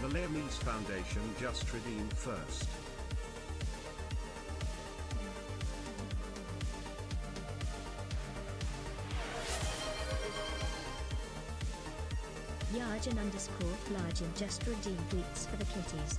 The Learmies Foundation just redeemed first. Yarjan_Flargin just redeemed tweets for the kitties.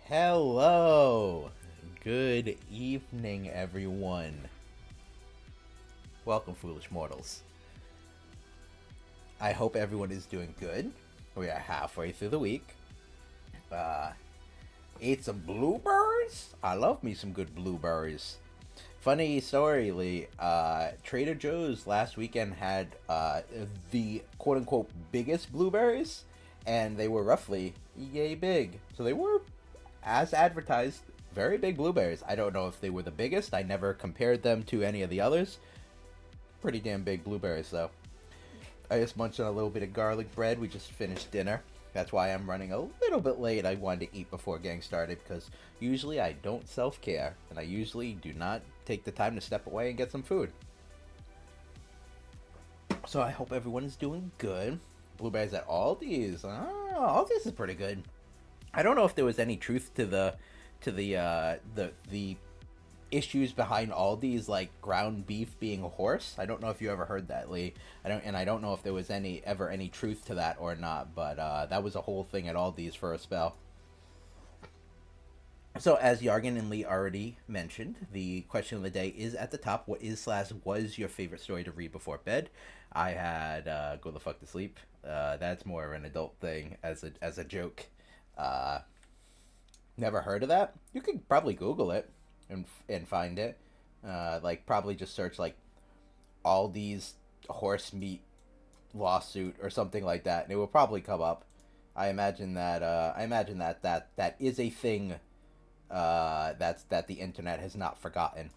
Hello! Good evening, everyone. Welcome, foolish mortals. I hope everyone is doing good. We are halfway through the week. Ate some blueberries? I love me some good blueberries. Funny story, Lee. Trader Joe's last weekend had the quote-unquote biggest blueberries, and they were roughly yay big. So they were, as advertised, very big blueberries. I don't know if they were the biggest. I never compared them to any of the others. Pretty damn big blueberries, though. I just munched on a little bit of garlic bread. We just finished dinner. That's why I'm running a little bit late. I wanted to eat before gang started because usually I don't self-care, and I usually do not take the time to step away and get some food. So I hope everyone is doing good. Blueberries at Aldi's. Oh, Aldi's is pretty good. I don't know if there was any truth to the issues behind Aldi's, like ground beef being a horse. I don't know if you ever heard that, Lee. I don't know if there was ever any truth to that or not, but that was a whole thing at Aldi's for a spell. So as Yargan and Lee already mentioned, the question of the day is at the top. What was your favorite story to read before bed? I had Go the Fuck to Sleep. That's more of an adult thing as a joke. Never heard of that? You could probably Google it and find it. Like probably just search like Aldi's horse meat lawsuit or something like that, and it will probably come up. I imagine that that is a thing that the internet has not forgotten.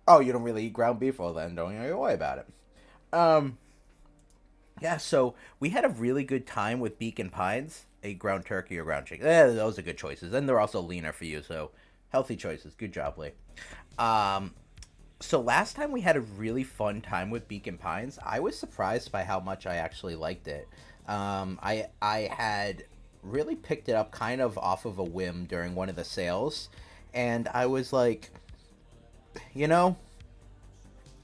Oh, you don't really eat ground beef? Well then, don't even worry about it. Yeah, so we had a really good time with Beacon Pines, a ground turkey or ground chicken. Those are good choices, and they're also leaner for you, so healthy choices. Good job, Lee. So last time we had a really fun time with Beacon Pines. I was surprised by how much I actually liked it. I had really picked it up kind of off of a whim during one of the sales, and I was like, you know,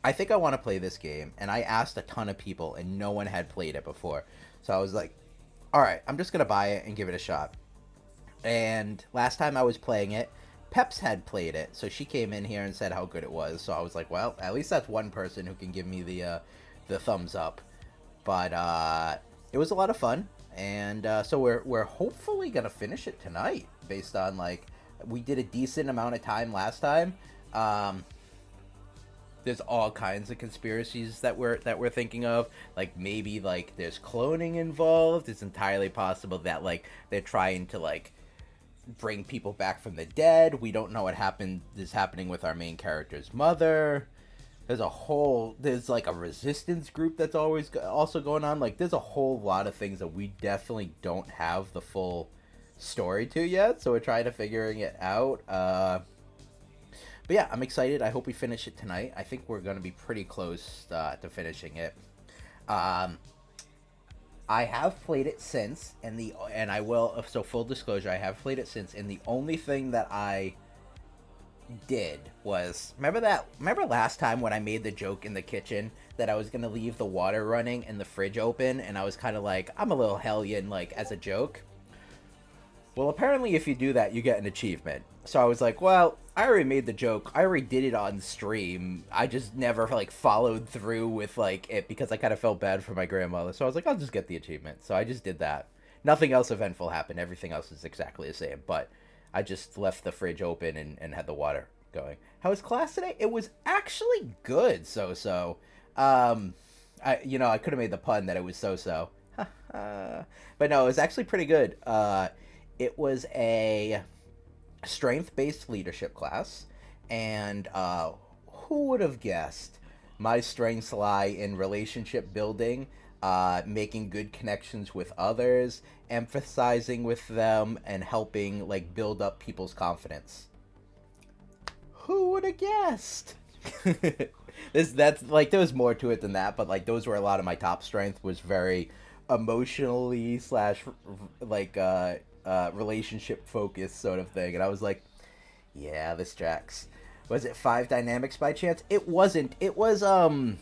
I think I want to play this game, and I asked a ton of people, and no one had played it before. So I was like, all right, I'm just going to buy it and give it a shot. And last time I was playing it, Peps had played it, so she came in here and said how good it was. So I was like, well, at least that's one person who can give me the thumbs up. But it was a lot of fun, and so we're hopefully going to finish it tonight, based on, like, we did a decent amount of time last time. There's all kinds of conspiracies that we're thinking of. Like, maybe, like, there's cloning involved. It's entirely possible that, like, they're trying to, like, bring people back from the dead. We don't know what is happening with our main character's mother. There's, like, a resistance group that's always also going on. Like, there's a whole lot of things that we definitely don't have the full story to yet. So we're trying to figuring it out. But yeah, I'm excited. I hope we finish it tonight. I think we're going to be pretty close to finishing it. I have played it since, and I will. So full disclosure, I have played it since, and the only thing that I did was remember last time when I made the joke in the kitchen that I was going to leave the water running and the fridge open, and I was kind of like, I'm a little hellion, like, as a joke. Well, apparently if you do that, you get an achievement. So I was like, well, I already made the joke. I already did it on stream. I just never, like, followed through with, like, it because I kind of felt bad for my grandmother. So I was like, I'll just get the achievement. So I just did that. Nothing else eventful happened. Everything else is exactly the same. But I just left the fridge open and had the water going. How was class today? It was actually good, so. I could have made the pun that it was so. But no, it was actually pretty good. It was a strength-based leadership class, and who would have guessed my strengths lie in relationship building, making good connections with others, emphasizing with them, and helping, like, build up people's confidence. Who would have guessed? That's like, there was more to it than that, but, like, those were a lot of my top strength. Was very emotionally / like relationship focused sort of thing, and I was like, yeah, this tracks. Was it 5 dynamics by chance? It wasn't. It was gonna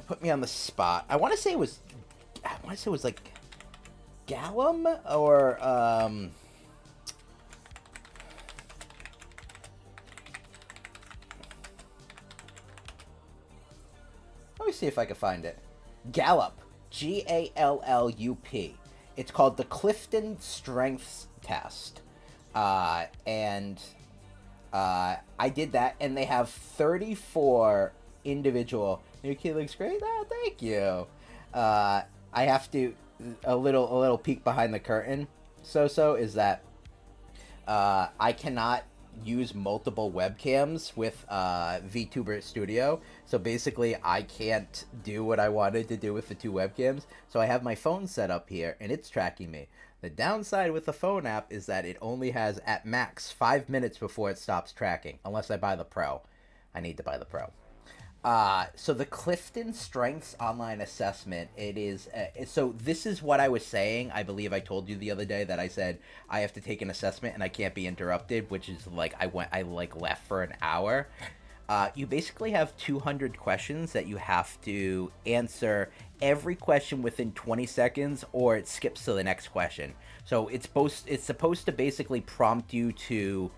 put me on the spot. I want to say it was like Gallum or let me see if I can find it. Gallup, Gallup. It's called the Clifton Strengths Test, and I did that, and they have 34 individual. Your kid looks great. Oh, thank you. I have to a little peek behind the curtain. So is that I cannot use multiple webcams with VTuber Studio. So basically, I can't do what I wanted to do with the two webcams. So I have my phone set up here, and it's tracking me. The downside with the phone app is that it only has, at max, 5 minutes before it stops tracking, unless I buy the Pro. I need to buy the Pro. So the Clifton Strengths Online Assessment, it is, so this is what I was saying. I believe I told you the other day that I said I have to take an assessment and I can't be interrupted, which is like, I left for an hour. You basically have 200 questions that you have to answer every question within 20 seconds, or it skips to the next question. So it's supposed to basically prompt you to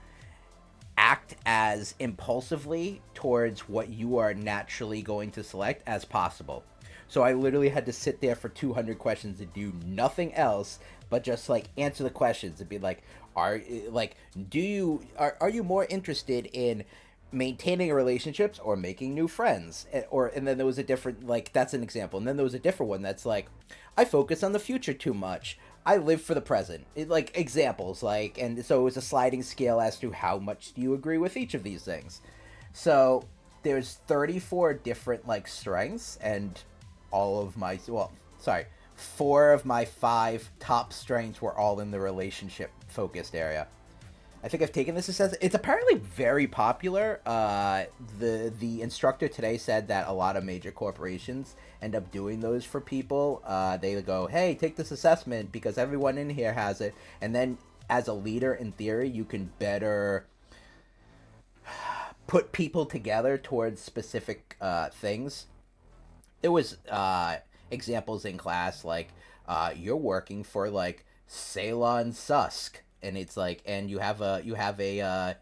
act as impulsively towards what you are naturally going to select as possible. So I literally had to sit there for 200 questions and do nothing else but just like answer the questions and be like, are you more interested in maintaining relationships or making new friends? And then there was a different, like, that's an example. And then there was a different one that's like, I focus on the future too much. I live for the present. Like, examples, like, and so it was a sliding scale as to how much do you agree with each of these things. So there's 34 different, like, strengths, and four of my 5 top strengths were all in the relationship focused area. I think I've taken this assessment. It's apparently very popular. The instructor today said that a lot of major corporations end up doing those for people. They go, hey, take this assessment because everyone in here has it. And then as a leader, in theory, you can better put people together towards specific things. There was examples in class like you're working for like Ceylon Susk. And it's like, and you have a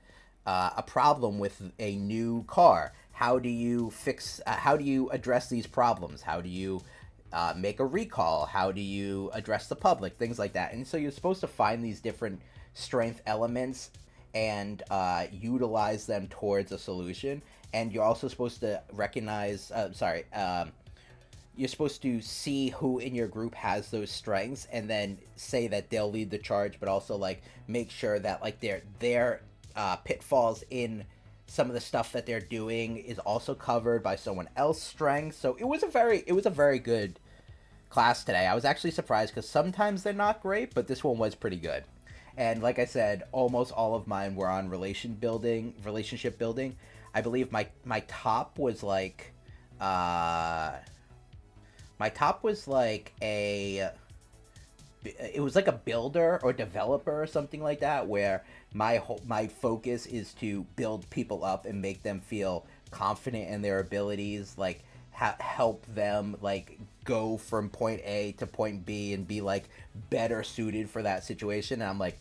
problem with a new car. How do you fix? How do you address these problems? How do you make a recall? How do you address the public? Things like that. And so you're supposed to find these different strength elements and utilize them towards a solution. And you're also supposed to recognize. You're supposed to see who in your group has those strengths and then say that they'll lead the charge, but also like make sure that like their pitfalls in some of the stuff that they're doing is also covered by someone else's strengths. So it was a very good class today. I was actually surprised because sometimes they're not great, but this one was pretty good. And like I said, almost all of mine were on relationship building. I believe my top was like it was like a builder or developer or something like that, where my focus is to build people up and make them feel confident in their abilities, like help them like go from point A to point B and be like better suited for that situation. And I'm like,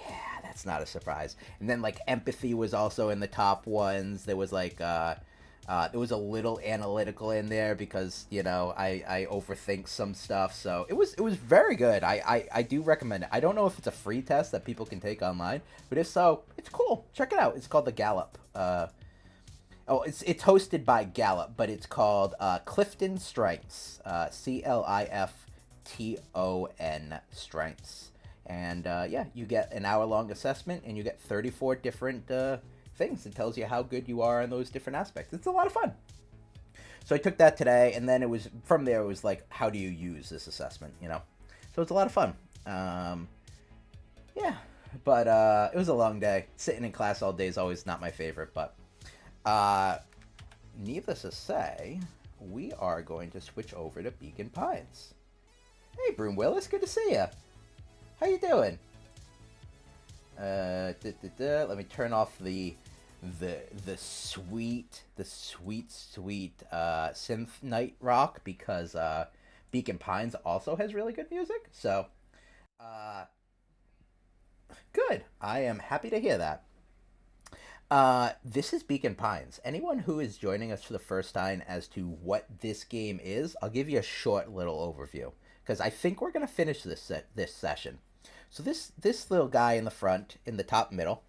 yeah, that's not a surprise. And then like empathy was also in the top ones. There was like there was a little analytical in there because, you know, I overthink some stuff. So it was very good. I do recommend it. I don't know if it's a free test that people can take online, but if so, it's cool. Check it out. It's called the Gallup. It's hosted by Gallup, but it's called Clifton Strengths. Clifton Strengths. And yeah, you get an hour-long assessment, and you get 34 different things. It tells you how good you are in those different aspects. It's a lot of fun. So I took that today, and then it was from there. It was like, how do you use this assessment? You know, so it's a lot of fun. Yeah, but it was a long day. Sitting in class all day is always not my favorite. But needless to say, we are going to switch over to Beacon Pines. Hey, Broom Willis, good to see you. How you doing? Let me turn off the sweet synth night rock, because Beacon Pines also has really good music. So Uh, Good. I am happy to hear that. This is Beacon Pines. Anyone who is joining us for the first time as to what this game is, I'll give you a short little overview because I think we're gonna finish this session. So this little guy in the front, in the top middle,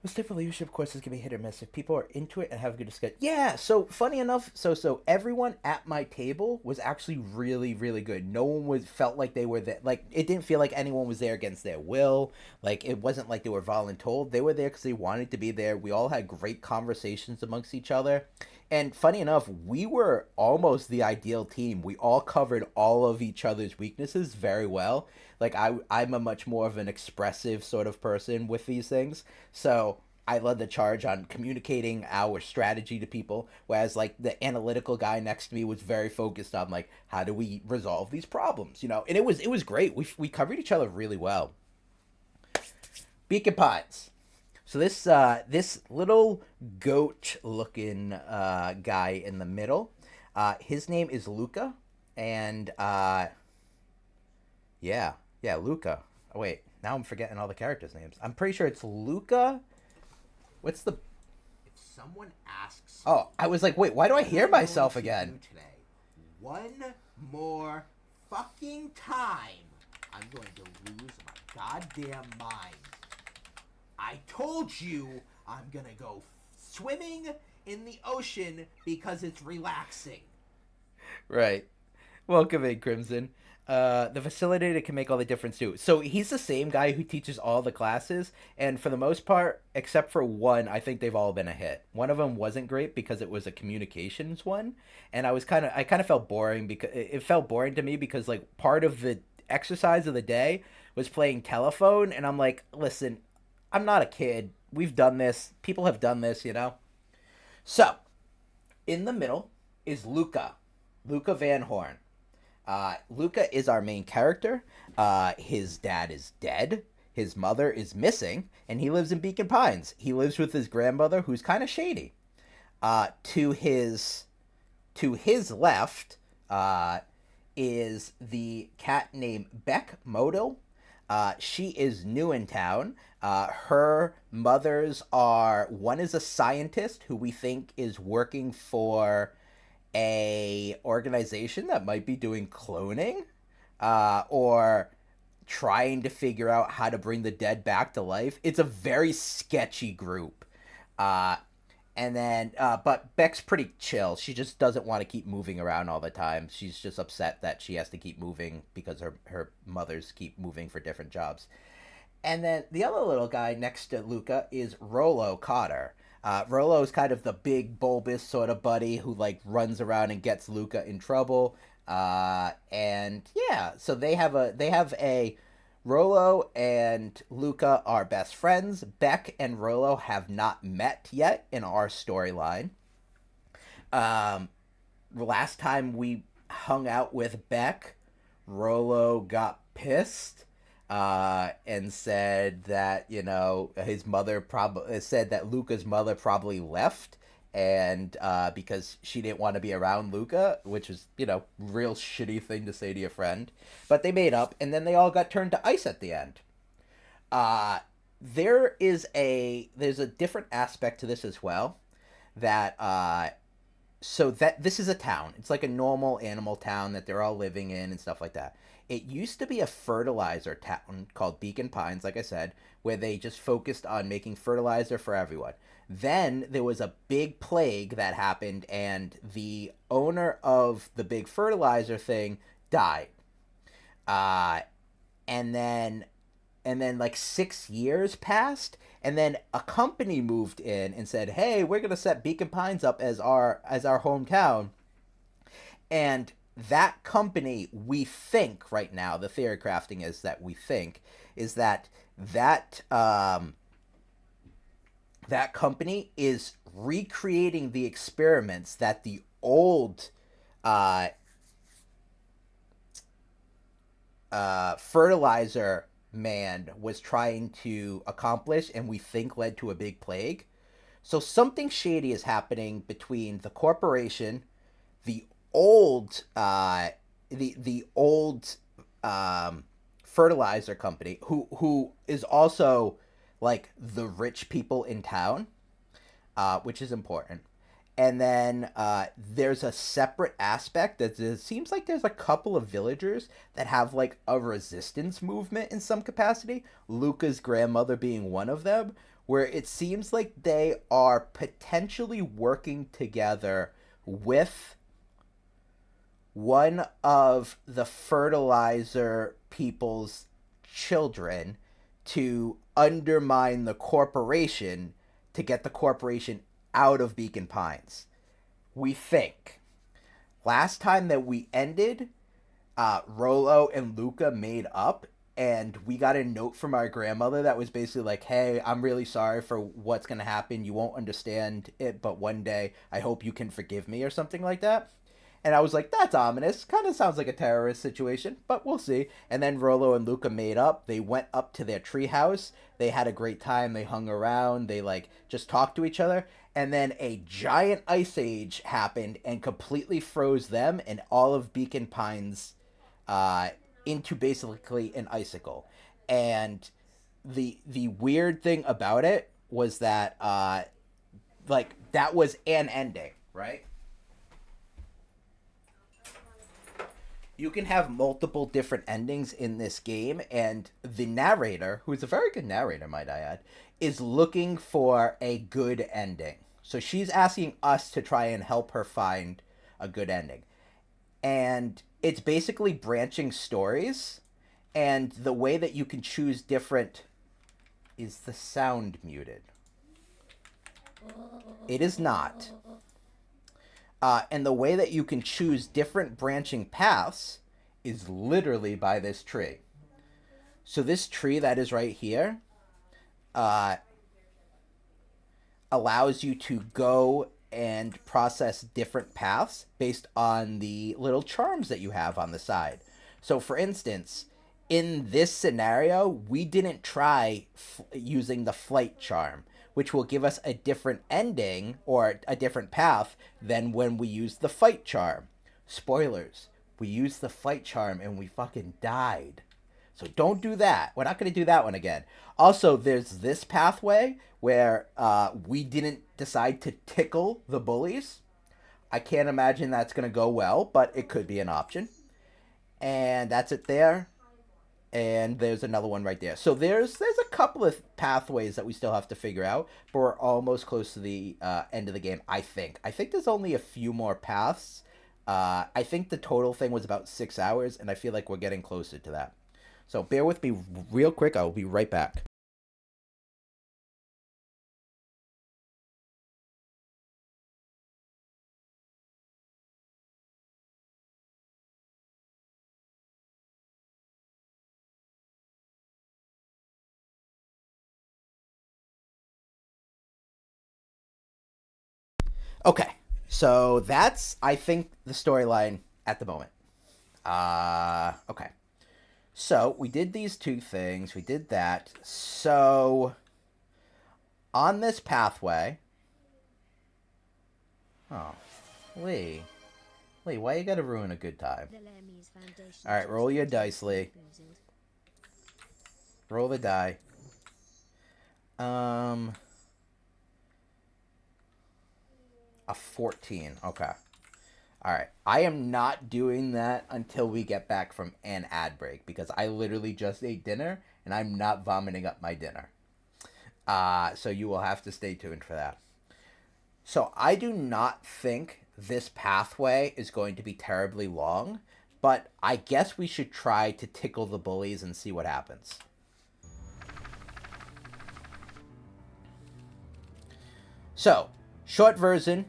this type of leadership course is gonna be hit or miss if people are into it and have a good discussion. Yeah. So funny enough, so everyone at my table was actually really good. No one was felt like they were there. Like it didn't feel like anyone was there against their will. Like it wasn't like they were voluntold. They were there because they wanted to be there. We all had great conversations amongst each other. And funny enough, we were almost the ideal team. We all covered all of each other's weaknesses very well. Like I'm a much more of an expressive sort of person with these things. So I led the charge on communicating our strategy to people, whereas like the analytical guy next to me was very focused on like how do we resolve these problems, you know? And it was great. We covered each other really well. Beacon Pines. So this little goat looking guy in the middle, his name is Luca, and yeah, Luca. Oh wait, now I'm forgetting all the characters' names. I'm pretty sure it's Luca. What's the? If someone asks, Oh, I was like, wait, why do I hear myself again? today, one more fucking time, I'm going to lose my goddamn mind. I told you I'm gonna go swimming in the ocean because it's relaxing. Right. Welcome in, Crimson. The facilitator can make all the difference too. So he's the same guy who teaches all the classes, and for the most part, except for one, I think they've all been a hit. One of them wasn't great because it was a communications one, and I kind of felt boring because it felt boring to me because like part of the exercise of the day was playing telephone, and I'm like, listen, I'm not a kid. We've done this. People have done this, you know. So in the middle is Luca Van Horn. Luca is our main character. His dad is dead. His mother is missing, and he lives in Beacon Pines. He lives with his grandmother, who's kind of shady. To his left is the cat named Beck Model. She is new in town. Her mothers are, one is a scientist who we think is working for a organization that might be doing cloning, or trying to figure out how to bring the dead back to life. It's a very sketchy group. But Beck's pretty chill. She just doesn't want to keep moving around all the time. She's just upset that she has to keep moving because her mothers keep moving for different jobs. And then the other little guy next to Luca is Rollo Cotter. Rollo's kind of the big bulbous sort of buddy who like runs around and gets Luca in trouble. And yeah, so they have a Rollo and Luca are best friends. Beck and Rollo have not met yet in our storyline. Last time we hung out with Beck, Rollo got pissed and said that, you know, his mother probably said that Luca's mother probably left, and because she didn't want to be around Luca, which is, you know, real shitty thing to say to your friend. But they made up, and then they all got turned to ice at the end. There's a different aspect to this as well, that so that this is a town. It's like a normal animal town that they're all living in and stuff like that. It used to be a fertilizer town called Beacon Pines, like I said, where they just focused on making fertilizer for everyone. Then there was a big plague that happened, and the owner of the big fertilizer thing died. And then like 6 years passed, and then a company moved in and said, "Hey, we're gonna set Beacon Pines up as our hometown." And that company, we think right now, the theory crafting is that we think is that that company is recreating the experiments that the old fertilizer man was trying to accomplish, and we think led to a big plague. So something shady is happening between the corporation, the old the old fertilizer company who is also like the rich people in town, which is important. And then there's a separate aspect that it seems like there's a couple of villagers that have like a resistance movement in some capacity. Luca's grandmother being one of them, where it seems like they are potentially working together with one of the fertilizer people's children to undermine the corporation to get the corporation out of Beacon Pines. We think. Last time that we ended, Rolo and Luca made up, and we got a note from our grandmother that was basically like, hey, I'm really sorry for what's going to happen. You won't understand it, but one day I hope you can forgive me, or something like that. And I was like, that's ominous. Kind of sounds like a terrorist situation, but we'll see. And then Rolo and Luca made up. They went up to their treehouse. They had a great time. They hung around. They like just talked to each other. And then a giant ice age happened and completely froze them and all of Beacon Pines into basically an icicle. And the weird thing about it was that like that was an ending, right? You can have multiple different endings in this game, and the narrator, who is a very good narrator, might I add, is looking for a good ending. So she's asking us to try and help her find a good ending. And it's basically branching stories, and the way that you can choose different... Is the sound muted? It is not. And the way that you can choose different branching paths is literally by this tree. So this tree that is right here allows you to go and process different paths based on the little charms that you have on the side. So for instance, in this scenario, we didn't try using the flight charm, which will give us a different ending or a different path than when we use the fight charm. Spoilers, we used the fight charm and we fucking died. So don't do that. We're not going to do that one again. Also, there's this pathway where we didn't decide to tickle the bullies. I can't imagine that's going to go well, but it could be an option. And that's it there. And there's another one right there. So there's a couple of pathways that we still have to figure out, but we're almost close to the end of the game, I think. I think there's only a few more paths. I think the total thing was about 6 hours, and I feel like we're getting closer to that. So bear with me real quick. I'll be right back. Okay, so that's, I think, the storyline at the moment. Okay. So, we did these two things. We did that. So, on this pathway... Oh, Lee. Lee, why you gotta ruin a good time? Alright, roll your dice, Lee. Roll the die. A 14. Okay. Alright. I am not doing that until we get back from an ad break, because I literally just ate dinner, and I'm not vomiting up my dinner. So you will have to stay tuned for that. So I do not think this pathway is going to be terribly long, but I guess we should try to tickle the bullies and see what happens. So, short version...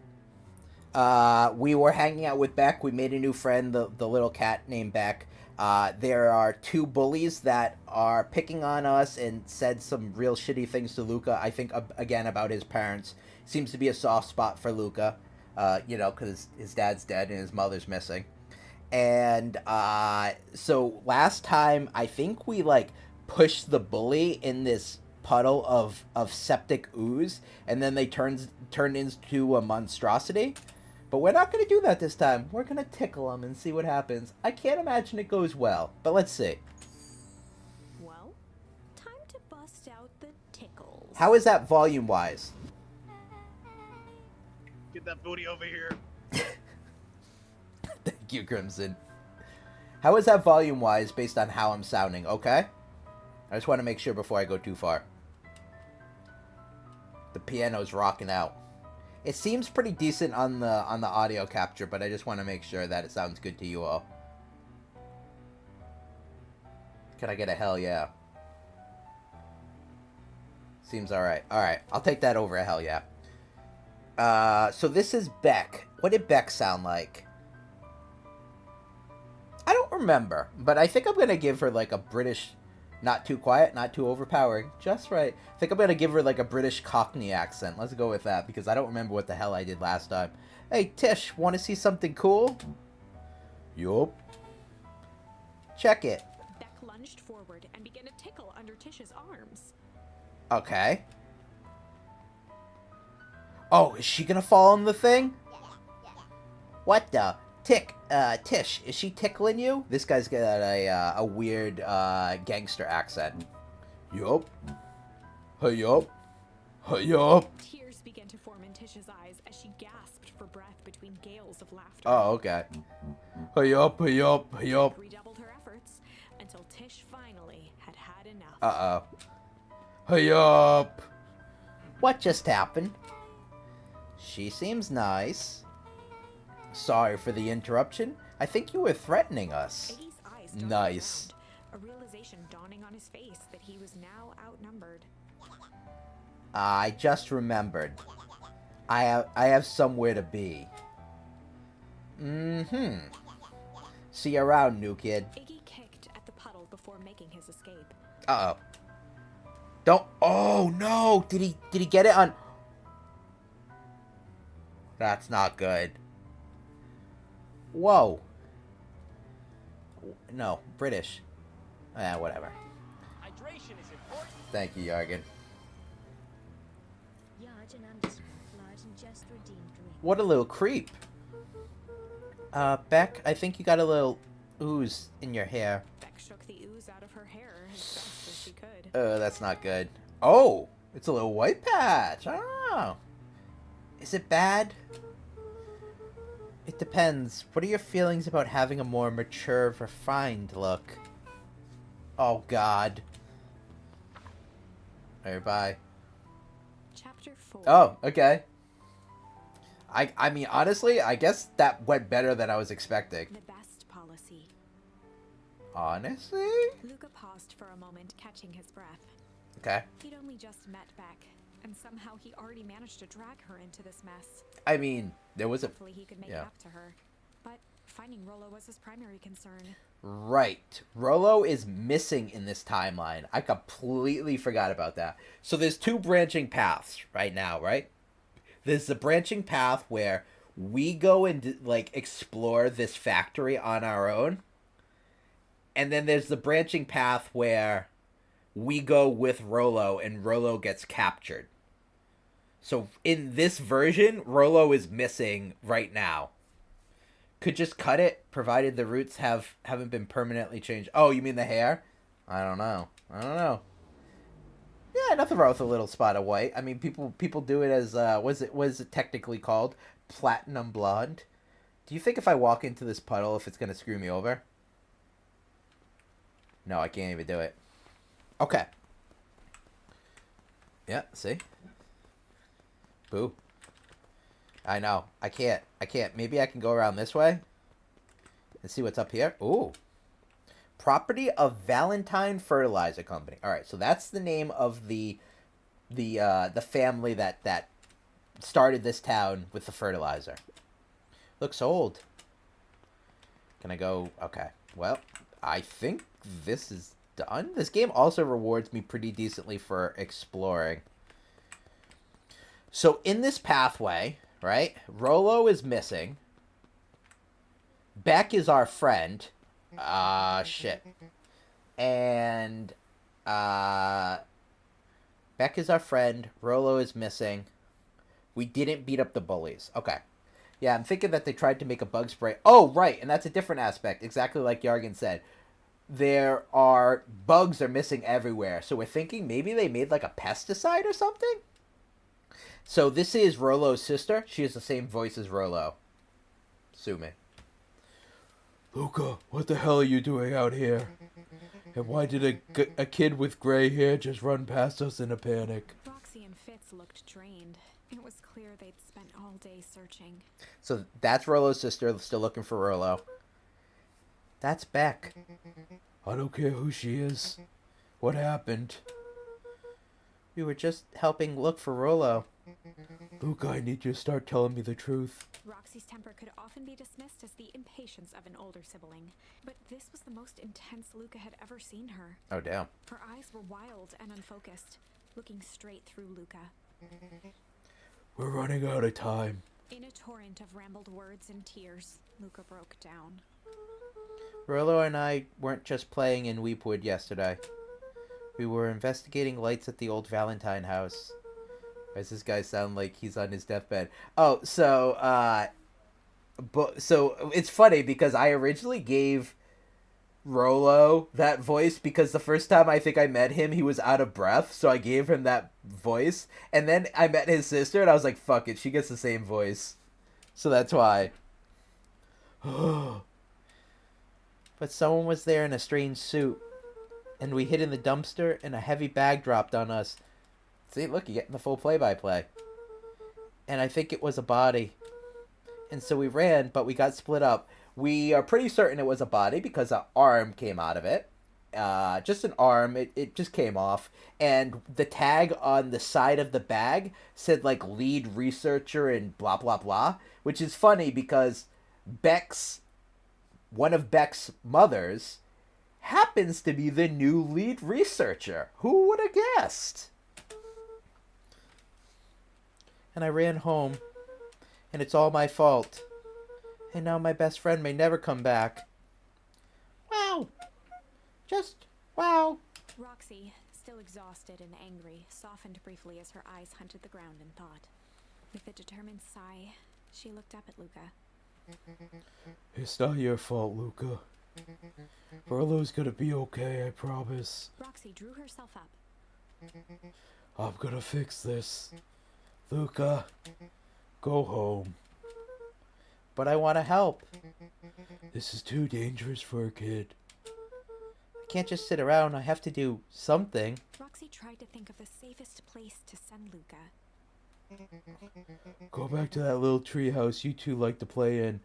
we were hanging out with Beck. We made a new friend, the little cat named Beck. There are two bullies that are picking on us and said some real shitty things to Luca. I think, again, about his parents. Seems to be a soft spot for Luca, because his dad's dead and his mother's missing. And so last time, I think we, pushed the bully in this puddle of septic ooze, and then they turned into a monstrosity. But we're not going to do that this time. We're going to tickle them and see what happens. I can't imagine it goes well, but let's see. How is that volume-wise? Get that booty over here. Thank you, Crimson. How is that volume-wise based on how I'm sounding, okay? I just want to make sure before I go too far. The piano's rocking out. It seems pretty decent on the audio capture, but I just want to make sure that it sounds good to you all. Can I get a hell yeah? Seems alright. Alright, I'll take that over a hell yeah. So this is Beck. What did Beck sound like? I don't remember, but I think I'm going to give her like a British, not too quiet, not too overpowering, just right. I think I'm going to give her like a British Cockney accent. Let's go with that, because I don't remember what the hell I did last time. Hey, Tish, want to see something cool? Yup. Check it. Beck lunged forward and began to tickle under Tish's arms. Okay. Oh, is she gonna fall on the thing? What the? Tish, is she tickling you? This guy's got a weird gangster accent. Yup. Hey yup. Hey yup. Tears began to form in Tish's eyes as she gasped for breath between gales of laughter. Oh, okay. Hey yup, hey yup, hey yup. Redoubled her efforts until Tish finally had had enough. Uh-oh. Hey up. What just happened? She seems nice. Sorry for the interruption. I think you were threatening us. Iggy's eyes darted Nice. around, a realization dawning on his face that he was now outnumbered. I just remembered. I have somewhere to be. Mm-hmm. See you around, new kid. Iggy kicked at the puddle before making his escape. Uh-oh. Don't. Oh no! Did he get it on? That's not good. Whoa. No, British. Whatever. Hydration is important. Thank you, Yargan. Yargen underscore Largen just redeemed me. What a little creep. Beck, I think you got a little ooze in your hair. Beck shook the ooze out of her hair as best as she could. That's not good. Oh, it's a little white patch. Oh. Is it bad? It depends. What are your feelings about having a more mature, refined look? Oh, God. Alright, bye. Chapter 4. Oh, okay. I mean, honestly, I guess that went better than I was expecting. The best policy. Honestly? Luca paused for a moment, catching his breath. Okay. He'd only just met Beck, and somehow he already managed to drag her into this mess. I mean, there was a... Hopefully he could make it up to her. But finding Rollo was his primary concern. Right. Rollo is missing in this timeline. I completely forgot about that. So there's two branching paths right now, right? There's the branching path where we go and, like, explore this factory on our own. And then there's the branching path where we go with Rollo and Rollo gets captured. So in this version, Rollo is missing right now. Could just cut it, provided the roots haven't been permanently changed. Oh, you mean the hair? I don't know. Yeah, nothing wrong with a little spot of white. I mean, people do it as what is it technically called? Platinum blonde. Do you think if I walk into this puddle, if it's gonna screw me over? No, I can't even do it. Okay. Yeah, see? Boo. I know. I can't. Maybe I can go around this way and see what's up here. Ooh. Property of Valentine Fertilizer Company. All right, so that's the name of the family that started this town with the fertilizer. Looks old. Can I go? Okay. Well, I think this is done. This game also rewards me pretty decently for exploring. So in this pathway, right, Rollo is missing. Beck is our friend. Shit. And, Beck is our friend. Rollo is missing. We didn't beat up the bullies. Okay. Yeah, I'm thinking that they tried to make a bug spray. Oh, right, and that's a different aspect, exactly like Yargan said. there are bugs are missing everywhere. So we're thinking maybe they made like a pesticide or something. So this is Rolo's sister. She has the same voice as Rolo. Sue me. Luca, what the hell are you doing out here? And why did a kid with gray hair just run past us in a panic? Roxy and Fitz looked drained. It was clear they'd spent all day searching. So that's Rolo's sister, still looking for Rolo. That's Beck. I don't care who she is. What happened? We were just helping look for Rolo. Luca, I need you to start telling me the truth. Roxy's temper could often be dismissed as the impatience of an older sibling, but this was the most intense Luca had ever seen her. Oh, damn. Her eyes were wild and unfocused, looking straight through Luca. We're running out of time. In a torrent of rambled words and tears, Luca broke down. Rolo and I weren't just playing in Weepwood yesterday. We were investigating lights at the old Valentine house. Why does this guy sound like he's on his deathbed? Oh, so it's funny because I originally gave Rolo that voice because the first time I think I met him, he was out of breath, so I gave him that voice. And then I met his sister, and I was like, fuck it, she gets the same voice. So that's why. But someone was there in a strange suit, and we hid in the dumpster, and a heavy bag dropped on us. See, look, you're getting the full play-by-play. And I think it was a body. And so we ran, but we got split up. We are pretty certain it was a body because an arm came out of it. Just an arm. It just came off. And the tag on the side of the bag said, like, lead researcher and blah, blah, blah. Which is funny because one of Beck's mothers happens to be the new lead researcher. Who would have guessed? And I ran home, and it's all my fault. And now my best friend may never come back. Wow. Just wow. Roxy, still exhausted and angry, softened briefly as her eyes hunted the ground in thought. With a determined sigh, she looked up at Luca. It's not your fault, Luca. Rolo's gonna be okay, I promise. Roxy drew herself up. I'm gonna fix this. Luca, go home. But I want to help. This is too dangerous for a kid. I can't just sit around. I have to do something. Roxy tried to think of the safest place to send Luca. Go back to that little treehouse you two like to play in.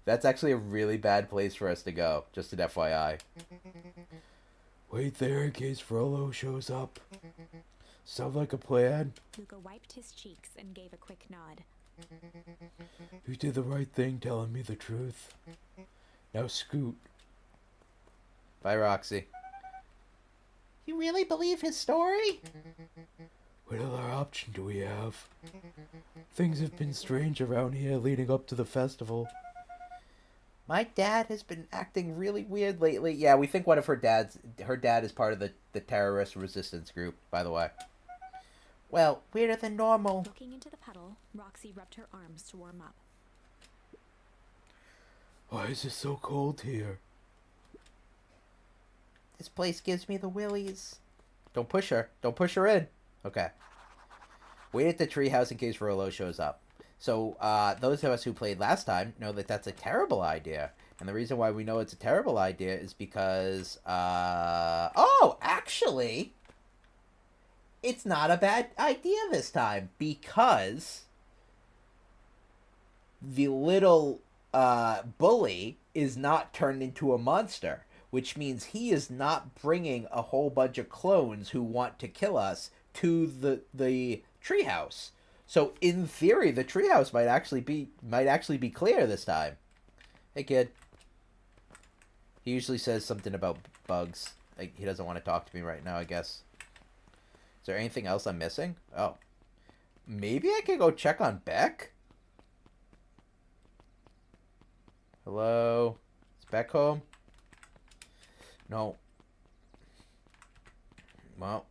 That's actually a really bad place for us to go, just an FYI. Wait there in case Rolo shows up. Sound like a plan? Luca wiped his cheeks and gave a quick nod. You did the right thing telling me the truth. Now scoot. Bye, Roxy. You really believe his story? What other option do we have? Things have been strange around here leading up to the festival. My dad has been acting really weird lately. Yeah, we think one of her dad is part of the terrorist resistance group, by the way. Well, weirder than normal. Looking into the puddle, Roxy rubbed her arms to warm up. Why is it so cold here? This place gives me the willies. Don't push her. Don't push her in. Okay. Wait at the treehouse in case Rolo shows up. So, those of us who played last time know that that's a terrible idea. And the reason why we know it's a terrible idea is because, oh, actually, it's not a bad idea this time. Because the little, bully is not turned into a monster. Which means he is not bringing a whole bunch of clones who want to kill us to the treehouse. So in theory, the treehouse might actually be clear this time. Hey, kid. He usually says something about bugs. Like, he doesn't want to talk to me right now, I guess. Is there anything else I'm missing? Oh. Maybe I could go check on Beck? Hello? Is Beck home? No. Well,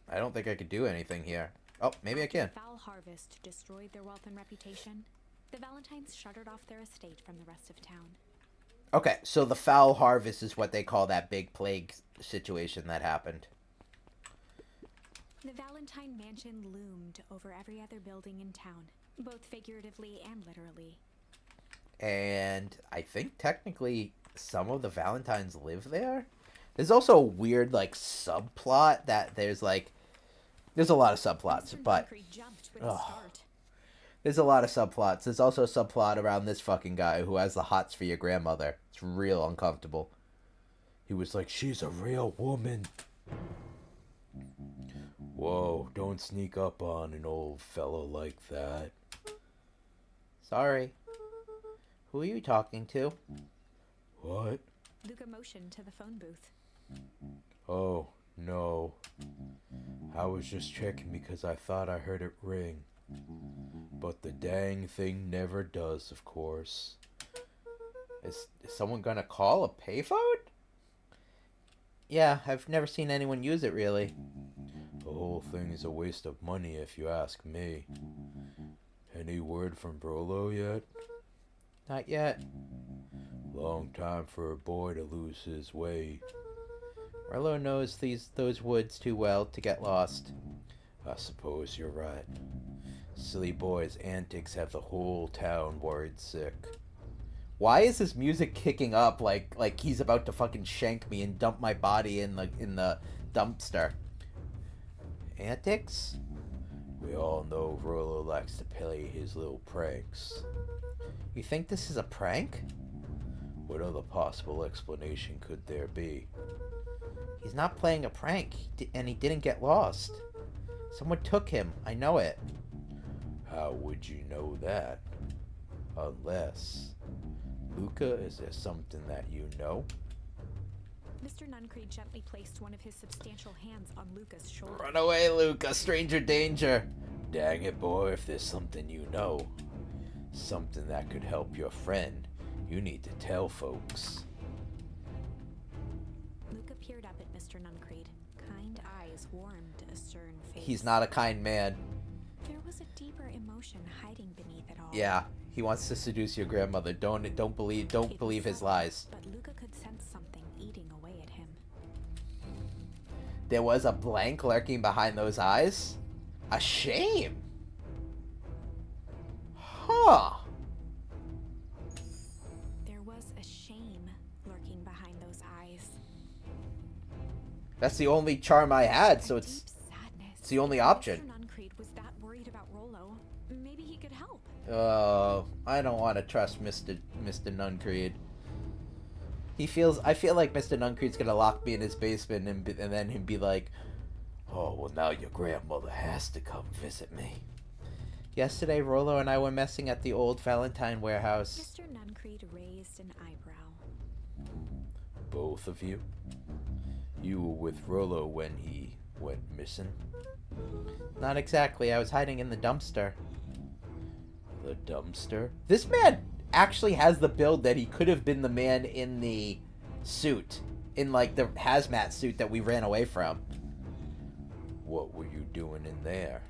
I don't think I could do anything here. Oh, maybe I can. Foul harvest destroyed their wealth and reputation. The Valentines shuttered off their estate from the rest of town. Okay, so the foul harvest is what they call that big plague situation that happened. The Valentine Mansion loomed over every other building in town, both figuratively and literally. And I think technically some of the Valentines live there. There's also a weird, like, subplot that there's a lot of subplots, but there's a lot of subplots. There's also a subplot around this fucking guy who has the hots for your grandmother. It's real uncomfortable. He was like, she's a real woman. Whoa, don't sneak up on an old fellow like that. Sorry. Who are you talking to? What? Luca motioned to the phone booth. Oh, no. I was just checking because I thought I heard it ring. But the dang thing never does, of course. Is someone gonna call a payphone? Yeah, I've never seen anyone use it, really. The whole thing is a waste of money, if you ask me. Any word from Brolo yet? Not yet. Long time for a boy to lose his way. Rolo knows those woods too well to get lost. I suppose you're right. Silly boy's antics have the whole town worried sick. Why is his music kicking up like he's about to fucking shank me and dump my body in the dumpster? Antics? We all know Rolo likes to play his little pranks. You think this is a prank? What other possible explanation could there be? He's not playing a prank, and he didn't get lost. Someone took him, I know it. How would you know that? Unless... Luca, is there something that you know? Mr. Nuncreed gently placed one of his substantial hands on Luca's shoulder. Run away, Luca, stranger danger! Dang it, boy, if there's something you know, something that could help your friend, you need to tell folks. Luca peered up at Mr. Nuncreed. Kind eyes warmed a stern face. He's not a kind man. There was a deeper emotion hiding beneath it all. Yeah, he wants to seduce your grandmother. Don't believe his lies. But Luca could sense something eating away at him. There was a blank lurking behind those eyes? A shame. Huh. There was a shame lurking behind those eyes. That's the only charm I had, so it's the only option. Mr. Nuncreed was that worried about Rolo. Maybe he could help. Oh, I don't want to trust Mr. Nuncreed. I feel like Mr. Nuncreed's gonna lock me in his basement and then he'd be like, oh, well now your grandmother has to come visit me. Yesterday, Rolo and I were messing at the old Valentine warehouse. Mr. Nuncreed raised an eyebrow. Both of you? You were with Rolo when he went missing? Not exactly. I was hiding in the dumpster. The dumpster? This man actually has the build that he could have been the man in the suit. In, like, the hazmat suit that we ran away from. What were you doing in there?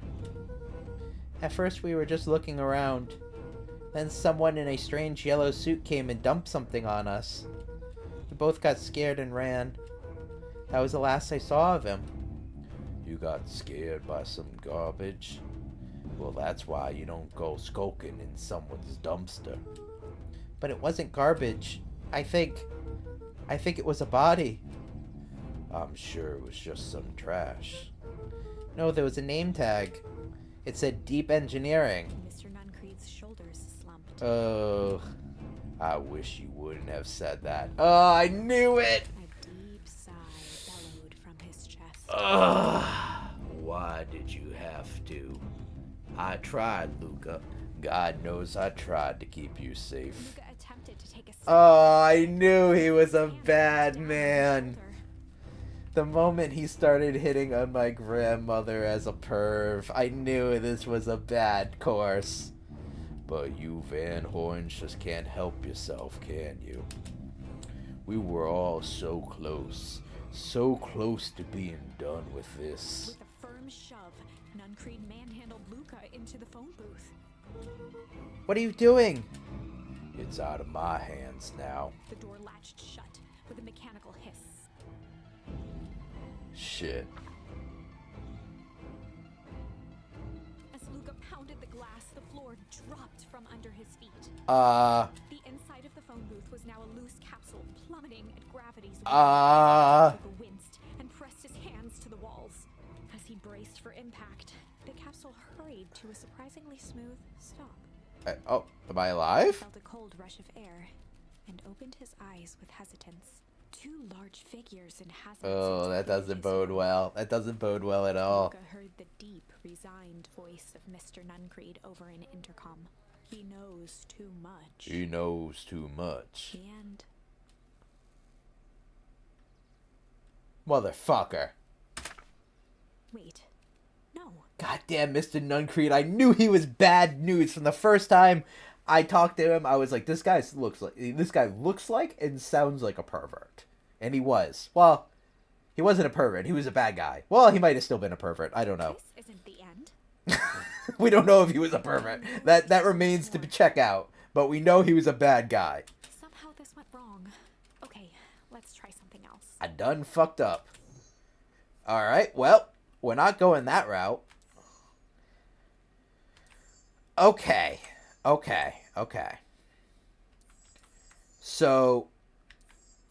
At first we were just looking around. Then someone in a strange yellow suit came and dumped something on us. We both got scared and ran. That was the last I saw of him. You got scared by some garbage? Well, that's why you don't go skulking in someone's dumpster. But it wasn't garbage. I think it was a body. I'm sure it was just some trash. No, there was a name tag. It said Deep Engineering. Mr. Nuncreed's shoulders slumped. Oh, I wish you wouldn't have said that. Oh, I knew it! A deep sigh bellowed from his chest. Why did you have to? I tried, Luca. God knows I tried to keep you safe. Luca attempted to take a step. Oh, I knew he was a bad man. The moment he started hitting on my grandmother as a perv, I knew this was a bad course. But you Van Horns just can't help yourself, can you? We were all so close to being done with this. With a firm shove, Nuncreed manhandled Luca into the phone booth. What are you doing? It's out of my hands now. The door latched shut with a mechanical hiss. Shit. As Luca pounded the glass, the floor dropped from under his feet. The inside of the phone booth was now a loose capsule plummeting at gravity's Luca winced and pressed his hands to the walls. As he braced for impact, the capsule hurried to a surprisingly smooth stop. Oh, am I alive? Felt a cold rush of air and opened his eyes with hesitance. Two large figures in hazmat Oh, suits that doesn't appeared bode well. That doesn't bode well at all. Luca heard the deep, resigned voice of Mr. Nuncreed over an intercom. He knows too much. He knows too much. And Motherfucker. wait, no. Goddamn, Mr. Nuncreed. I knew he was bad news from the first time I talked to him. I was like, this guy looks like and sounds like a pervert. And he was. Well, he wasn't a pervert. He was a bad guy. Well, he might have still been a pervert. I don't know. This isn't the end. We don't know if he was a pervert. That remains to check out. But we know he was a bad guy. Somehow this went wrong. Okay, let's try something else. I done fucked up. Alright, well, we're not going that route. Okay. So,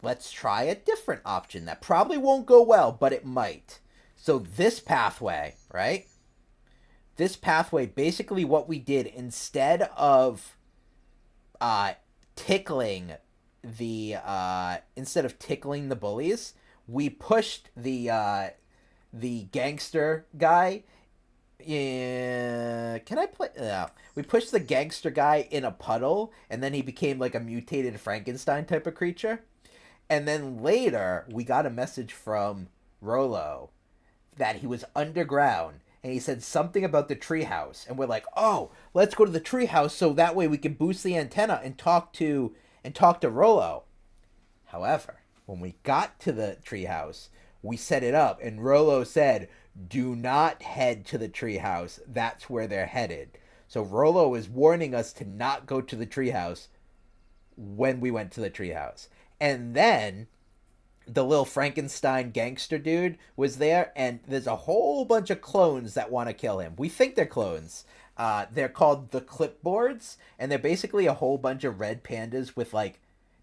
let's try a different option that probably won't go well, but it might. So this pathway, right? This pathway, basically what we did, instead of tickling the bullies, we pushed the gangster guy. Yeah, can I play? No. We pushed the gangster guy in a puddle, and then he became like a mutated Frankenstein type of creature. And then later, we got a message from Rolo that he was underground, and he said something about the treehouse. And we're like, oh, let's go to the treehouse so that way we can boost the antenna and talk to Rolo. However, when we got to the treehouse, we set it up, and Rolo said, do not head to the treehouse. That's where they're headed. So Rolo is warning us to not go to the treehouse when we went to the treehouse. And then the little Frankenstein gangster dude was there, and there's a whole bunch of clones that want to kill him. We think they're clones. They're called the Clipboards, and they're basically a whole bunch of red pandas with like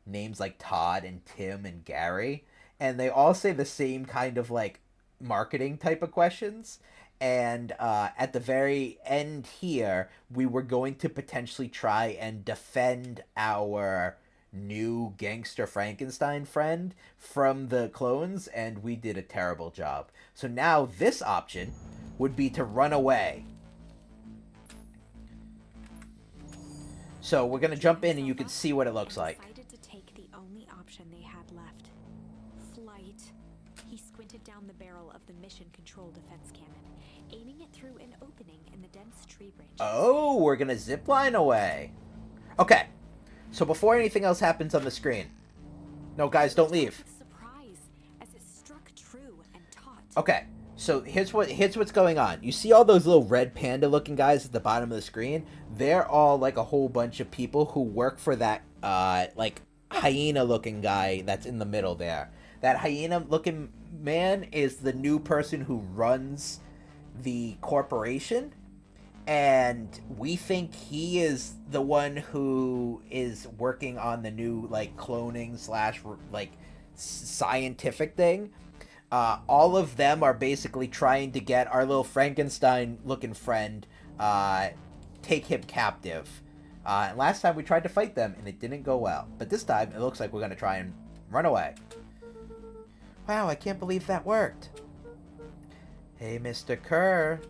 names like Todd and Tim and Gary. And they all say the same kind of like marketing type of questions. And at the very end here, we were going to potentially try and defend our new gangster Frankenstein friend from the clones, and we did a terrible job. So now this option would be to run away. So we're going to jump in and you can see what it looks like. Decided to take the only option they had left. Flight. He squinted down the barrel of the mission control defense cannon, aiming it through an opening in the dense tree branches. Oh, we're going to zipline away. Okay. So before anything else happens on the screen. No, guys, don't leave. Surprise as it struck true and taut. Okay. So here's what's going on. You see all those little red panda looking guys at the bottom of the screen? They're all like a whole bunch of people who work for that like hyena looking guy that's in the middle there. That hyena looking man is the new person who runs the corporation, and we think he is the one who is working on the new like cloning slash like scientific thing. All of them are basically trying to get our little Frankenstein looking friend, take him captive. And last time we tried to fight them and it didn't go well, but this time it looks like we're going to try and run away. Wow, I can't believe that worked. Hey, Mr. Kerr.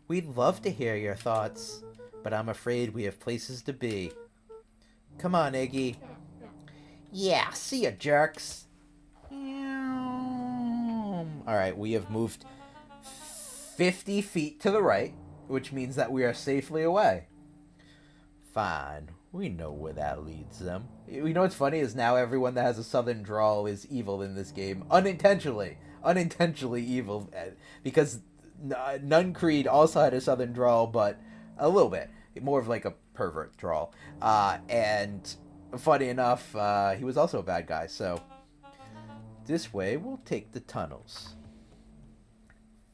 We'd love to hear your thoughts, but I'm afraid we have places to be. Come on, Iggy. Yeah, see ya, jerks. Alright, we have moved 50 feet to the right, which means that we are safely away. Fine. We know where that leads them. You know what's funny is now everyone that has a southern drawl is evil in this game. Unintentionally evil. Because Nuncreed also had a southern drawl, but a little bit. more of like a pervert troll. And funny enough, he was also a bad guy. So this way, we'll take the tunnels.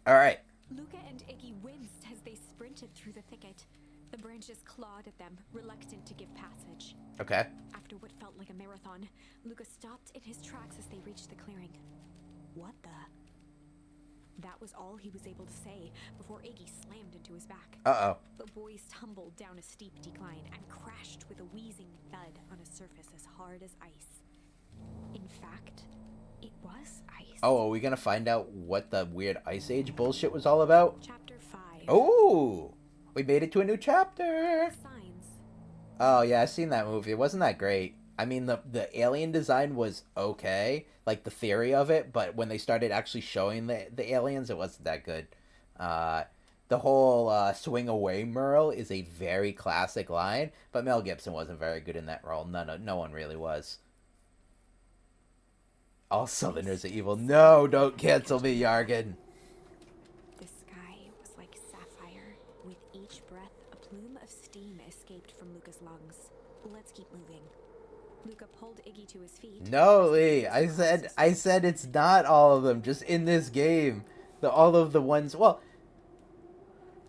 All right. Luca and Iggy winced as they sprinted through the thicket. The branches clawed at them, reluctant to give passage. Okay. After what felt like a marathon, Luca stopped in his tracks as they reached the clearing. What the? That was all he was able to say before Iggy slammed into his back. Uh-oh. The boys tumbled down a steep decline and crashed with a wheezing thud on a surface as hard as ice. In fact, it was ice. Oh, are we gonna find out what the weird Ice Age bullshit was all about? Chapter 5. Oh! We made it to a new chapter! Signs. Oh, yeah, I've seen that movie. It wasn't that great. I mean, the alien design was okay, like the theory of it, but when they started actually showing the aliens, it wasn't that good. The whole swing away Merle is a very classic line, but Mel Gibson wasn't very good in that role. No one really was. All Southerners are evil. No, don't cancel me, Yargan. The sky was like sapphire. With each breath, a plume of steam escaped from Luca's lungs. Let's keep moving. Luca pulled Iggy to his feet. No, Lee. I said it's not all of them. Just in this game, all of the ones. Well,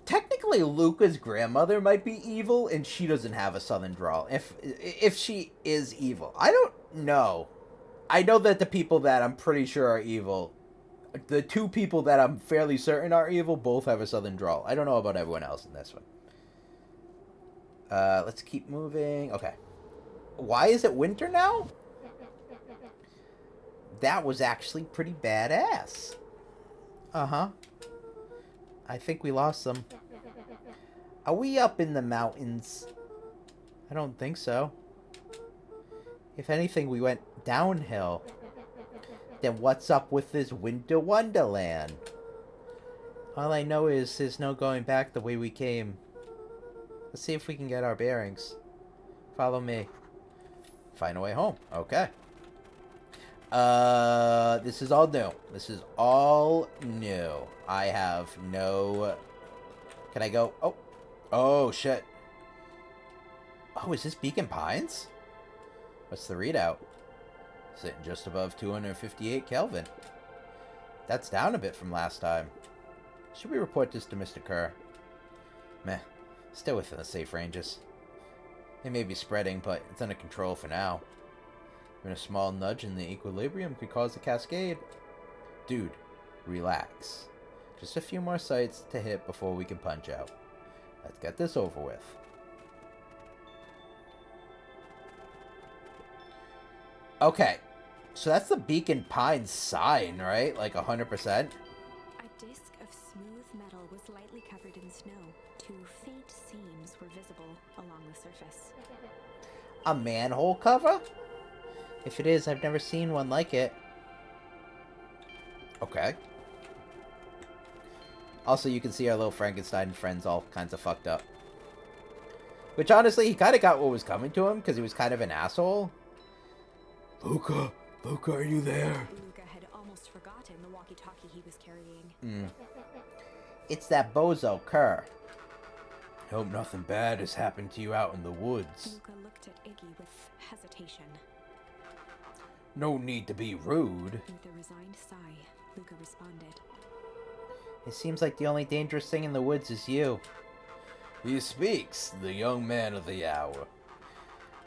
technically, Luca's grandmother might be evil, and she doesn't have a southern drawl. If she is evil, I don't know. I know that the people that I'm pretty sure are evil, the two people that I'm fairly certain are evil, both have a southern drawl. I don't know about everyone else in this one. Let's keep moving. Okay. Why is it winter now? That was actually pretty badass. Uh-huh. I think we lost them. Are we up in the mountains? I don't think so. If anything, we went downhill. Then what's up with this winter wonderland? All I know is there's no going back the way we came. Let's see if we can get our bearings. Follow me. Find a way home. Okay. This is all new. This is all new. I have no... Can I go? Oh. Oh, shit. Oh, is this Beacon Pines? What's the readout? Sitting just above 258 Kelvin. That's down a bit from last time. Should we report this to Mr. Kerr? Meh. Still within the safe ranges. It may be spreading, but it's under control for now. Even a small nudge in the equilibrium could cause a cascade. Dude, relax. Just a few more sites to hit before we can punch out. Let's get this over with. Okay, so that's the Beacon Pines sign, right? Like 100%? A disc of smooth metal was lightly covered in snow. Two faint seams were visible along the surface. A manhole cover? If it is, I've never seen one like it. Okay. Also, you can see our little Frankenstein friends all kinds of fucked up. Which, honestly, he kind of got what was coming to him, because he was kind of an asshole. Luca, are you there? Luca had almost forgotten the walkie-talkie he was carrying. It's that bozo Kerr. Hope nothing bad has happened to you out in the woods. Luca looked at Iggy with hesitation. No need to be rude. With a resigned sigh, Luca responded. It seems like the only dangerous thing in the woods is you. He speaks, the young man of the hour.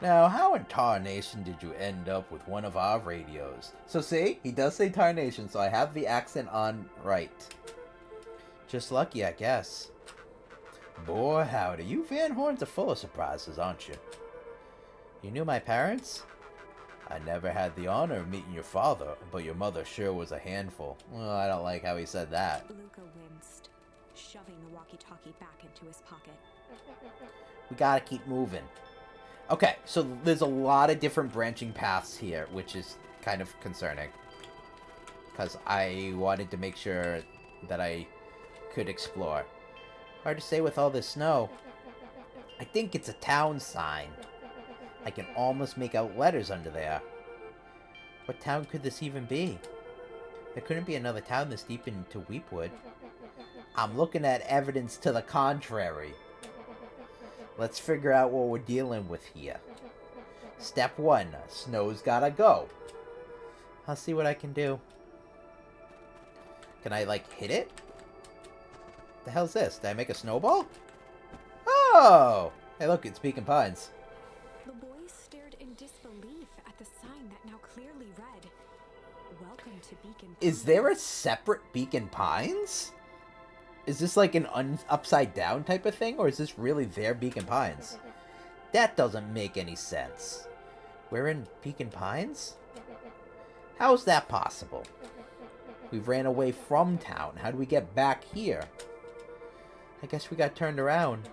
Now, how in tarnation did you end up with one of our radios? So see, he does say tarnation, so I have the accent on right. Just lucky, I guess. Boy, howdy, you Van Horns are full of surprises, aren't you? You knew my parents? I never had the honor of meeting your father, but your mother sure was a handful. Well, I don't like how he said that. Luca winced, shoving the walkie-talkie back into his pocket. We gotta keep moving. Okay, so there's a lot of different branching paths here, which is kind of concerning. Because I wanted to make sure that I could explore. Hard to say with all this snow. I think it's a town sign. I can almost make out letters under there. What town could this even be? There couldn't be another town this deep into Weepwood. I'm looking at evidence to the contrary. Let's figure out what we're dealing with here. Step 1. Snow's gotta go. I'll see what I can do. Can I, like, hit it? The hell's this? Did I make a snowball? Oh! Hey, look, it's Beacon Pines. The boys stared in disbelief at the sign that now clearly read, "Welcome to Beacon Pines." Is there a separate Beacon Pines? Is this like an upside down type of thing, or is this really their Beacon Pines? That doesn't make any sense. We're in Beacon Pines? How is that possible? We ran away from town. How do we get back here? I guess we got turned around.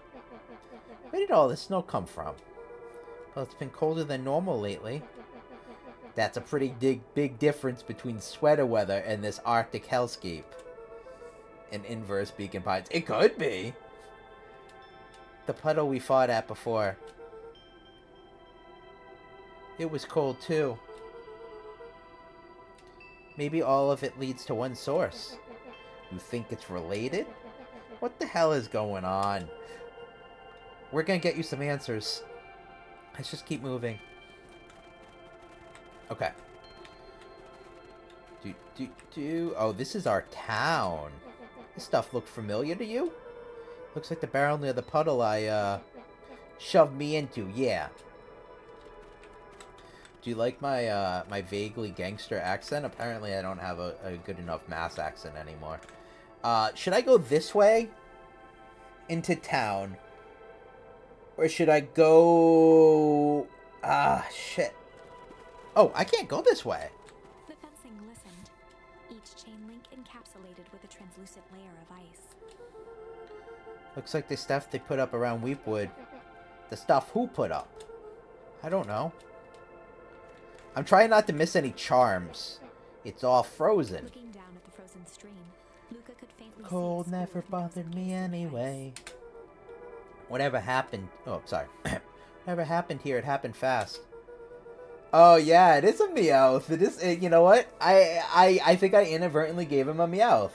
Where did all this snow come from? Well, it's been colder than normal lately. That's a pretty big difference between sweater weather and this Arctic hellscape. An inverse Beacon Pines. It could be. The puddle we fought at before. It was cold too. Maybe all of it leads to one source. You think it's related? What the hell is going on? We're gonna get you some answers. Let's just keep moving. Okay. Oh, this is our town. This stuff look familiar to you? Looks like the barrel near the puddle I, shoved me into, yeah. Do you like my, my vaguely gangster accent? Apparently I don't have a good enough mass accent anymore. Should I go this way? Into town? Or should I go... Ah, shit. Oh, I can't go this way. The fencing listened, each chain link encapsulated with a translucent layer of ice. Looks like the stuff they put up around Weepwood. The stuff who put up? I don't know. I'm trying not to miss any charms. It's all frozen. Looking down at the frozen stream, Luca could faintly see Cold a never squirt bothered me against the anyway. ice. Whatever happened... Oh, sorry. Whatever happened here, it happened fast. Oh, yeah, it is a Meowth. It is... you know what? I think I inadvertently gave him a Meowth.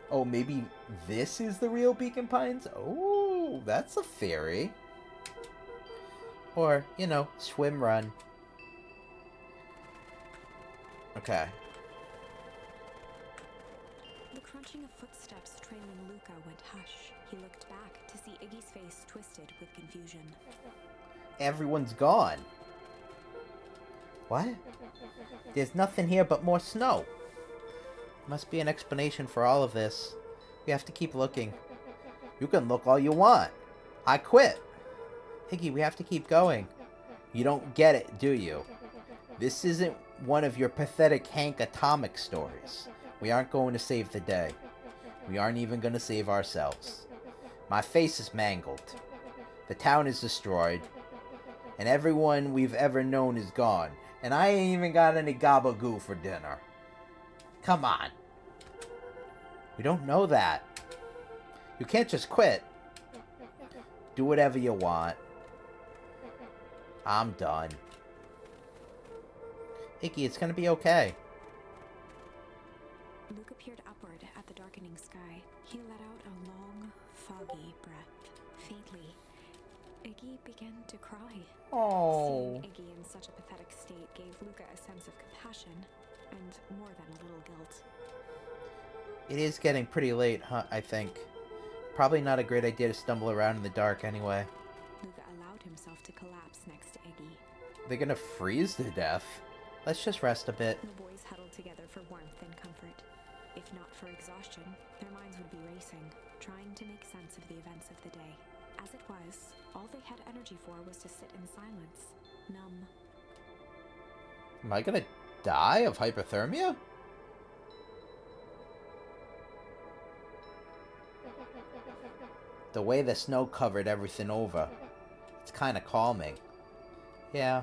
Oh, maybe this is the real Beacon Pines? Oh, that's a theory. Or, you know, swim run. Okay. The crunching of footsteps trailing Luca went hush. He looked back to see Iggy's face twisted with confusion. Everyone's gone. What? There's nothing here but more snow. Must be an explanation for all of this. We have to keep looking. You can look all you want. I quit. Iggy, we have to keep going. You don't get it, do you? This isn't one of your pathetic Hank Atomic stories. We aren't going to save the day. We aren't even going to save ourselves. My face is mangled. The town is destroyed. And everyone we've ever known is gone. And I ain't even got any gabagoo for dinner. Come on. We don't know that. You can't just quit. Do whatever you want. I'm done. Iggy, it's gonna be okay. Luca peered upward at the darkening sky. He let out a long, foggy breath. Faintly, Iggy began to cry. Oh. Seeing Iggy in such a pathetic state gave Luca a sense of compassion, and more than a little guilt. It is getting pretty late, huh, I think. Probably not a great idea to stumble around in the dark anyway. Luca allowed himself to collapse next to Iggy. They're gonna freeze to death. Let's just rest a bit. The boys huddled together for warmth and comfort. If not for exhaustion, their minds would be racing, trying to make sense of the events of the day. As it was, all they had energy for was to sit in silence, numb. Am I gonna die of hypothermia? The way the snow covered everything over. It's kind of calming. Yeah.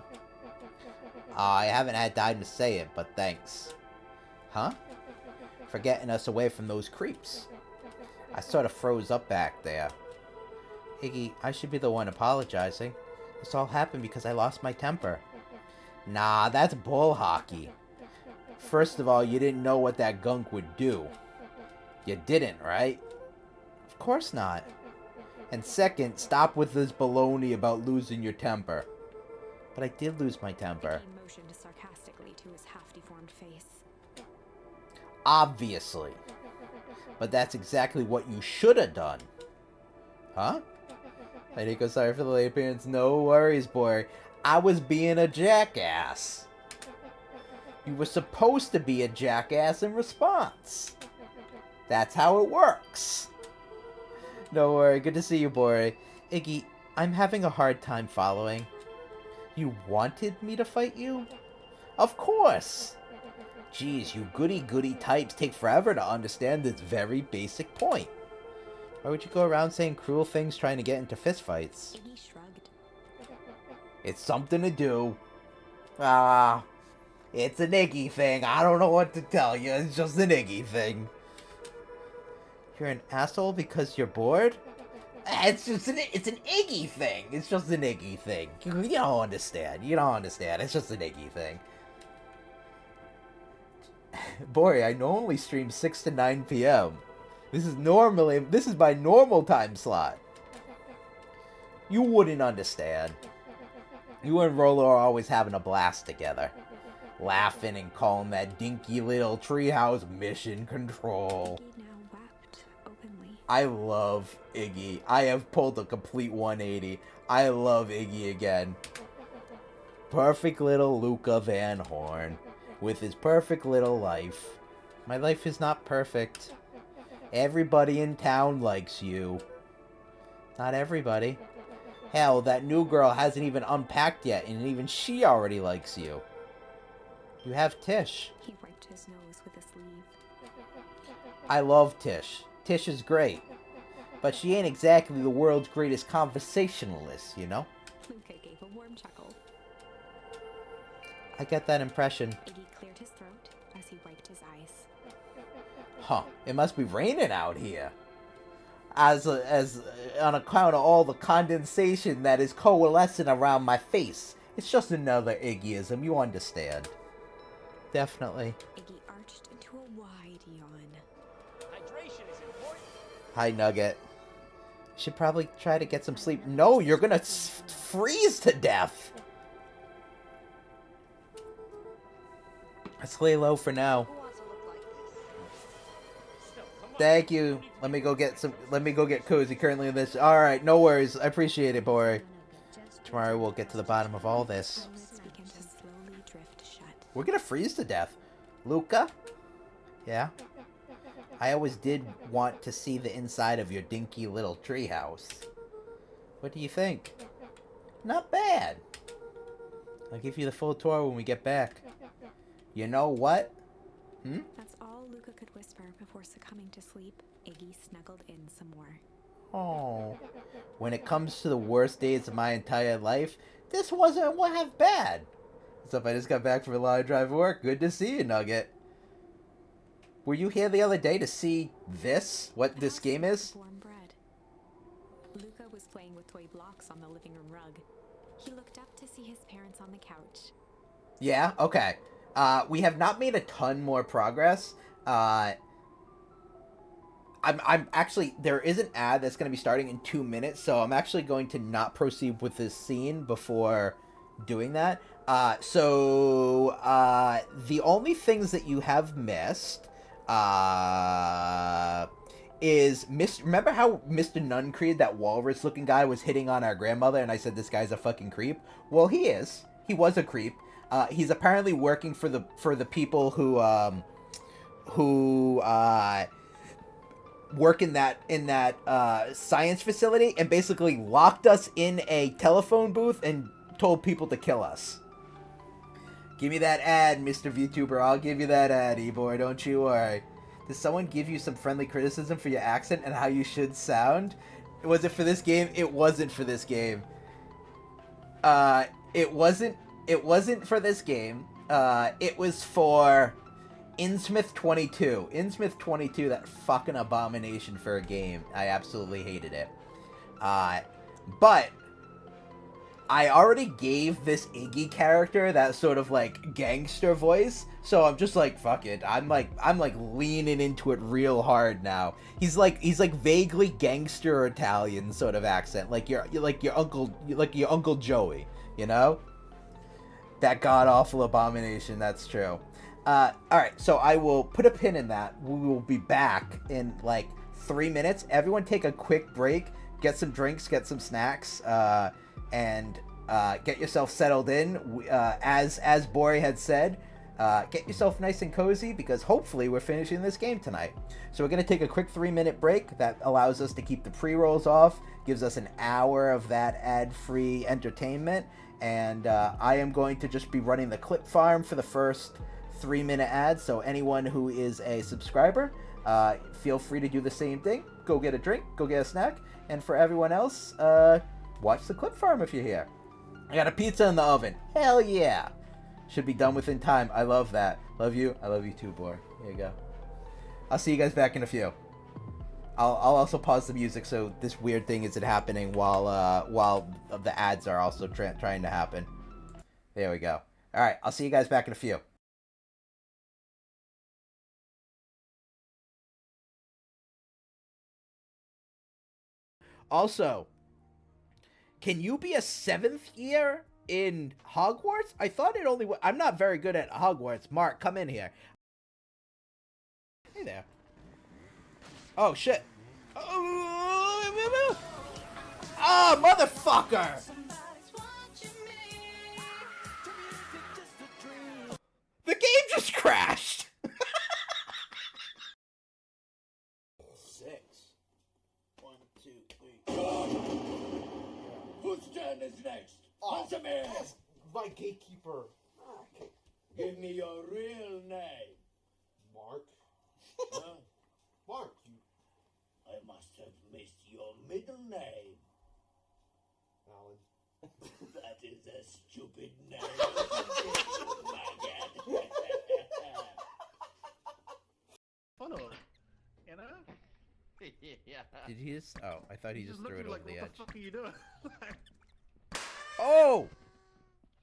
I haven't had time to say it, but thanks. Huh? For getting us away from those creeps. I sort of froze up back there. Iggy, I should be the one apologizing. This all happened because I lost my temper. Nah, that's bull hockey. First of all, you didn't know what that gunk would do. You didn't, right? Of course not. And second, stop with this baloney about losing your temper. But I did lose my temper. Iggy motioned sarcastically to his half-deformed face. Obviously. But that's exactly what you should have done. Huh? Hey, Nico, sorry for the late appearance. No worries, boy. I was being a jackass. You were supposed to be a jackass in response. That's how it works. No worry. Good to see you, boy. Iggy, I'm having a hard time following. You wanted me to fight you? Of course. Jeez, you goody-goody types take forever to understand this very basic point. Why would you go around saying cruel things trying to get into fistfights? Iggy shrugged. It's something to do. It's an Iggy thing. I don't know what to tell you. It's just an Iggy thing. You're an asshole because you're bored? It's an Iggy thing. It's just an Iggy thing. You don't understand. You don't understand. It's just an Iggy thing. Boy, I normally stream 6 to 9 p.m. This is my normal time slot. You wouldn't understand. You and Rolo are always having a blast together. Laughing and calling that dinky little treehouse mission control. Iggy now wept openly. I love Iggy. I have pulled a complete 180. I love Iggy again. Perfect little Luca Van Horn. With his perfect little life. My life is not perfect. Everybody in town likes you. Not everybody. Hell, that new girl hasn't even unpacked yet, and even she already likes you. You have Tish. He wiped his nose with a sleeve. I love Tish. Tish is great. But she ain't exactly the world's greatest conversationalist, you know? Luca gave a warm chuckle. I get that impression. Iggy cleared his throat as he wiped his eyes. Huh, it must be raining out here. As on account of all the condensation that is coalescing around my face. It's just another Iggyism, you understand. Definitely. Iggy arched into a wide yawn. Hydration is important. Hi, Nugget. Should probably try to get some sleep. No, you're gonna freeze to death. Let's lay low for now. Thank you. Let me go get cozy currently in this. Alright, no worries. I appreciate it, boy. Tomorrow we'll get to the bottom of all this. Eyelids began to slowly drift shut. We're gonna freeze to death. Luca? Yeah? I always did want to see the inside of your dinky little treehouse. What do you think? Not bad. I'll give you the full tour when we get back. You know what? That's all Luca could whisper before succumbing to sleep. Iggy snuggled in some more. Oh. When it comes to the worst days of my entire life, this wasn't half bad. What's up? I just got back from a long drive to work. Good to see you, Nugget. Were you here the other day to see this? What this game is? Warm bread. Luca was playing with toy blocks on the living room rug. He looked up to see his parents on the couch. Yeah? Okay. We have not made a ton more progress. I'm actually, there is an ad that's going to be starting in 2 minutes, so I'm actually going to not proceed with this scene before doing that. The only things that you have missed, is, remember how Mr. Nuncreed, that walrus-looking guy, was hitting on our grandmother, and I said this guy's a fucking creep? Well, he is. He was a creep. He's apparently working for the people who work in that science facility, and basically locked us in a telephone booth and told people to kill us. Give me that ad, Mr. VTuber. I'll give you that ad, E-boy. Don't you worry. Did someone give you some friendly criticism for your accent and how you should sound? Was it for this game? It wasn't for this game. It wasn't for this game. It was for Innsmouth 22. Innsmouth 22, that fucking abomination for a game. I absolutely hated it. But I already gave this Iggy character that sort of like gangster voice, so I'm just like, fuck it. I'm like leaning into it real hard now. He's like vaguely gangster Italian sort of accent, like your uncle Joey, you know? That god awful abomination. That's true. All right, so I will put a pin in that. We will be back in like 3 minutes. Everyone, take a quick break. Get some drinks. Get some snacks. And get yourself settled in. As Bori had said, get yourself nice and cozy because hopefully we're finishing this game tonight. So we're going to take a quick 3-minute break. That allows us to keep the pre-rolls off, gives us an hour of that ad-free entertainment, and I am going to just be running the clip farm for the first 3-minute ads. So anyone who is a subscriber, feel free to do the same thing. Go get a drink, go get a snack, and for everyone else, watch the clip farm if you're here. I got a pizza in the oven. Hell yeah. Should be done within time. I love that. Love you. I love you too, Bor. Here you go. I'll see you guys back in a few. I'll also pause the music so this weird thing isn't happening while the ads are also trying to happen. There we go. All right. I'll see you guys back in a few. Also, can you be a 7th year in Hogwarts? I thought it only I'm not very good at Hogwarts. Mark, come in here. Hey there. Oh, shit. Oh, motherfucker! The game just crashed! 6. 1, 2, 3. Whose turn is next? Answer me! My gatekeeper. Give me your real name. Mark. Huh? Mark, you. I must have missed your middle name. Alan. That is a stupid name. My God. Funnel. You know? Yeah. Did he just... Oh, I thought he just threw it over like, the what edge. the fuck are you doing? Oh!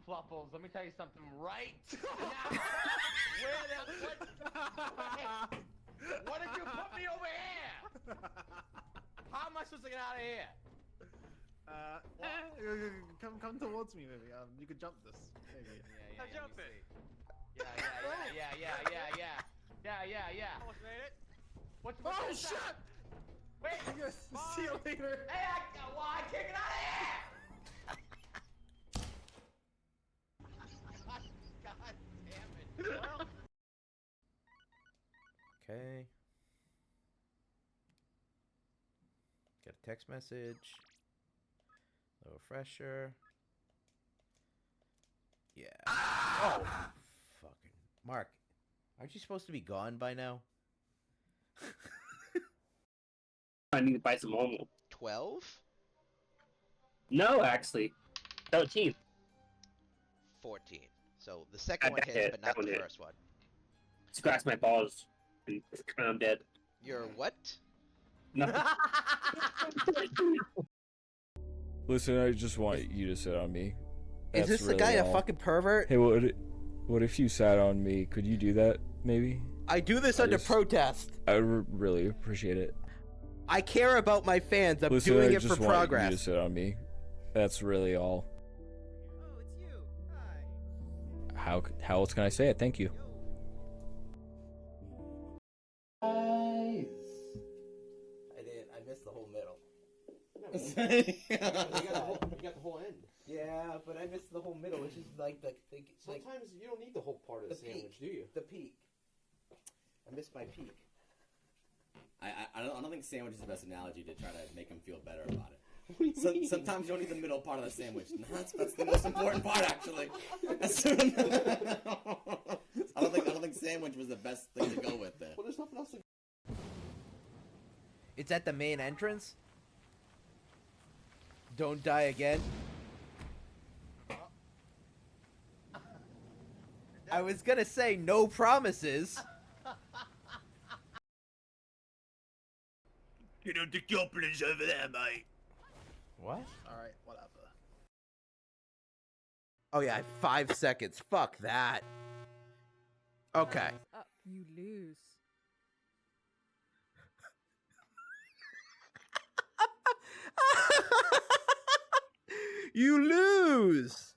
Fluffles, let me tell you something right now. What did you put me over here? How am I supposed to get out of here? Come towards me, maybe. You could jump this. Maybe. Yeah, jump it. Yeah. Almost made it. What's Oh shit! Wait. Yes, see you later. Hey, I can't get out of here. God damn it. Well. Okay. Get a text message. No refresher. Yeah. Oh, fucking Mark. Aren't you supposed to be gone by now? I need to buy some Momo. 12? No, actually. 13. 14. So the second one hits, but not the first one. Scratch my balls, and I'm dead. You're what? Nothing. Listen, I just want you to sit on me. Is this the guy a fucking pervert? Hey, what if you sat on me? Could you do that, maybe? I do this under protest. I would really appreciate it. I care about my fans. I'm Listen, doing I it for just want progress. you to sit on me. That's really all. Oh, it's you. How else can I say it? Thank you. I missed the whole middle. You got the whole end. Yeah, but I missed the whole middle, which is like the Sometimes you don't need the whole part of the sandwich, do you? The peak. I missed my peak. I don't think sandwich is the best analogy to try to make him feel better about it. What do you mean? Sometimes you don't need the middle part of the sandwich. That's the most important part, actually. I don't think sandwich was the best thing to go with there. Well, there's nothing else to... It's at the main entrance. Don't die again. I was gonna say no promises. You know, the goblins over there, mate. What? Alright, whatever. Oh yeah, 5 seconds. Fuck that. Okay. Up, you lose. You lose.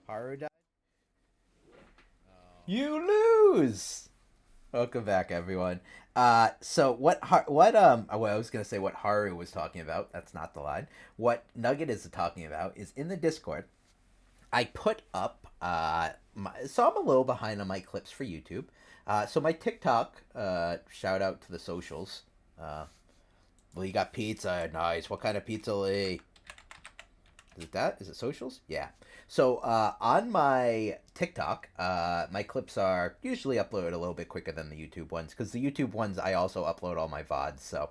Haru died. You lose. Welcome back, everyone. So what well, I was gonna say what Haru was talking about. That's not the line. What Nugget is talking about is in the Discord. I put up so I'm a little behind on my clips for YouTube. So my TikTok, shout out to the socials. Well, you got pizza, nice. What kind of pizza, Lee? Is it that? Is it socials? Yeah. So on my TikTok, my clips are usually uploaded a little bit quicker than the YouTube ones, because the YouTube ones I also upload all my VODs. So,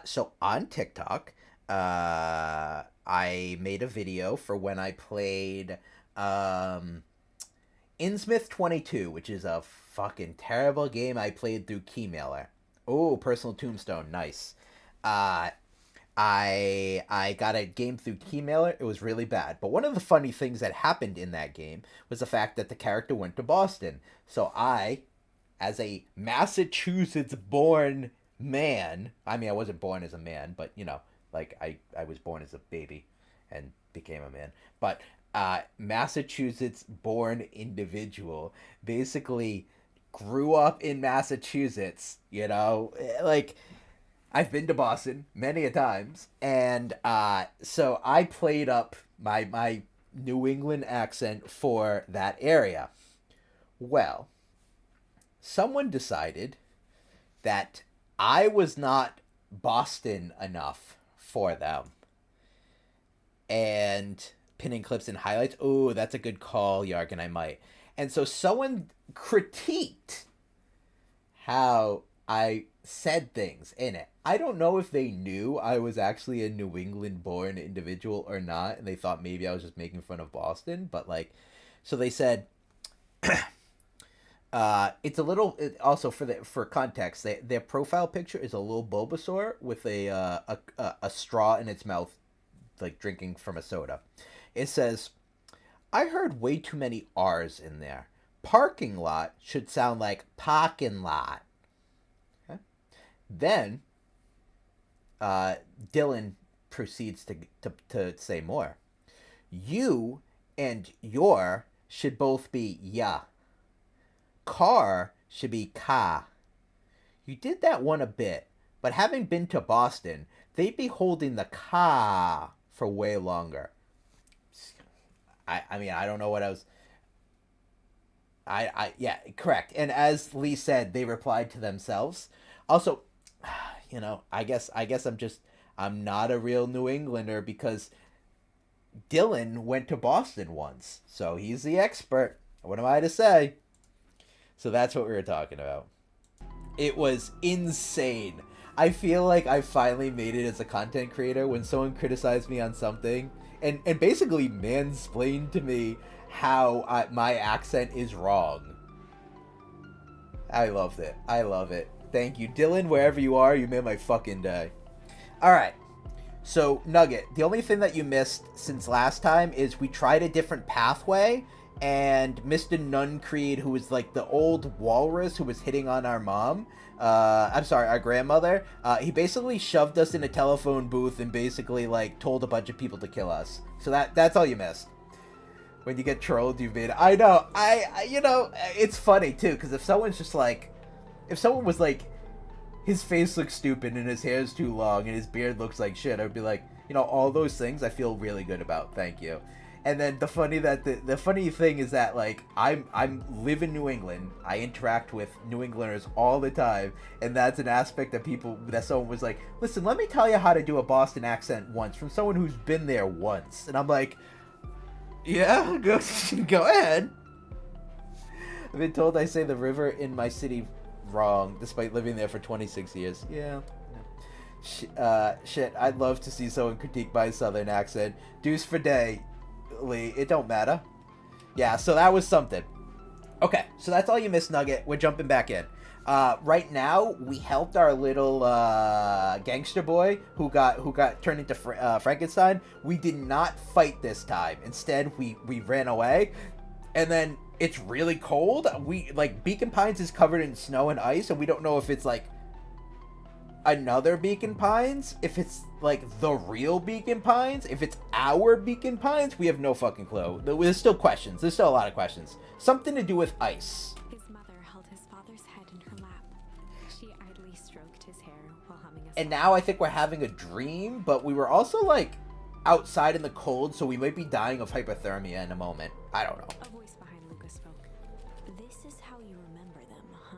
so on TikTok, I made a video for when I played Innsmouth 22, which is a fucking terrible game I played through Keymailer. Oh, Personal Tombstone, nice. I got a game through Keymailer. It was really bad. But one of the funny things that happened in that game was the fact that the character went to Boston. So I, as a Massachusetts-born man, I mean, I wasn't born as a man, but, you know, like, I was born as a baby and became a man. But Massachusetts-born individual basically grew up in Massachusetts, you know, like... I've been to Boston many a times, and so I played up my New England accent for that area. Well, someone decided that I was not Boston enough for them. And pinning clips and highlights, oh, that's a good call, Yarg, and I might. And so someone critiqued how I said things in it. I don't know if they knew I was actually a New England-born individual or not, and they thought maybe I was just making fun of Boston, but, like, so they said, it's a little, also for context, their profile picture is a little Bulbasaur with a straw in its mouth, like, drinking from a soda. It says, I heard way too many R's in there. Parking lot should sound like parking lot. Then, Dylan proceeds to say more. You and your should both be ya. Car should be ka. You did that one a bit, but having been to Boston, they'd be holding the ka for way longer. I mean, I don't know what I was... yeah, correct. And as Lee said, they replied to themselves. Also... You know, I guess I'm not a real New Englander because Dylan went to Boston once. So he's the expert. What am I to say? So that's what we were talking about. It was insane. I feel like I finally made it as a content creator when someone criticized me on something and basically mansplained to me how my accent is wrong. I loved it. I love it. Thank you, Dylan, wherever you are, you made my fucking day. Alright, so, Nugget, the only thing that you missed since last time is we tried a different pathway, and Mr. Nuncreed, who was like the old walrus who was hitting on our mom, I'm sorry, our grandmother, he basically shoved us in a telephone booth and basically, like, told a bunch of people to kill us. So that's all you missed. When you get trolled, you've made... I know, you know, it's funny, too, because if someone's just like... If someone was like, his face looks stupid and his hair's too long and his beard looks like shit, I would be like, you know, all those things I feel really good about. Thank you. And then the funny thing is that, like, I'm live in New England. I interact with New Englanders all the time, and that's an aspect that someone was like, listen, let me tell you how to do a Boston accent once from someone who's been there once. And I'm like, yeah, go ahead. I've been told I say the river in my city wrong, despite living there for 26 years. Yeah. Shit, I'd love to see someone critique my southern accent. Deuce for day, Lee. It don't matter. Yeah, so that was something. Okay, so that's all you missed, Nugget. We're jumping back in. Right now, we helped our little gangster boy who got turned into Frankenstein. We did not fight this time. Instead, we ran away. And then it's really cold. Beacon Pines is covered in snow and ice, and we don't know if it's like another Beacon Pines, if it's like the real Beacon Pines, if it's our Beacon Pines. We have no fucking clue. There's still questions. There's still a lot of questions. Something to do with ice. His mother held his father's head in her lap. She idly stroked his hair while humming a song. And now I think we're having a dream, but we were also like outside in the cold, so we might be dying of hypothermia in a moment. I don't know. A voice behind Luca spoke. This is how you remember them, huh?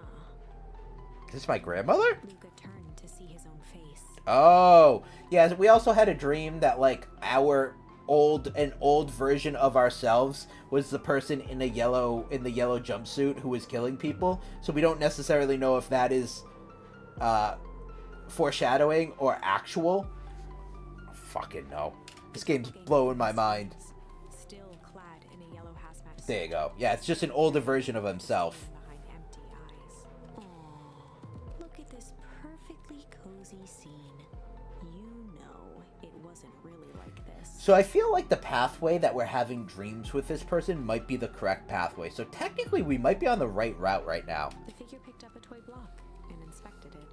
Is this my grandmother? Luca turned to see his own face. Oh, yeah. We also had a dream that like an old version of ourselves was the person in the yellow jumpsuit who was killing people. So we don't necessarily know if that is foreshadowing or actual. Fucking no. This game's blowing my mind. Still clad in a yellow hazmat suit. There you go. Yeah, it's just an older version of himself. Behind empty eyes. Aww. Look at this perfectly cozy scene. You know it wasn't really like this. So I feel like the pathway that we're having dreams with this person might be the correct pathway. So technically we might be on the right route right now. The figure picked up a toy block and inspected it.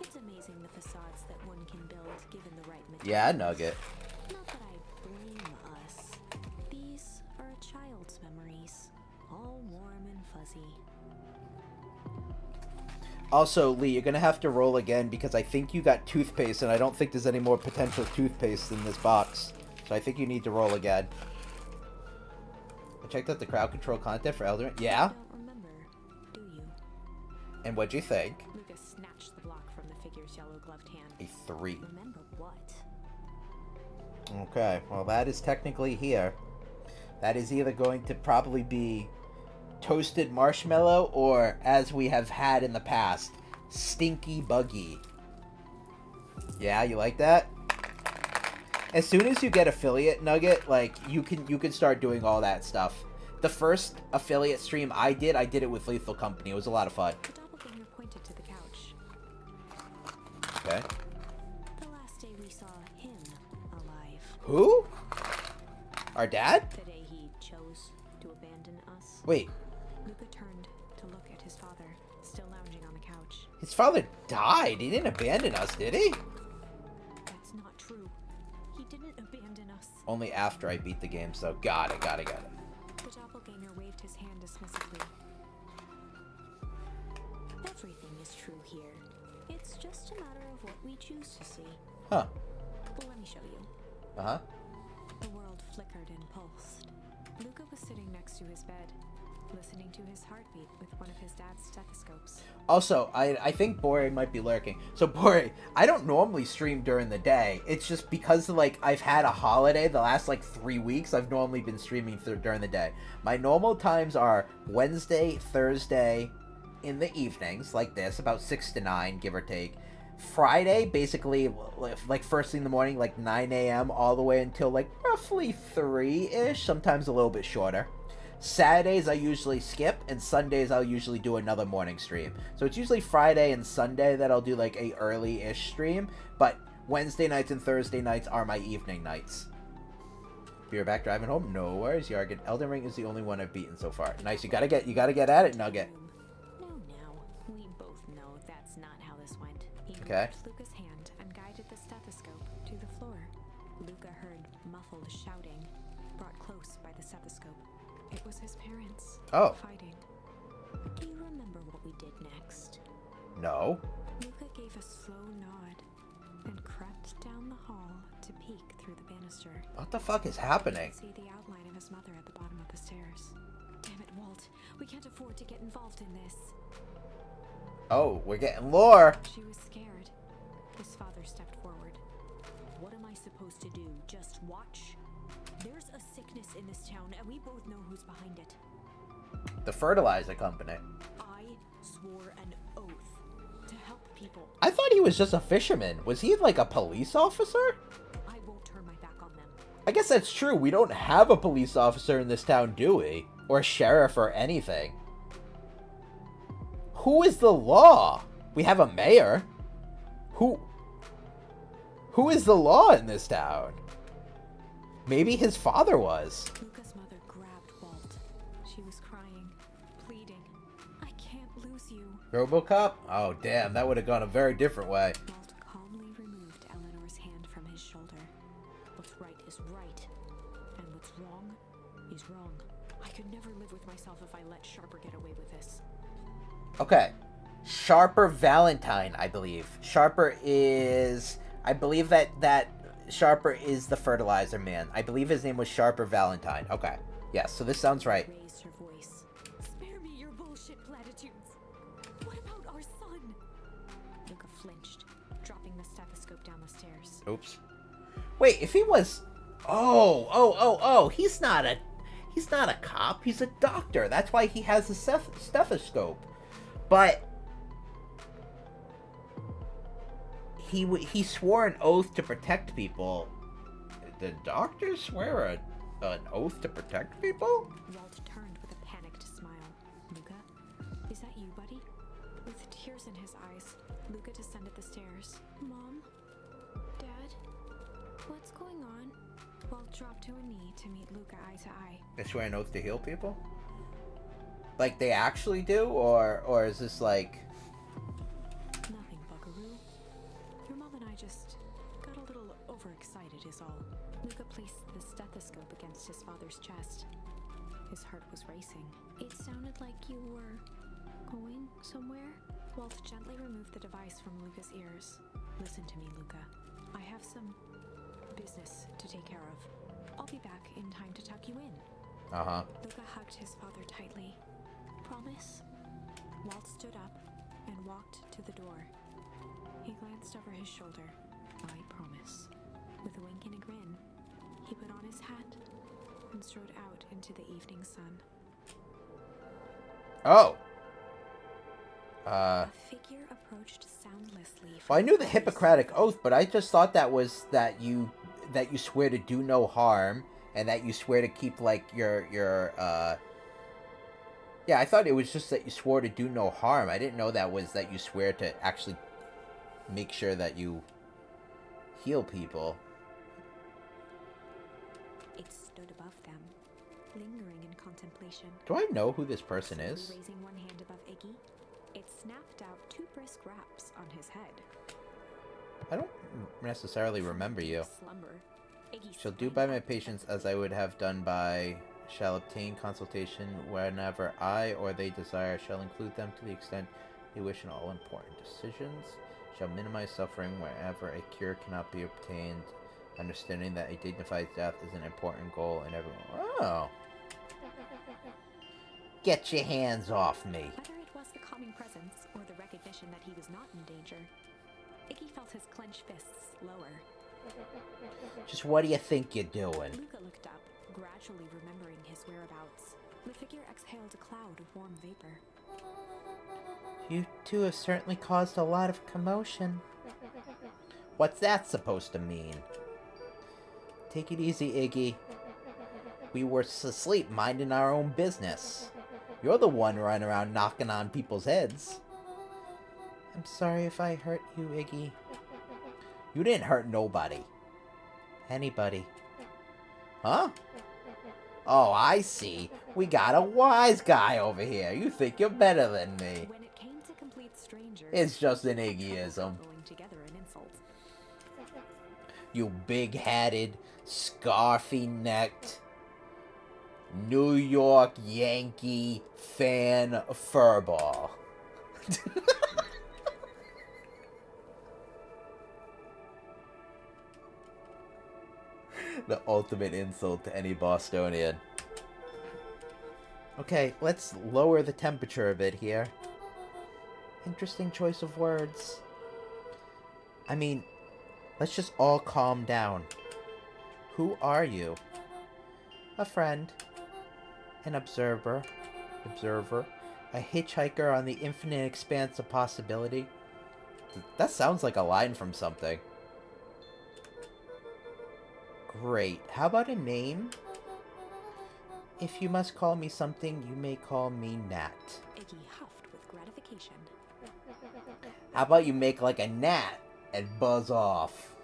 It's amazing the facades that one can build given the right materials. Yeah, Nugget. Not that I blame us. These are a child's memories, all warm and fuzzy. Also, Lee, you're gonna have to roll again because I think you got toothpaste, and I don't think there's any more potential toothpaste in this box. So I think you need to roll again. I checked out the crowd control content for Elder. Yeah? You don't remember, do you? And what'd you think? Lucas snatched the block from the figure's yellow-gloved hand. A 3. Remember what? Okay, well that is technically here. That is either going to probably be toasted marshmallow or, as we have had in the past, stinky buggy. Yeah, you like that? As soon as you get affiliate Nugget, like you can start doing all that stuff. The first affiliate stream I did it with Lethal Company. It was a lot of fun. The doppelganger pointed to the couch. Okay. The last day we saw him alive. Who? Our dad? The day he chose to abandon us. Wait. Luca turned to look at his father, still lounging on the couch. His father died. He didn't abandon us, did he? That's not true. He didn't abandon us. Only after I beat the game, so got it. The doppelganger waved his hand dismissively. Everything is true here. It's just a matter of what we choose to see. Huh. Well, let me show you. Uh-huh. The world flickered and pulsed. Luca was sitting next to his bed, listening to his heartbeat with one of his dad's stethoscopes. Also, I think Bore might be lurking. So, Bore, I don't normally stream during the day. It's just because, like, I've had a holiday the last, like, 3 weeks. I've normally been streaming during the day. My normal times are Wednesday, Thursday in the evenings, like this, about 6 to 9, give or take. Friday, basically, like, first thing in the morning, like, 9 a.m. all the way until, like, roughly 3-ish, sometimes a little bit shorter. Saturdays I usually skip, and Sundays I'll usually do another morning stream. So it's usually Friday and Sunday that I'll do like a early-ish stream, but Wednesday nights and Thursday nights are my evening nights. You're back driving home? No worries, Yargan. Elden Ring is the only one I've beaten so far. Nice, you gotta get at it, Nugget. No, we both know that's not how this went. He Okay. gripped Luca's hand and guided the stethoscope to the floor. Luca heard muffled shouting, brought close by the stethoscope. It was his parents. Oh. Fighting. Do you remember what we did next? No. Luca gave a slow nod and crept down the hall to peek through the banister. What the fuck is happening? See the outline of his mother at the bottom of the stairs. Damn it, Walt. We can't afford to get involved in this. Oh, we're getting lore. She was scared. His father stepped forward. What am I supposed to do? Just watch? There's a sickness in this town, and we both know who's behind it. The fertilizer company. I swore an oath to help people. I thought he was just a fisherman. Was he like a police officer? I won't turn my back on them. I guess that's true. We don't have a police officer in this town, do we? Or sheriff or anything. Who is the law? We have a mayor. Who is the law in this town? Maybe his father was. Luca's mother grabbed Walt. She was crying, pleading. I can't lose you. RoboCop? Oh, damn, that would have gone a very different way. Walt calmly removed Eleanor's hand from his shoulder. What's right is right, and what's wrong is wrong. I could never live with myself if I let Sharper get away with this. Okay. Sharper Valentine, I believe. Sharper is... I believe that Sharper is the fertilizer man. I believe his name was Sharper Valentine. Okay. Yes, so this sounds right. Raised her voice. Spare me your bullshit platitudes. What about our son? Luca flinched, dropping the stethoscope down the stairs. Oops. Wait, if he was... Oh, he's not a cop. He's a doctor. That's why he has a stethoscope. But... He swore an oath to protect people. Did doctors swear an oath to protect people? Walt turned with a panicked smile. Luca, is that you, buddy? With tears in his eyes, Luca descended the stairs. Mom? Dad? What's going on? Walt dropped to a knee to meet Luca eye to eye. They swear an oath to heal people? Like they actually do? Or is this like... Nothing, buckaroo. Your mom and I just got a little overexcited is all. Luca placed the stethoscope against his father's chest. His heart was racing. It sounded like you were going somewhere? Walt gently removed the device from Luca's ears. Listen to me, Luca. I have some business to take care of. I'll be back in time to tuck you in. Uh-huh. Luca hugged his father tightly. Promise? Walt stood up and walked to the door. He glanced over his shoulder. I promise. With a wink and a grin, he put on his hat and strode out into the evening sun. Oh. A figure approached soundlessly. Well, I knew the Hippocratic Oath, but I just thought that was that you swear to do no harm and that you swear to keep like your yeah, I thought it was just that you swore to do no harm. I didn't know that was that you swear to actually make sure that you heal people. It stood above them, lingering in contemplation. Do I know who this person is? Raising one hand above Iggy, it snapped out 2 brisk raps on his head. I don't necessarily remember you. Slumber. Iggy Shall do by my patients as I would have done by... Shall obtain consultation whenever I or they desire. Shall include them to the extent they wish in all important decisions. Shall minimize suffering wherever a cure cannot be obtained. Understanding that a dignified death is an important goal in everyone. Oh. Get your hands off me. Whether it was the calming presence or the recognition that he was not in danger, Iggy felt his clenched fists lower. Just what do you think you're doing? Luca looked up, gradually remembering his whereabouts. The figure exhaled a cloud of warm vapor. You two have certainly caused a lot of commotion. What's that supposed to mean? Take it easy, Iggy. We were asleep minding our own business. You're the one running around knocking on people's heads. I'm sorry if I hurt you, Iggy. You didn't hurt nobody. Anybody. Huh? Oh, I see. We got a wise guy over here. You think you're better than me. When it came to complete strangers, it's just an Iggyism. going together an insult. You big-hatted, scarfy-necked, New York Yankee fan furball. The ultimate insult to any Bostonian. Okay, let's lower the temperature a bit here. Interesting choice of words. I mean, let's just all calm down. Who are you? A friend. An observer. A hitchhiker on the infinite expanse of possibility. That sounds like a line from something. Great. How about a name? If you must call me something, you may call me Nat. Iggy huffed with gratification. location. How about you make like a gnat and buzz off?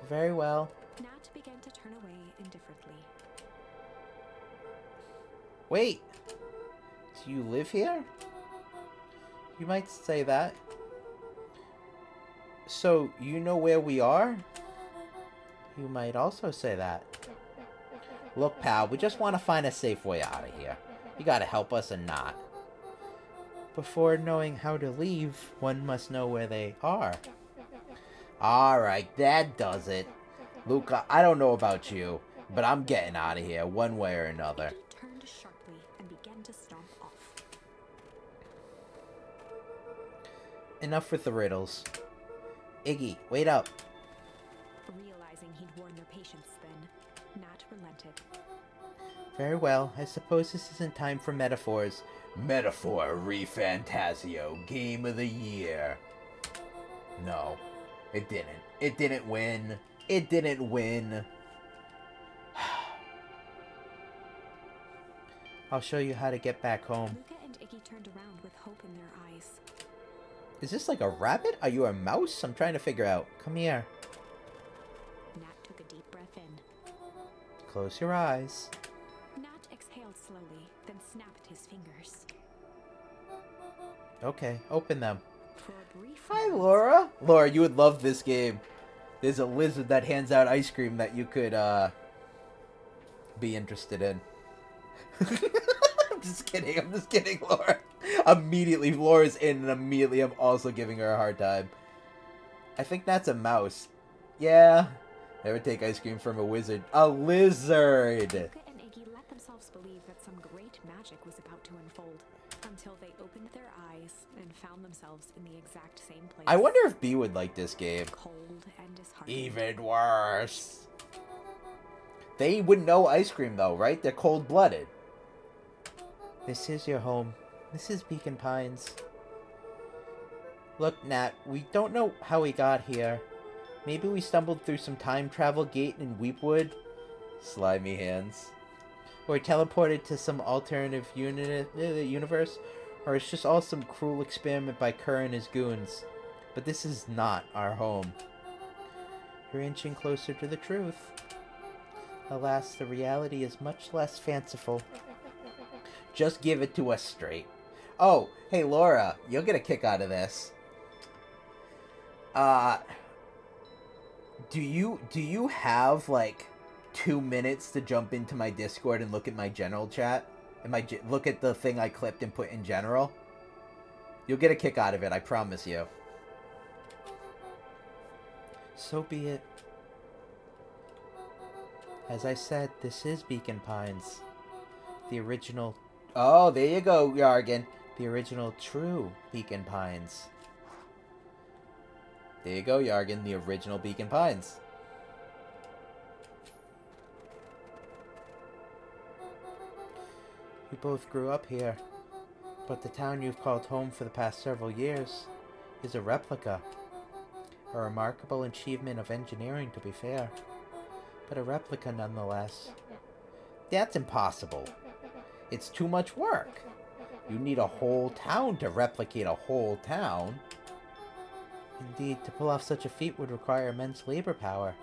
Very well. Nat began to turn away indifferently. Wait. Do you live here? You might say that. So, you know where we are? You might also say that. Look, pal, we just want to find a safe way out of here. You gotta help us or not. Before knowing how to leave, one must know where they are. Alright, that does it. Luca, I don't know about you, but I'm getting out of here one way or another. Iggy turned sharply and began to stomp off. Enough with the riddles. Iggy, wait up. Realizing he'd worn their patience then, Nat relented. Very well, I suppose this isn't time for metaphors. Metaphor Refantasio Game of the Year. No, it didn't. It didn't win. It didn't win. I'll show you how to get back home. Luca and Iggy turned around with hope in their eyes. Is this like a rabbit? Are you a mouse? I'm trying to figure out. Come here. Nat took a deep breath in. Close your eyes. Nat exhaled slowly, then snapped his fingers. Okay, open them. For a brief Hi, moment, Laura. Laura, you would love this game. There's a lizard that hands out ice cream that you could, be interested in. I'm just kidding, Laura. Immediately, Laura's in, and immediately I'm also giving her a hard time. I think that's a mouse. Yeah. Never take ice cream from a wizard. A lizard! Luca and Iggy let themselves believe that some great magic was about to unfold, until they opened their eyes and found themselves in the exact same place. I wonder if B would like this game. Cold and disheartened. Even worse. They would know ice cream, though, right? They're cold-blooded. This is your home. This is Beacon Pines. Look, Nat, we don't know how we got here. Maybe we stumbled through some time travel gate in Weepwood. Slimy hands. Or teleported to some alternative universe. Or it's just all some cruel experiment by Kerr and his goons. But this is not our home. You're inching closer to the truth. Alas, the reality is much less fanciful. Just give it to us straight. Oh, hey Laura, you'll get a kick out of this. Do you have like 2 minutes to jump into my Discord and look at my general chat? And look at the thing I clipped and put in general? You'll get a kick out of it, I promise you. So be it. As I said, this is Beacon Pines. The original... Oh, there you go, Yargan. The original true Beacon Pines. There you go, Yargan. The original Beacon Pines. We both grew up here. But the town you've called home for the past several years is a replica. A remarkable achievement of engineering, to be fair. But a replica nonetheless. That's impossible. It's too much work. You need a whole town to replicate a whole town. Indeed, to pull off such a feat would require immense labor power.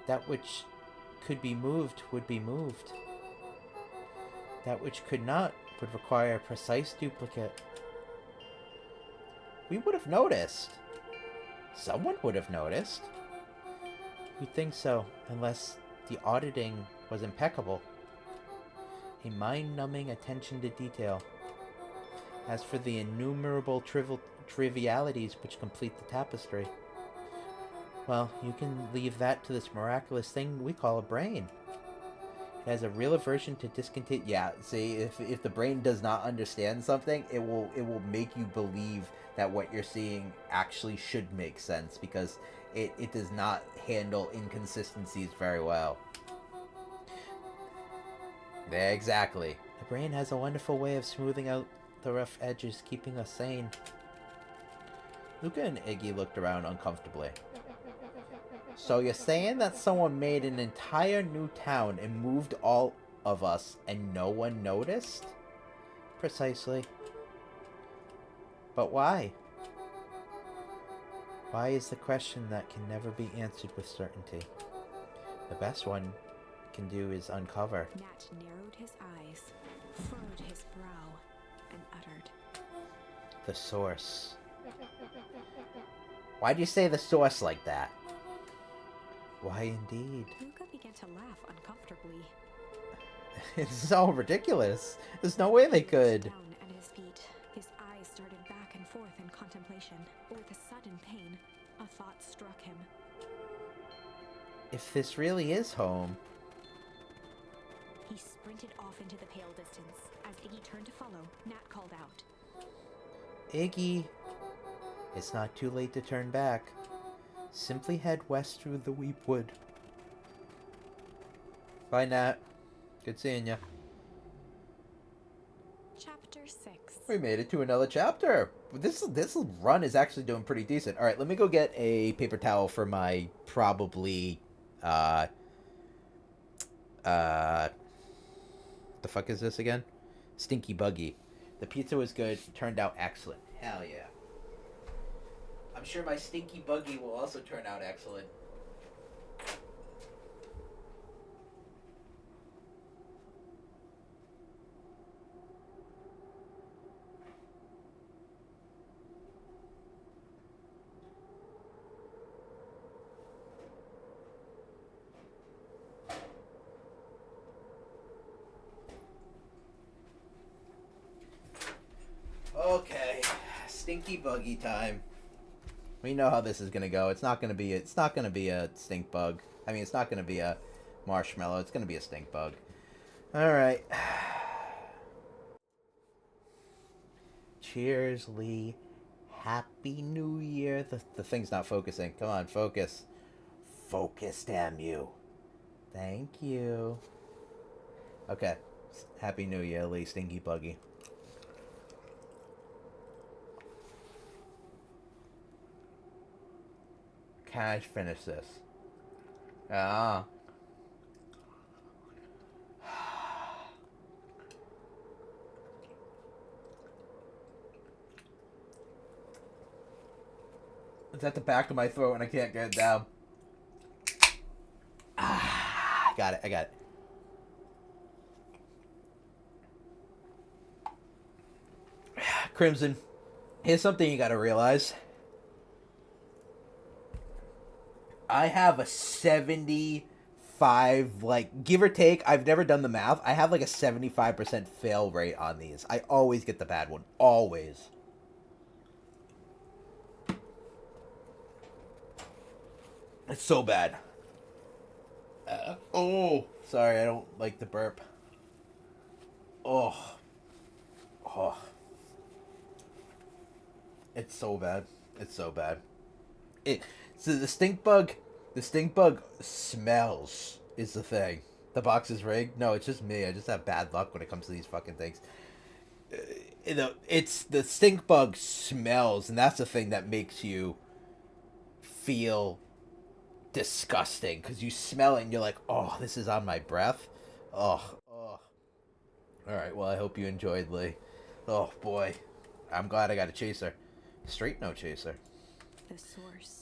That which could be moved would be moved. That which could not would require a precise duplicate. We would have noticed. Someone would have noticed. You'd think so, unless the auditing was impeccable. A mind-numbing attention to detail. As for the innumerable trivialities which complete the tapestry, well, you can leave that to this miraculous thing we call a brain. It has a real aversion to discontent. Yeah, see, if the brain does not understand something, it will make you believe that what you're seeing actually should make sense, because it does not handle inconsistencies very well. Yeah, exactly. The brain has a wonderful way of smoothing out the rough edges, keeping us sane. Luca and Iggy looked around uncomfortably. So you're saying that someone made an entire new town and moved all of us and no one noticed? Precisely. But why? Why is the question that can never be answered with certainty. The best one can do is uncover. Nat narrowed his eyes, furrowed his brow, and uttered, The source. Why'd you say the source like that? Why indeed? Luca began to laugh uncomfortably. It's all ridiculous. There's no way they could. Down at his feet, his eyes started back and forth in contemplation. With a sudden pain, a thought struck him. If this really is home. He sprinted off into the pale distance. As Iggy turned to follow, Nat called out, Iggy, it's not too late to turn back. Simply head west through the Weep Wood. Bye, Nat. Good seeing ya. Chapter 6. We made it to another chapter. This run is actually doing pretty decent. All right, let me go get a paper towel for my probably the fuck is this again? Stinky Buggy. The pizza was good. Turned out excellent. Hell yeah. I'm sure my Stinky Buggy will also turn out excellent. Okay, Stinky Buggy time. We know how this is gonna go. It's not gonna be a stink bug. I mean, it's not gonna be a marshmallow. It's gonna be a stink bug. All right. Cheers, Lee. Happy New Year. The thing's not focusing. Come on, focus. Focus, damn you. Thank you. Okay. Happy New Year, Lee. Stinky Buggy. Can I finish this? Ah. It's at the back of my throat and I can't get it down. Ah, I got it. Crimson, here's something you gotta realize. I have a 75, like, give or take, I've never done the math, I have like a 75% fail rate on these. I always get the bad one. Always. It's so bad. Oh, sorry, I don't like the burp. Oh. It's so bad. It's so bad. So the stink bug smells is the thing. The box is rigged. No, it's just me. I just have bad luck when it comes to these fucking things. It's the stink bug smells, and that's the thing that makes you feel disgusting, because you smell it and you're like, oh, this is on my breath. Oh. All right. Well, I hope you enjoyed, Lee. Oh boy, I'm glad I got a chaser. Straight no chaser. The source.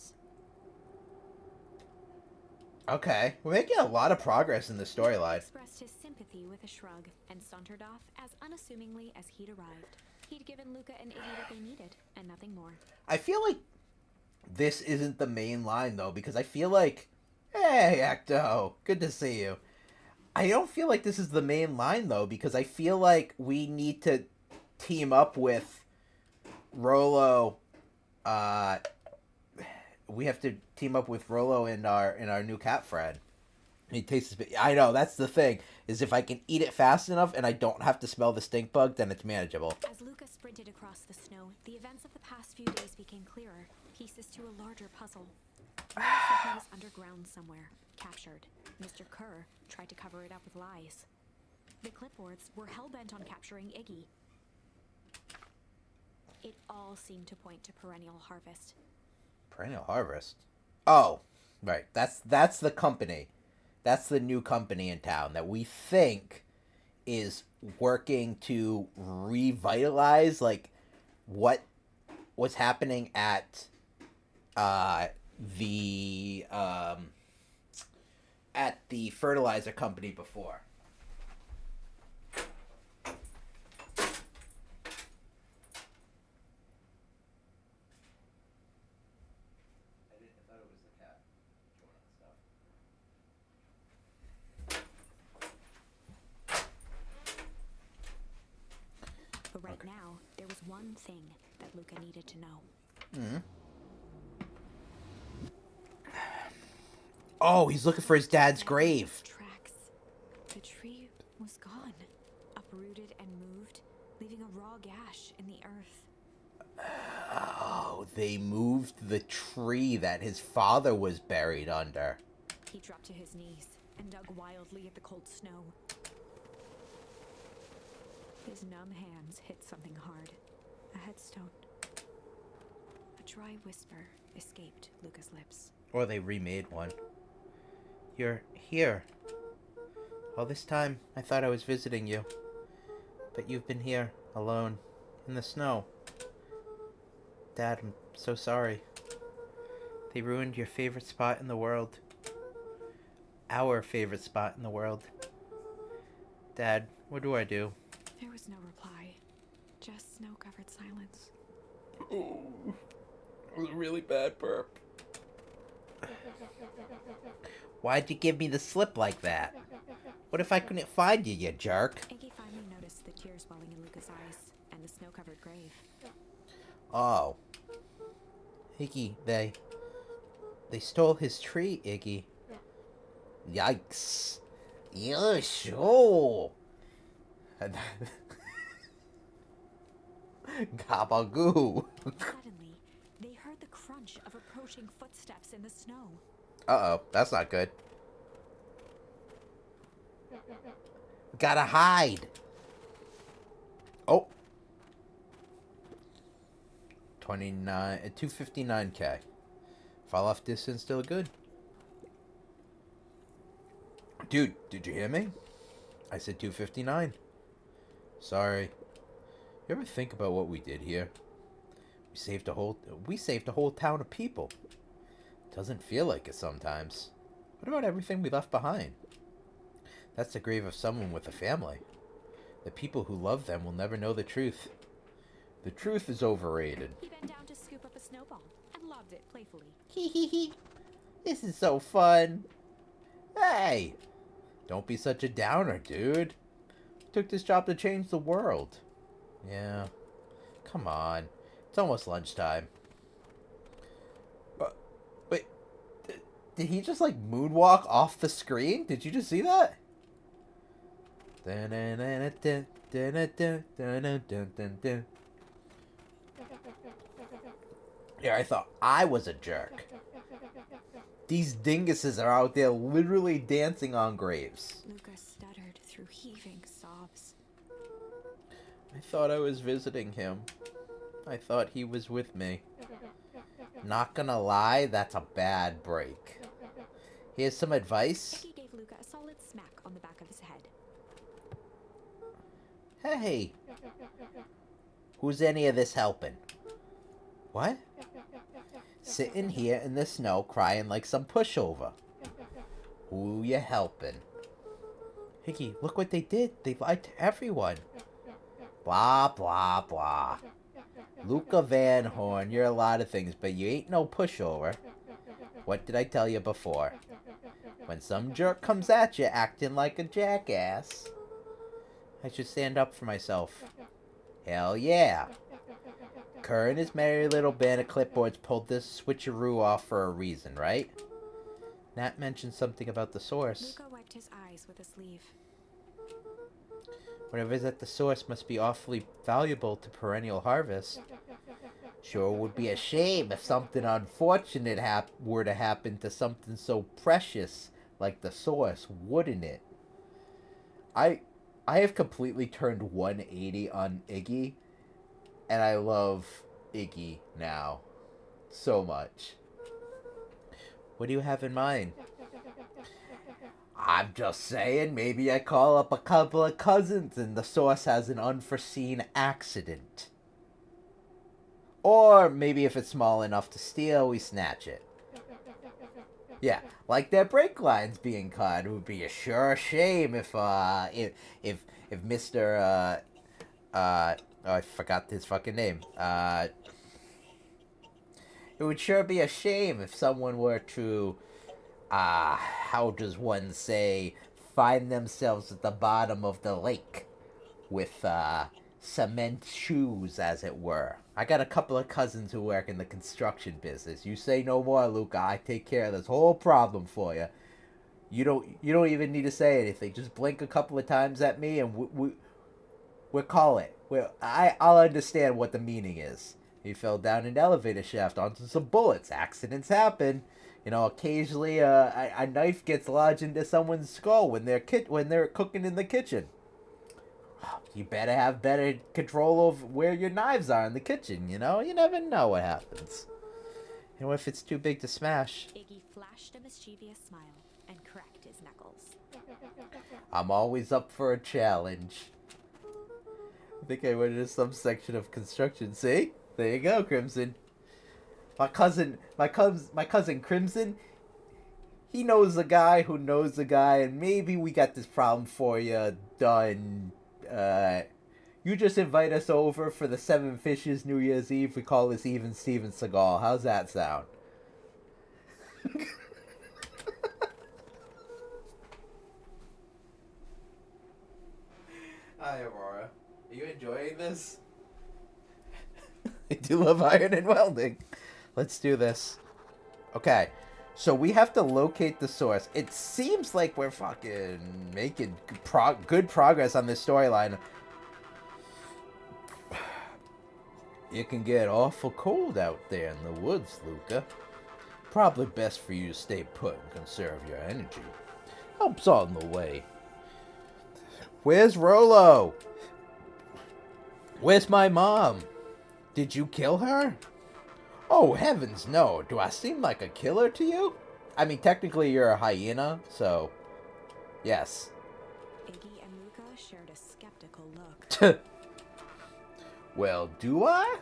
Okay, we're making a lot of progress in the storyline. Expressed his sympathy with a shrug and sauntered off as unassumingly as he'd arrived. He'd given Luca and Iggy what they needed, and nothing more. I feel like this isn't the main line, though, because I feel like, hey, Ecto, good to see you. I don't feel like this is the main line, though, because I feel like we need to team up with Rolo. We have to team up with Rolo and our new cat friend. He tastes. I know, that's the thing. Is if I can eat it fast enough and I don't have to smell the stink bug, then it's manageable. As Luca sprinted across the snow, the events of the past few days became clearer. Pieces to a larger puzzle. He was underground somewhere, captured. Mr. Kerr tried to cover it up with lies. The clipboards were hell-bent on capturing Iggy. It all seemed to point to Perennial Harvest. Perennial Harvest? Oh, right. That's the company. That's the new company in town that we think is working to revitalize, like, what was happening at the fertilizer company before. But right now, there was one thing that Luca needed to know. Mm-hmm. Oh, he's looking for his dad's grave. Tracks. The tree was gone, uprooted and moved, leaving a raw gash in the earth. Oh, they moved the tree that his father was buried under. He dropped to his knees and dug wildly at the cold snow. His numb hands hit something hard. A headstone. A dry whisper escaped Luca's lips. Or they remade one. You're here. All this time, I thought I was visiting you. But you've been here, alone, in the snow. Dad, I'm so sorry. They ruined your favorite spot in the world. Our favorite spot in the world. Dad, what do I do? There was no reply. Just snow-covered silence. Oh, that was a really bad burp. Why'd you give me the slip like that? What if I couldn't find you, you jerk? Iggy finally noticed the tears welling in Luca's eyes and the snow-covered grave. Oh. Iggy, they stole his tree, Iggy. Yikes. Yeah, sure. Gabagoo. Suddenly, they heard the crunch of approaching footsteps in the snow. Uh-oh, that's not good. Gotta hide. Oh. 259K. Fall off distance still good. Dude, did you hear me? I said 259. Sorry. You ever think about what we did here? We saved a whole town of people. Doesn't feel like it sometimes. What about everything we left behind? That's the grave of someone with a family. The people who love them will never know the truth. The truth is overrated. He bent down to scoop up a snowball and lobbed it playfully. Hee hee hee. This is so fun. Hey! Don't be such a downer, dude. Took this job to change the world. Yeah. Come on. It's almost lunchtime. Wait. Did he just, like, moonwalk off the screen? Did you just see that? Yeah, I thought I was a jerk. These dinguses are out there literally dancing on graves. Luca stuttered through heaving sobs. I thought I was visiting him. I thought he was with me. Not gonna lie, that's a bad break. Here's some advice. Iggy gave Luca a solid smack on the back of his head. Hey! Who's any of this helping? What? Sitting here in the snow crying like some pushover. Who you helping? Iggy, look what they did. They lied to everyone. Blah, blah, blah. Luca Van Horn, you're a lot of things, but you ain't no pushover. What did I tell you before? When some jerk comes at you acting like a jackass, I should stand up for myself. Hell yeah. Kerr and his merry little band of clipboards pulled this switcheroo off for a reason, right? Nat mentioned something about the source. Luca wiped his eyes with a sleeve. Whatever's at the source must be awfully valuable to Perennial Harvest. Sure would be a shame if something unfortunate were to happen to something so precious like the source, wouldn't it? I have completely turned 180 on Iggy, and I love Iggy now so much. What do you have in mind? I'm just saying, maybe I call up a couple of cousins and the source has an unforeseen accident. Or maybe if it's small enough to steal, we snatch it. Yeah, like their brake lines being cut. It would be a sure shame if Mr. Oh, I forgot his fucking name. It would sure be a shame if someone were to, how does one say, find themselves at the bottom of the lake with, cement shoes, as it were. I got a couple of cousins who work in the construction business. You say no more, Luca. I take care of this whole problem for you. You don't even need to say anything. Just blink a couple of times at me, and we'll call it. I'll understand what the meaning is. He fell down an elevator shaft onto some bullets. Accidents happen. You know, occasionally a knife gets lodged into someone's skull when they're cooking in the kitchen. You better have better control of where your knives are in the kitchen, you know? You never know what happens. And what if it's too big to smash? Iggy flashed a mischievous smile and cracked his knuckles. I'm always up for a challenge. I think I went into some section of construction. See? There you go, Crimson. My cousin Crimson, he knows a guy who knows a guy, and maybe we got this problem for you done. You just invite us over for the Seven Fishes New Year's Eve. We call this Even Steven Seagal. How's that sound? Hi, Aurora. Are you enjoying this? I do love iron and welding. Let's do this. Okay. So we have to locate the source. It seems like we're fucking making good progress on this storyline. It can get awful cold out there in the woods, Luca. Probably best for you to stay put and conserve your energy. Help's on the way. Where's Rolo? Where's my mom? Did you kill her? Oh, heavens no. Do I seem like a killer to you? I mean, technically you're a hyena, so... Yes. Iggy and Luca shared a skeptical look. Well, do I?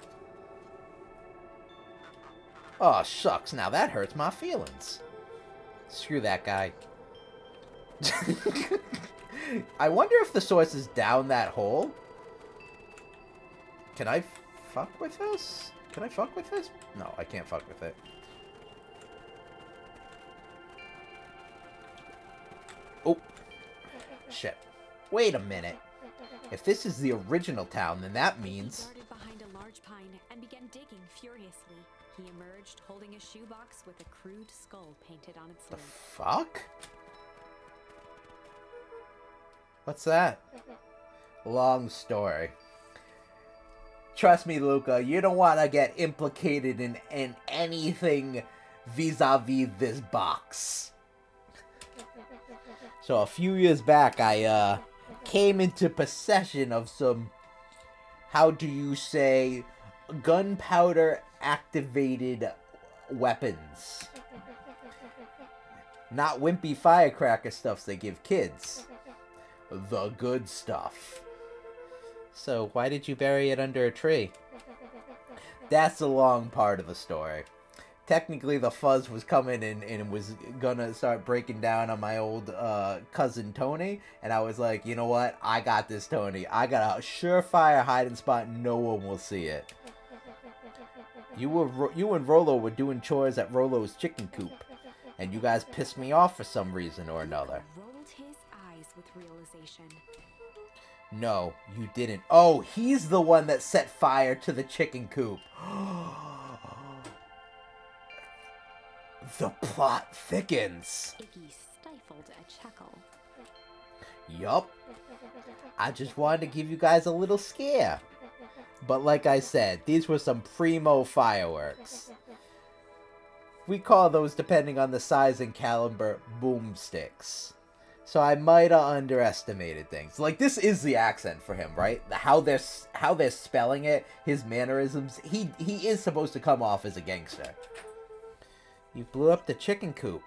Oh, shucks. Now that hurts my feelings. Screw that guy. I wonder if the source is down that hole. Can I fuck with this? Can I fuck with this? No, I can't fuck with it. Oh. Shit. Wait a minute. If this is the original town, then that means... He darted behind a large pine and began digging furiously. He emerged holding a shoebox with a crude skull painted on its lid. The fuck? What's that? Long story. Trust me, Luca, you don't want to get implicated in anything vis-a-vis this box. So a few years back, I came into possession of some, how do you say, gunpowder activated weapons. Not wimpy firecracker stuffs they give kids. The good stuff. So why did you bury it under a tree? That's a long part of the story. Technically, the fuzz was coming and was gonna start breaking down on my old cousin Tony, and I was like, you know what? I got this, Tony. I got a surefire hiding spot. No one will see it. You and Rolo were doing chores at Rolo's chicken coop, and you guys pissed me off for some reason or another. Rolled his eyes with realization. No, you didn't. Oh, he's the one that set fire to the chicken coop. The plot thickens. Iggy stifled a chuckle. Yup. I just wanted to give you guys a little scare. But like I said, these were some primo fireworks. We call those, depending on the size and caliber, boomsticks. So I might have underestimated things. Like, this is the accent for him, right? How they're spelling it, his mannerisms. He is supposed to come off as a gangster. You blew up the chicken coop.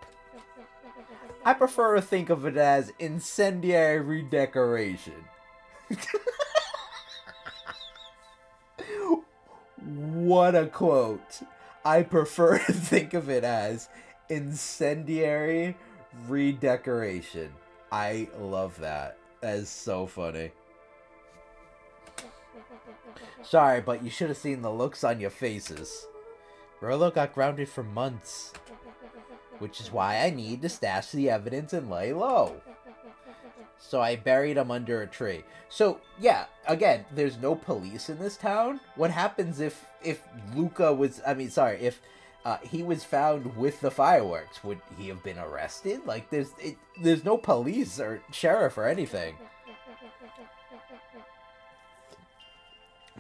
I prefer to think of it as incendiary redecoration. What a quote. I prefer to think of it as incendiary redecoration. I love that. That is so funny. Sorry, but you should have seen the looks on your faces. Rolo got grounded for months, which is why I need to stash the evidence and lay low. So I buried him under a tree. So, yeah, again, there's no police in this town. What happens if Luca was, if he was found with the fireworks? Would he have been arrested? Like, there's no police or sheriff or anything.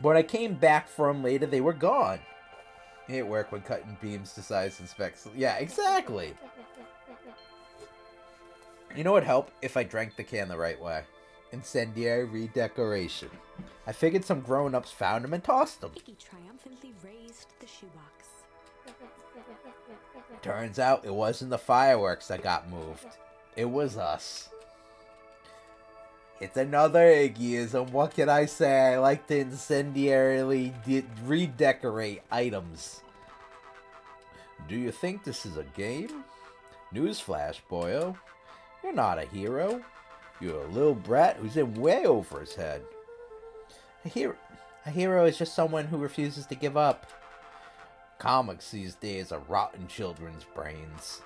When I came back from later, they were gone. It worked when cutting beams to size and specs. Yeah, exactly. You know what would help? If I drank the can the right way. Incendiary redecoration. I figured some grown-ups found them and tossed them. Iggy triumphantly raised the shoebox. Turns out it wasn't the fireworks that got moved. It was us. It's another Iggyism. What can I say? I like to incendiarily redecorate items. Do you think this is a game? Newsflash, boyo. You're not a hero. You're a little brat who's in way over his head. A hero is just someone who refuses to give up. Comics these days are rotten children's brains.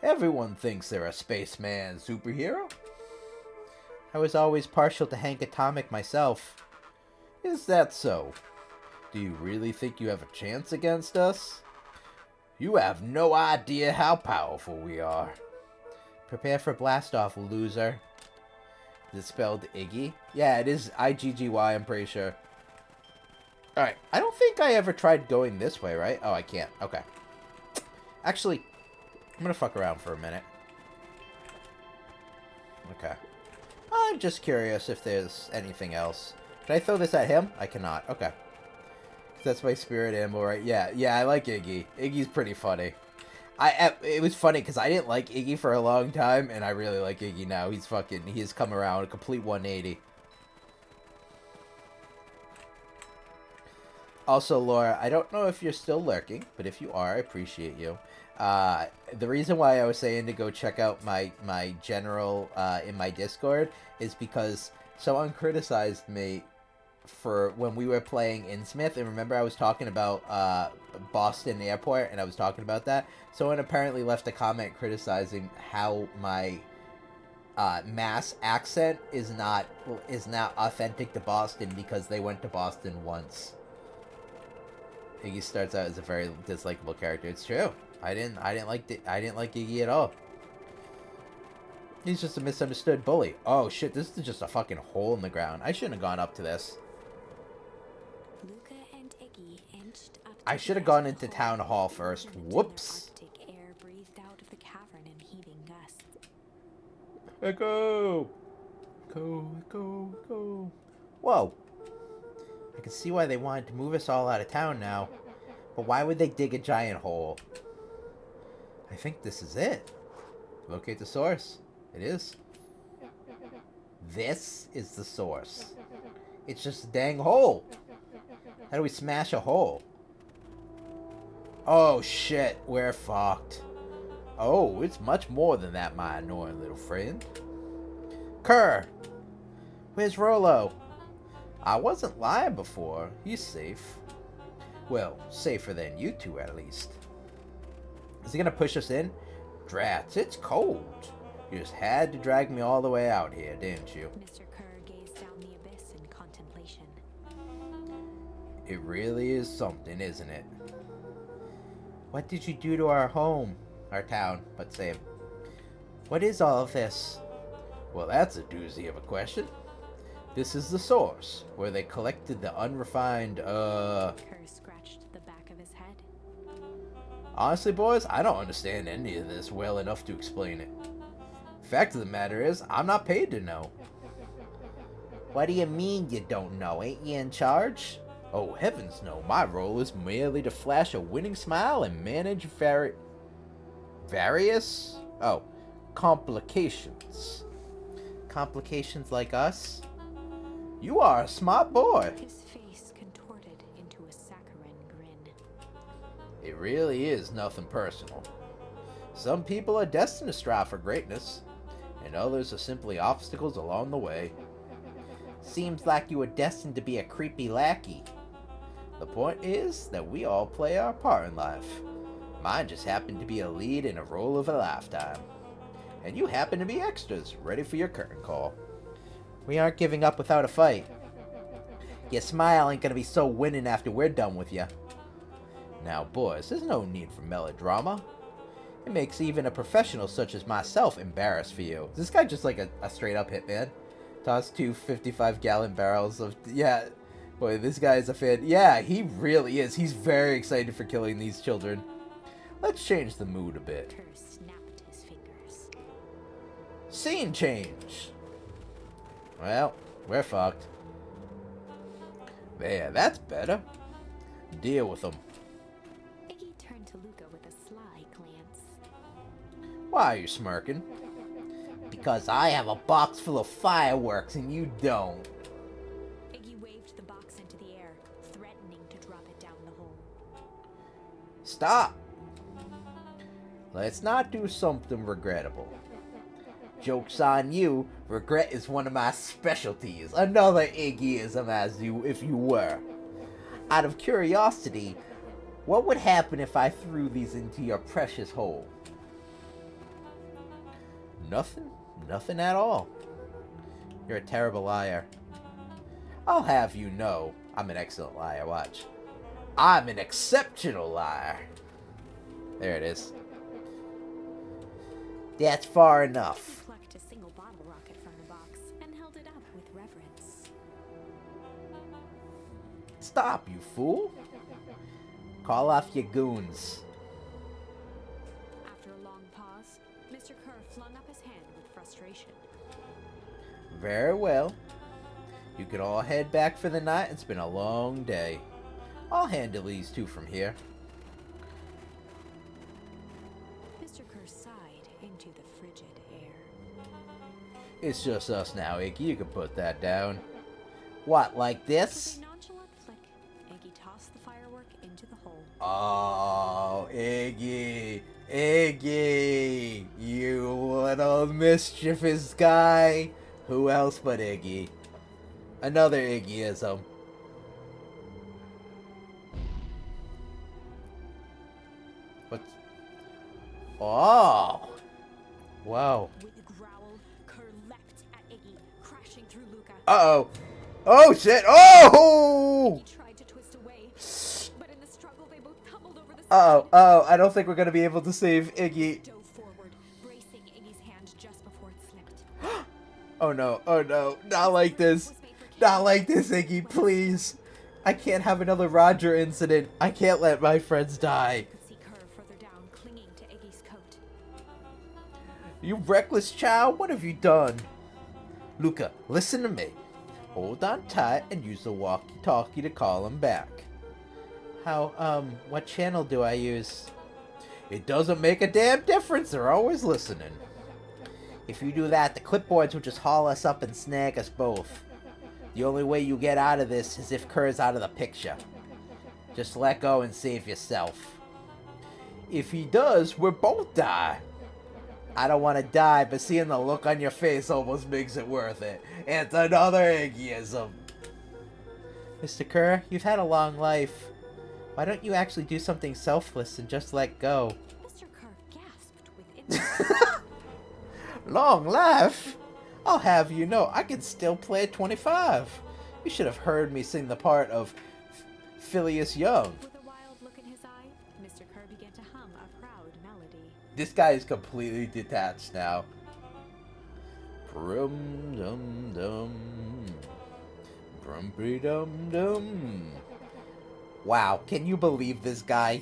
Everyone thinks they're a spaceman superhero. I was always partial to Hank Atomic myself. Is that so? Do you really think you have a chance against us? You have no idea how powerful we are. Prepare for blast-off, loser. Is it spelled Iggy? Yeah, it is I-G-G-Y, I'm pretty sure. Alright, I don't think I ever tried going this way, right? Oh, I can't. Okay. Actually, I'm gonna fuck around for a minute. Okay. I'm just curious if there's anything else. Can I throw this at him? I cannot. Okay. That's my spirit animal, right? Yeah, I like Iggy. Iggy's pretty funny. It was funny because I didn't like Iggy for a long time, and I really like Iggy now. He's come around a complete 180. Also, Laura, I don't know if you're still lurking, but if you are, I appreciate you. The reason why I was saying to go check out my general in my Discord is because someone criticized me for when we were playing Innsmouth, and remember I was talking about Boston Airport, and I was talking about that. Someone apparently left a comment criticizing how my Mass accent is not authentic to Boston because they went to Boston once. Iggy starts out as a very dislikable character. It's true. I didn't like Iggy at all. He's just a misunderstood bully. Oh shit, this is just a fucking hole in the ground. I shouldn't have gone up to this. Luca and Iggy inched up. I should have gone into town hall first. Whoops. Arctic air breathed out of the cavern in heaving gusts. Echo! Go. Whoa. I can see why they wanted to move us all out of town now. But why would they dig a giant hole? I think this is it. Locate the source. It is. This is the source. It's just a dang hole. How do we smash a hole? Oh shit, we're fucked. Oh, it's much more than that, my annoying little friend. Kerr! Where's Rolo? I wasn't lying before. He's safe. Well, safer than you two, at least. Is he gonna push us in? Drats, it's cold. You just had to drag me all the way out here, didn't you? Mr. Kerr gazed down the abyss in contemplation. It really is something, isn't it? What did you do to our home? Our town, let's say. What is all of this? Well, that's a doozy of a question. This is the source, where they collected the unrefined, Kerr scratched the back of his head. Honestly, boys, I don't understand any of this well enough to explain it. Fact of the matter is, I'm not paid to know. What do you mean you don't know? Ain't you in charge? Oh, heavens no. My role is merely to flash a winning smile and manage various? Oh, complications. Complications like us? You are a smart boy. His face contorted into It really is nothing personal. Some people are destined to strive for greatness, and others are simply obstacles along the way. Seems like you were destined to be a creepy lackey. The point is that we all play our part in life. Mine just happened to be a lead in a role of a lifetime. And you happen to be extras, ready for your curtain call. We aren't giving up without a fight. Your smile ain't gonna be so winning after we're done with you. Now boys, there's no need for melodrama. It makes even a professional such as myself embarrassed for you. Is this guy just like a straight up hitman? Toss 2 55-gallon barrels of... Yeah, boy, this guy is a fan. Yeah, he really is. He's very excited for killing these children. Let's change the mood a bit. Snapped his fingers. Scene change. Well, we're fucked. There, that's better. Deal with them. Iggy turned to Luca with a sly glance. Why are you smirking? Because I have a box full of fireworks and you don't. Iggy waved the box into the air, threatening to drop it down the hole. Stop! Let's not do something regrettable. Joke's on you, regret is one of my specialties. Another Iggyism as you if you were. Out of curiosity, what would happen if I threw these into your precious hole? Nothing? Nothing at all. You're a terrible liar. I'll have you know, I'm an excellent liar, watch. I'm an exceptional liar. There it is. That's far enough. He plucked a single bottle rocket from the box and held it up with reverence. Stop, you fool. Call off your goons. After a long pause, Mr. Kerr flung up his hand with frustration. Very well. You can all head back for the night. It's been a long day. I'll handle these two from here. Mr. Kerr sighed into the frigid air. It's just us now, Iggy. You can put that down. What, like this? With a nonchalant flick, Iggy tossed the firework into the hole. Oh, Iggy. Iggy. You little mischievous guy. Who else but Iggy? Another Iggyism. What's... Oh! Wow. With a growl, Kerr leapt at Iggy, crashing through Luca. Uh-oh. Oh, shit. Oh! He tried to twist away, but in the struggle they both tumbled over the side. Uh-oh. I don't think we're gonna be able to save Iggy. Dove forward, bracing Iggy's hand just before it slipped. Oh no, oh no, not like this. Not like this, Iggy, please. I can't have another Roger incident. I can't let my friends die. Could see Kerr further down, clinging to Iggy's coat. You reckless child, what have you done? Luca, listen to me. Hold on tight and use the walkie-talkie to call him back. What channel do I use? It doesn't make a damn difference, they're always listening. If you do that, the clipboards will just haul us up and snag us both. The only way you get out of this is if Kerr's out of the picture. Just let go and save yourself. If he does, we'll both die. I don't want to die, but seeing the look on your face almost makes it worth it. It's another Iggyism. Mr. Kerr, you've had a long life. Why don't you actually do something selfless and just let go? Mr. Kerr gasped with interest. Long life? I'll have you know, I can still play at 25. You should have heard me sing the part of Phileas Young. With a wild look in his eye, Mr. Kerr began to hum a proud melody. This guy is completely detached now. Brum dum dum. Brumpy dum dum. Wow, can you believe this guy?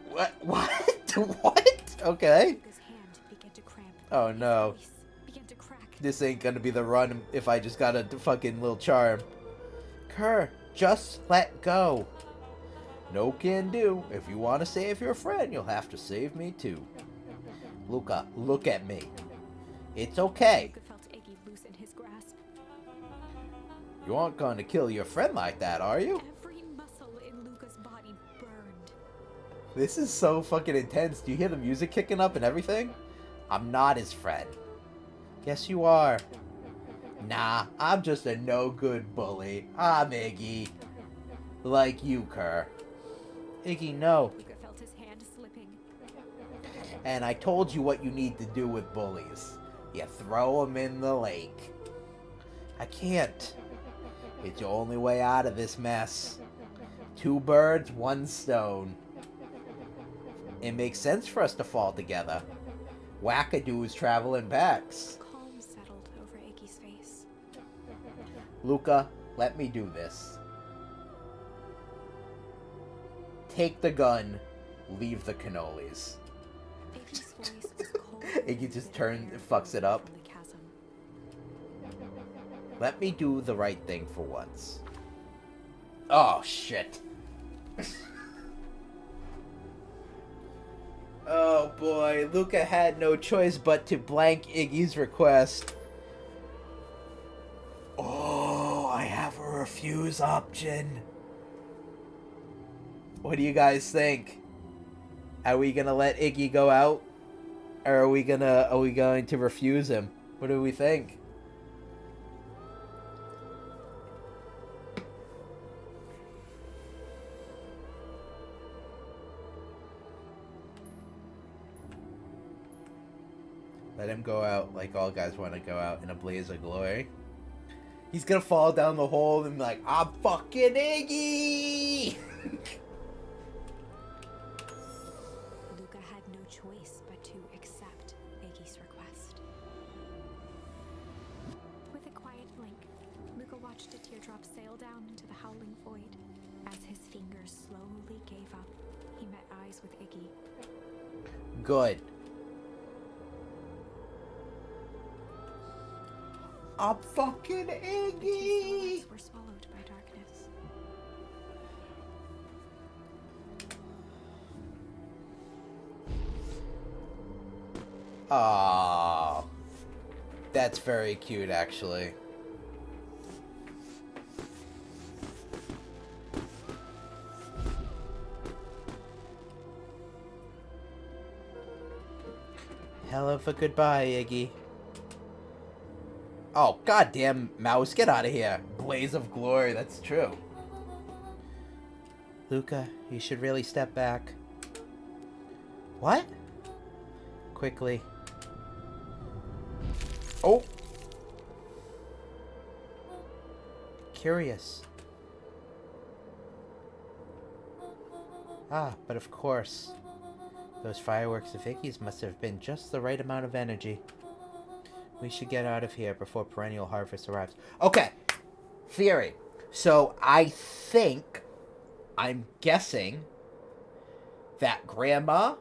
What? What? Okay. Luca's hand began to cramp. Oh no. His voice began to crack. This ain't gonna be the run if I just got a fucking little charm. Kerr, just let go. No can do. If you want to save your friend, you'll have to save me too. Luca, look at me. It's okay. Luca felt Iggy loosen his grasp. You aren't going to kill your friend like that, are you? Every muscle in Luca's body This is so fucking intense. Do you hear the music kicking up and everything? I'm not his friend. Yes, you are. Nah, I'm just a no-good bully. I'm Iggy. Like you, Kerr. Iggy, no. Luca felt his hand slipping. And I told you what you need to do with bullies. You throw them in the lake. I can't. It's the only way out of this mess. 2 birds, 1 stone. It makes sense for us to fall together. Wackadoos travel in packs. Calm settled over Iggy's face. Luca, let me do this. Take the gun, leave the cannolis. Iggy's voice was cold. Iggy just fucks it up. Let me do the right thing for once. Oh, shit. Oh boy, Luca had no choice but to blank Iggy's request. Oh, I have a refuse option. What do you guys think? Are we gonna let Iggy go out? Or are we going to refuse him? What do we think? Let him go out like all guys want to go out in a blaze of glory. He's gonna fall down the hole and be like, I'm fucking Iggy! Luca had no choice but to accept Iggy's request. With a quiet blink, Luca watched a teardrop sail down into the howling void. As his fingers slowly gave up, he met eyes with Iggy. Good. I'm fucking Iggy! His words were swallowed by darkness. Aww. That's very cute, actually. Hell of a goodbye, Iggy. Oh, goddamn mouse, get out of here. Blaze of glory, that's true. Luca, you should really step back. What? Quickly. Oh! Curious. Ah, but of course. Those fireworks of Iggy's must have been just the right amount of energy. We should get out of here before perennial harvest arrives. Okay. Theory. So I'm guessing that Grandma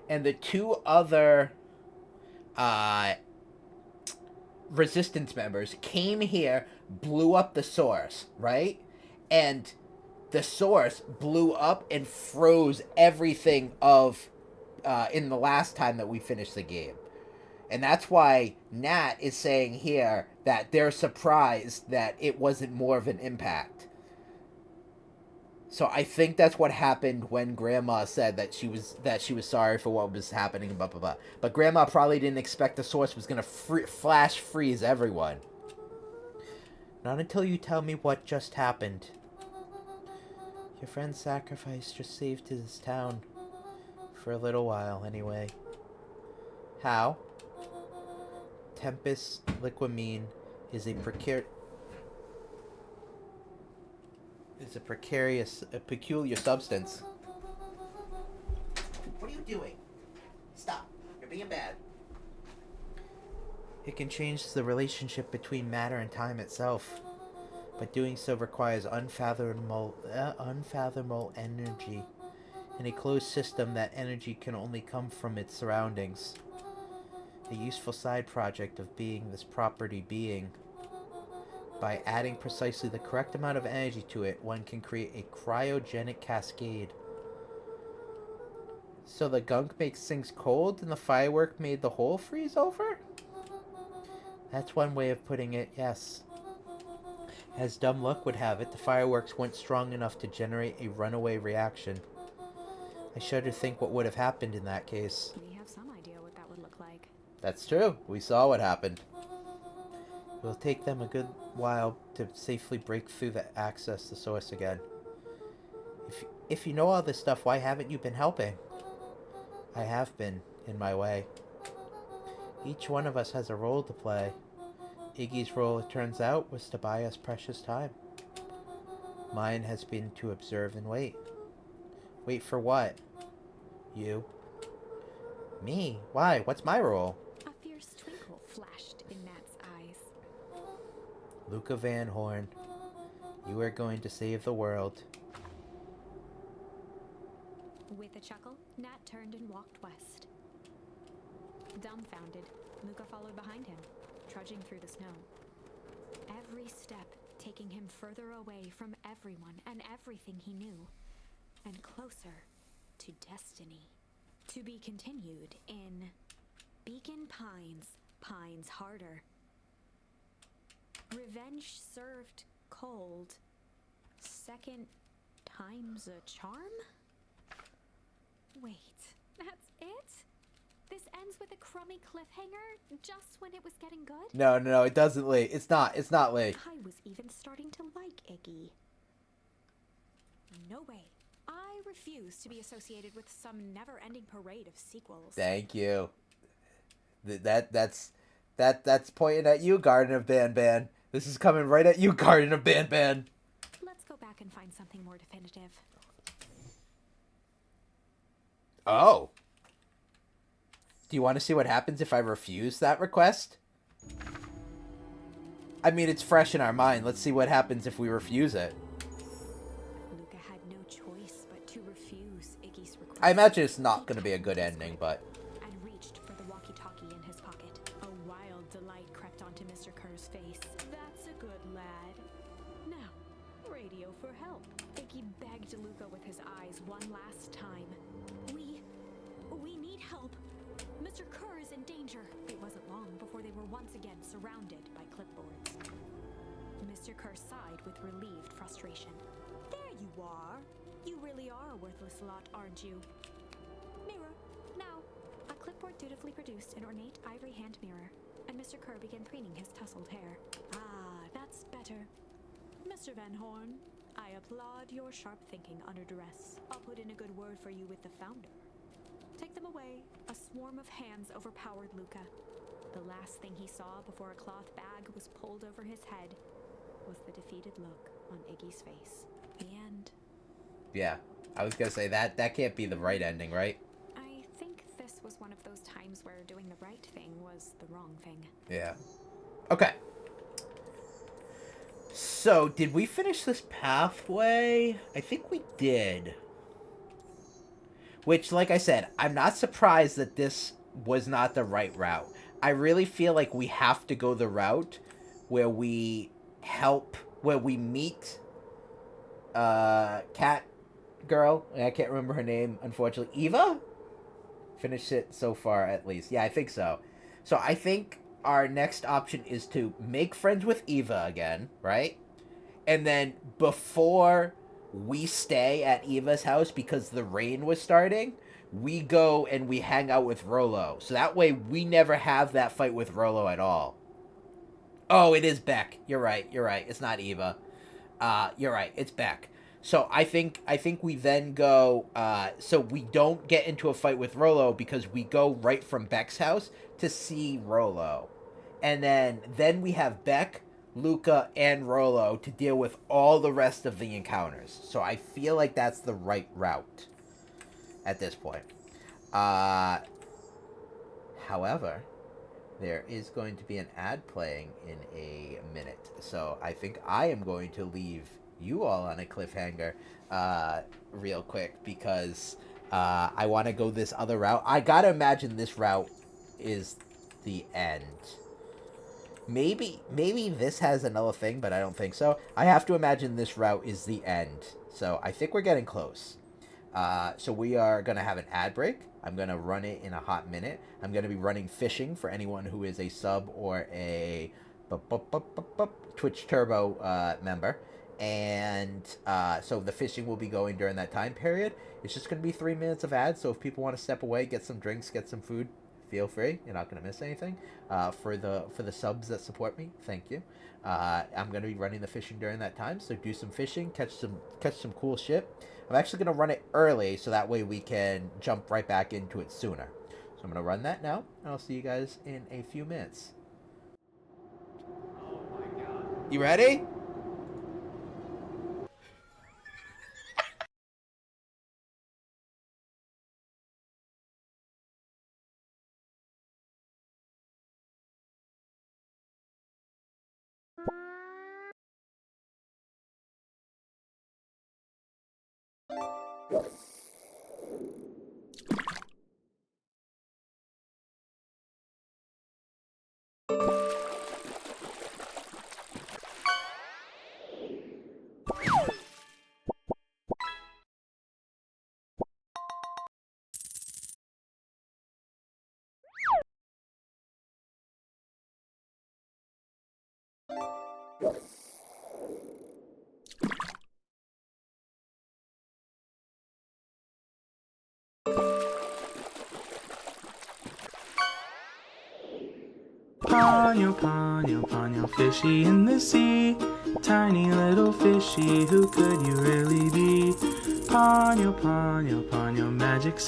and the 2 other resistance members came here, blew up the source, right? And the source blew up and froze everything of in the last time that we finished the game. And that's why Nat is saying here that they're surprised that it wasn't more of an impact. So I think that's what happened when Grandma said that she was sorry for what was happening, blah, blah, blah. But Grandma probably didn't expect the source was going to flash freeze everyone. Not until you tell me what just happened. Your friend's sacrifice just saved his town. For a little while, anyway. How? Tempest liquamine is a peculiar substance. What are you doing? Stop. You're being bad. It can change the relationship between matter and time itself, but doing so requires unfathomable energy. In a closed system, that energy can only come from its surroundings. A useful side project of being this property being. By adding precisely the correct amount of energy to it, one can create a cryogenic cascade. So the gunk makes things cold and the firework made the hole freeze over? That's one way of putting it, yes. As dumb luck would have it, the fireworks weren't strong enough to generate a runaway reaction. I shudder to think what would have happened in that case. We have some idea what that would look like. That's true. We saw what happened. It'll take them a good while to safely break through the access to source again. If you know all this stuff, why haven't you been helping? I have been, in my way. Each one of us has a role to play. Iggy's role, it turns out, was to buy us precious time. Mine has been to observe and wait. Wait for what? You. Me? Why? What's my role? A fierce twinkle flashed in Nat's eyes. Luca Van Horn, you are going to save the world. With a chuckle, Nat turned and walked west. Dumbfounded, Luca followed behind him, trudging through the snow. Every step taking him further away from everyone and everything he knew, and closer to destiny. To be continued in Beacon Pines, Pines Harder. Revenge served cold. Second time's a charm? Wait, that's it? This ends with a crummy cliffhanger just when it was getting good? No, it doesn't, Lee. It's not, Lee. I was even starting to like Iggy. No way. I refuse to be associated with some never-ending parade of sequels. Thank you. That's pointing at you, Garden of Ban. This is coming right at you, Garden of Ban. Let's go back and find something more definitive. Oh. Do you want to see what happens if I refuse that request? I mean, it's fresh in our mind. Let's see what happens if we refuse it. Luca had no choice but to refuse Iggy's request. I imagine it's not going to be a good ending, but... And reached for the walkie-talkie in his pocket. A wild delight crept onto Mr. Kerr's face. That's a good lad. Now, radio for help. Iggy begged Luca with his eyes one last time. We need help. Mr. Kerr is in danger. It wasn't long before they were once again surrounded by clipboards. Mr. Kerr sighed with relieved frustration. There you are. You really are a worthless lot, aren't you? Mirror. Now. A clipboard dutifully produced an ornate ivory hand mirror, and Mr. Kerr began preening his tousled hair. Ah, that's better. Mr. Van Horn, I applaud your sharp thinking under duress. I'll put in a good word for you with the founder. Take them away. A swarm of hands overpowered Luca. The last thing he saw before a cloth bag was pulled over his head was the defeated look on Iggy's face. The end. Yeah, I was gonna say that can't be the right ending, right? I think this was one of those times where doing the right thing was the wrong thing. Yeah. Okay. So, did we finish this pathway? I think we did. Which, like I said, I'm not surprised that this was not the right route. I really feel like we have to go the route where we meet cat girl. I can't remember her name, unfortunately. Eva? Finished it so far, at least. Yeah, I think so. So I think our next option is to make friends with Eva again, right? And then before we stay at Eva's house because the rain was starting, we go and we hang out with Rolo. So that way we never have that fight with Rolo at all. Oh, it is Beck. You're right. It's not Eva. You're right. It's Beck. So I think we then go, so we don't get into a fight with Rolo because we go right from Beck's house to see Rolo. And then we have Beck, Luca, and Rolo to deal with all the rest of the encounters. So I feel like that's the right route at this point. However, there is going to be an ad playing in a minute. So I think I am going to leave you all on a cliffhanger real quick because I want to go this other route. I gotta imagine this route is the end. Maybe this has another thing, but I don't think so. I have to imagine this route is the end. So I think we're getting close. So we are going to have an ad break. I'm going to run it in a hot minute. I'm going to be running fishing for anyone who is a sub or a Twitch Turbo member. and so the fishing will be going during that time period. It's just going to be 3 minutes of ads, so if people want to step away, get some drinks, get some food, feel free. You're not going to miss anything. For the subs that support me, thank you. I'm going to be running the fishing during that time, so do some fishing, catch some cool shit. I'm actually going to run it early, so that way we can jump right back into it sooner. So I'm going to run that now, and I'll see you guys in a few minutes. You ready? Ponyo, ponyo, ponyo, fishy in the sea. Tiny little fishy, who could you really be? Ponyo, ponyo, ponyo, magic.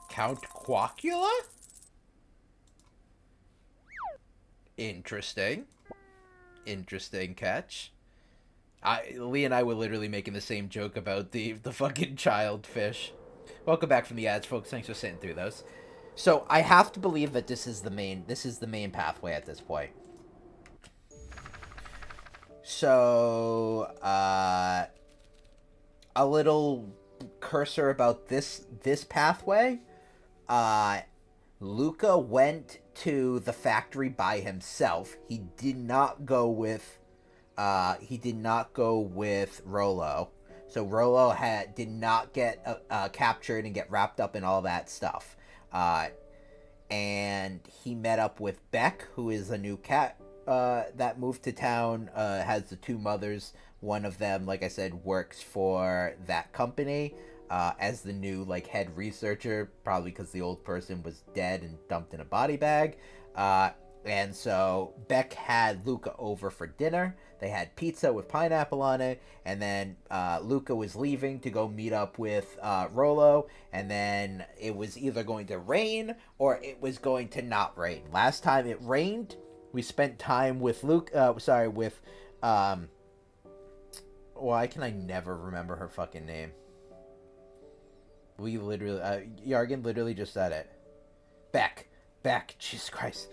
Count Quackula? Interesting. Interesting catch. Lee and I were literally making the same joke about the fucking child fish. Welcome back from the ads, folks. Thanks for sitting through those. So I have to believe that this is the main pathway at this point. So a little cursor about this pathway, Luca went to the factory by himself. He did not go with Rolo. So Rolo did not get captured and get wrapped up in all that stuff. And he met up with Beck, who is a new cat that moved to town, has the two mothers. One of them, like I said, works for that company as the new like head researcher, probably because the old person was dead and dumped in a body bag. And so Beck had Luca over for dinner. They had pizza with pineapple on it, and then Luca was leaving to go meet up with Rolo, and then it was either going to rain or it was going to not rain. Last time it rained, we spent time with why can I never remember her fucking name? We literally, Yargan literally just said it. Beck, Jesus Christ.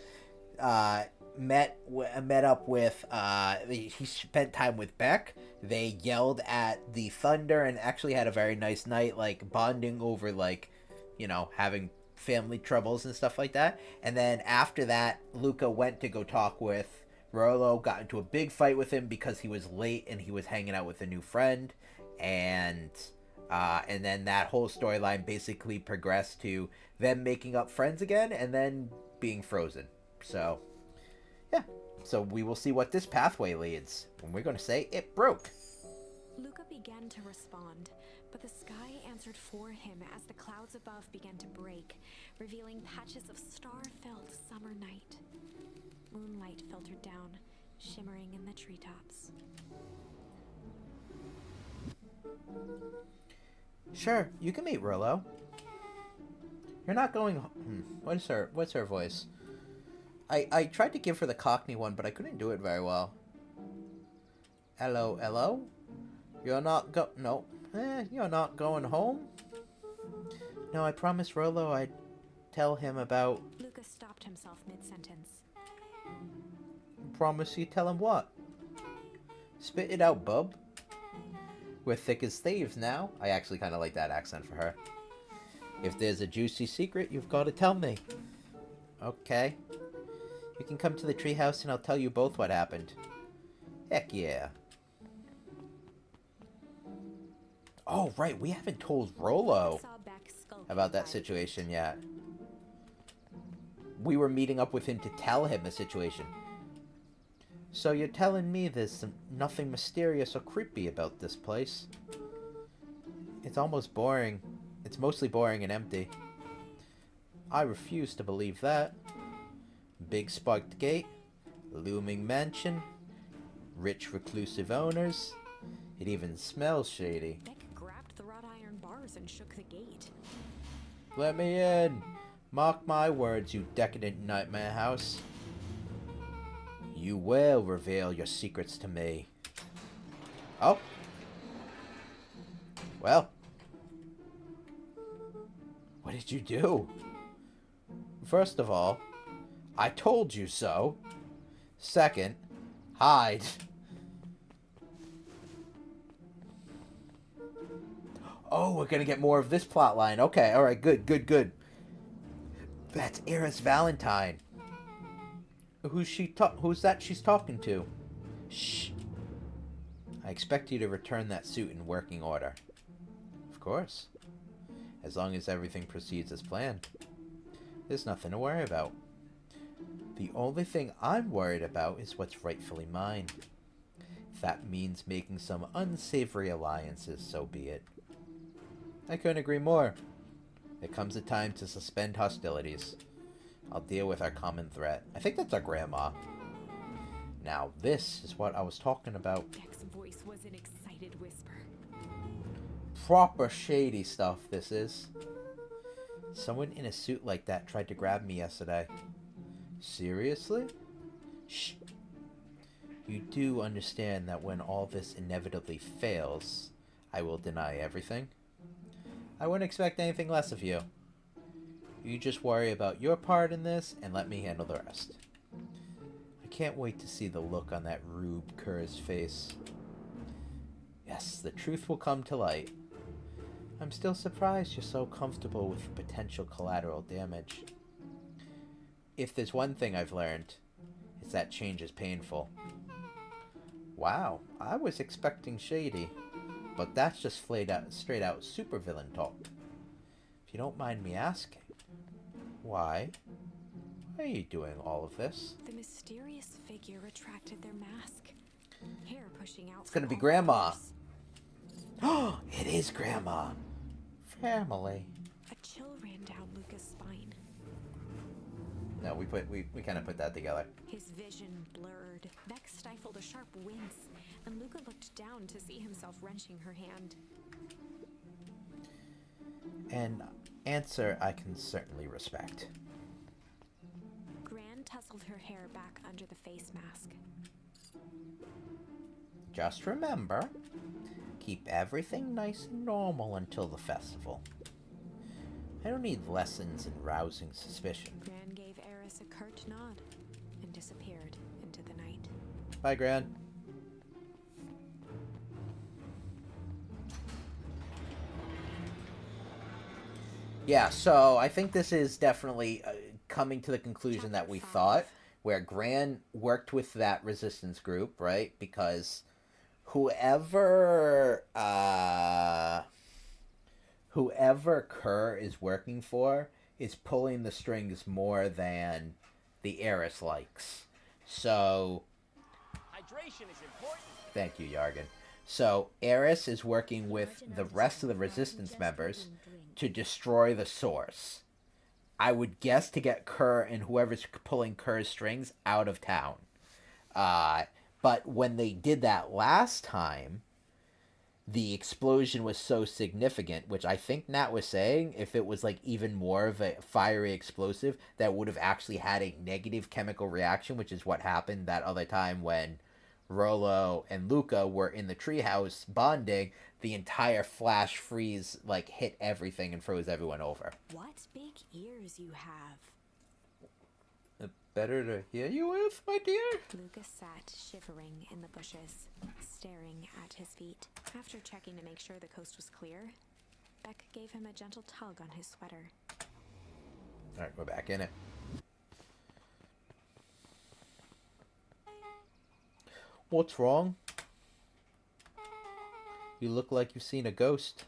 Met up with, he spent time with Beck. They yelled at the thunder and actually had a very nice night, like bonding over like, you know, having family troubles and stuff like that. And then after that, Luca went to go talk with Rolo, got into a big fight with him because he was late and he was hanging out with a new friend. And then that whole storyline basically progressed to them making up friends again and then being frozen. So, yeah. So we will see what this pathway leads. And we're going to say it broke. Luca began to respond, but the sky answered for him as the clouds above began to break, revealing patches of star-filled summer night. Moonlight filtered down, shimmering in the treetops. Sure, you can meet Rolo. You're not going... What's her voice? I tried to give her the Cockney one, but I couldn't do it very well. Hello? You're not you're not going home? No, I promised Rolo I'd tell him about... Luca stopped himself mid-sentence. Promise you tell him what? Spit it out, bub. We're thick as thieves now. I actually kind of like that accent for her. If there's a juicy secret, you've got to tell me. Okay. You can come to the treehouse and I'll tell you both what happened. Heck yeah. Oh, right. We haven't told Rolo about that situation yet. We were meeting up with him to tell him the situation. So you're telling me there's nothing mysterious or creepy about this place? It's almost boring. It's mostly boring and empty. I refuse to believe that. Big sparked gate, looming mansion, rich reclusive owners. It even smells shady. Beck grabbed the wrought iron bars and shook the gate. Let me in. Mark my words, you decadent nightmare house. You will reveal your secrets to me. Oh. Well. What did you do? First of all, I told you so. Second, hide. Oh, we're gonna get more of this plot line. Okay, alright, good. That's Eris Valentine. Who's that she's talking to? Shh. I expect you to return that suit in working order. Of course. As long as everything proceeds as planned. There's nothing to worry about. The only thing I'm worried about is what's rightfully mine. If that means making some unsavory alliances, so be it. I couldn't agree more. There comes a time to suspend hostilities. I'll deal with our common threat. I think that's our grandma. Now this is what I was talking about. Beck's voice was an excited whisper. Proper shady stuff, this is. Someone in a suit like that tried to grab me yesterday. Seriously? Shh. You do understand that when all this inevitably fails, I will deny everything? I wouldn't expect anything less of you. You just worry about your part in this and let me handle the rest. I can't wait to see the look on that Rube Kerr's face. Yes, the truth will come to light. I'm still surprised you're so comfortable with potential collateral damage. If there's one thing I've learned, it's that change is painful. Wow, I was expecting shady, but that's just straight out supervillain talk. If you don't mind me asking, why are you doing all of this? The mysterious figure retracted their mask, hair pushing out. It's gonna be Grandma. Oh, it is Grandma. Family. A chill ran down Luca's spine. No, we kind of put that together. His vision blurred. Beck stifled a sharp wince, and Luca looked down to see himself wrenching her hand. An answer I can certainly respect. Gran tousled her hair back under the face mask. Just remember, keep everything nice and normal until the festival. I don't need lessons in rousing suspicion. Gran gave Eris a curt nod and disappeared into the night. Bye, Gran. Yeah, so I think this is definitely coming to the conclusion that we thought, where Gran worked with that resistance group, right? Because whoever Kerr is working for is pulling the strings more than the Eris likes. So Hydration is important. thank you, Yargan. So Eris is working with the rest of the resistance members to destroy the source. I would guess to get Kerr and whoever's pulling Kerr's strings out of town. But when they did that last time, the explosion was so significant, which I think Nat was saying, if it was like even more of a fiery explosive, that would have actually had a negative chemical reaction, which is what happened that other time when Rolo and Luca were in the treehouse bonding. The entire flash freeze like hit everything and froze everyone over. What big ears you have. Better to hear you with, my dear? Luca sat shivering in the bushes, staring at his feet. After checking to make sure the coast was clear, Beck gave him a gentle tug on his sweater. Alright, we're back in it. What's wrong? You look like you've seen a ghost.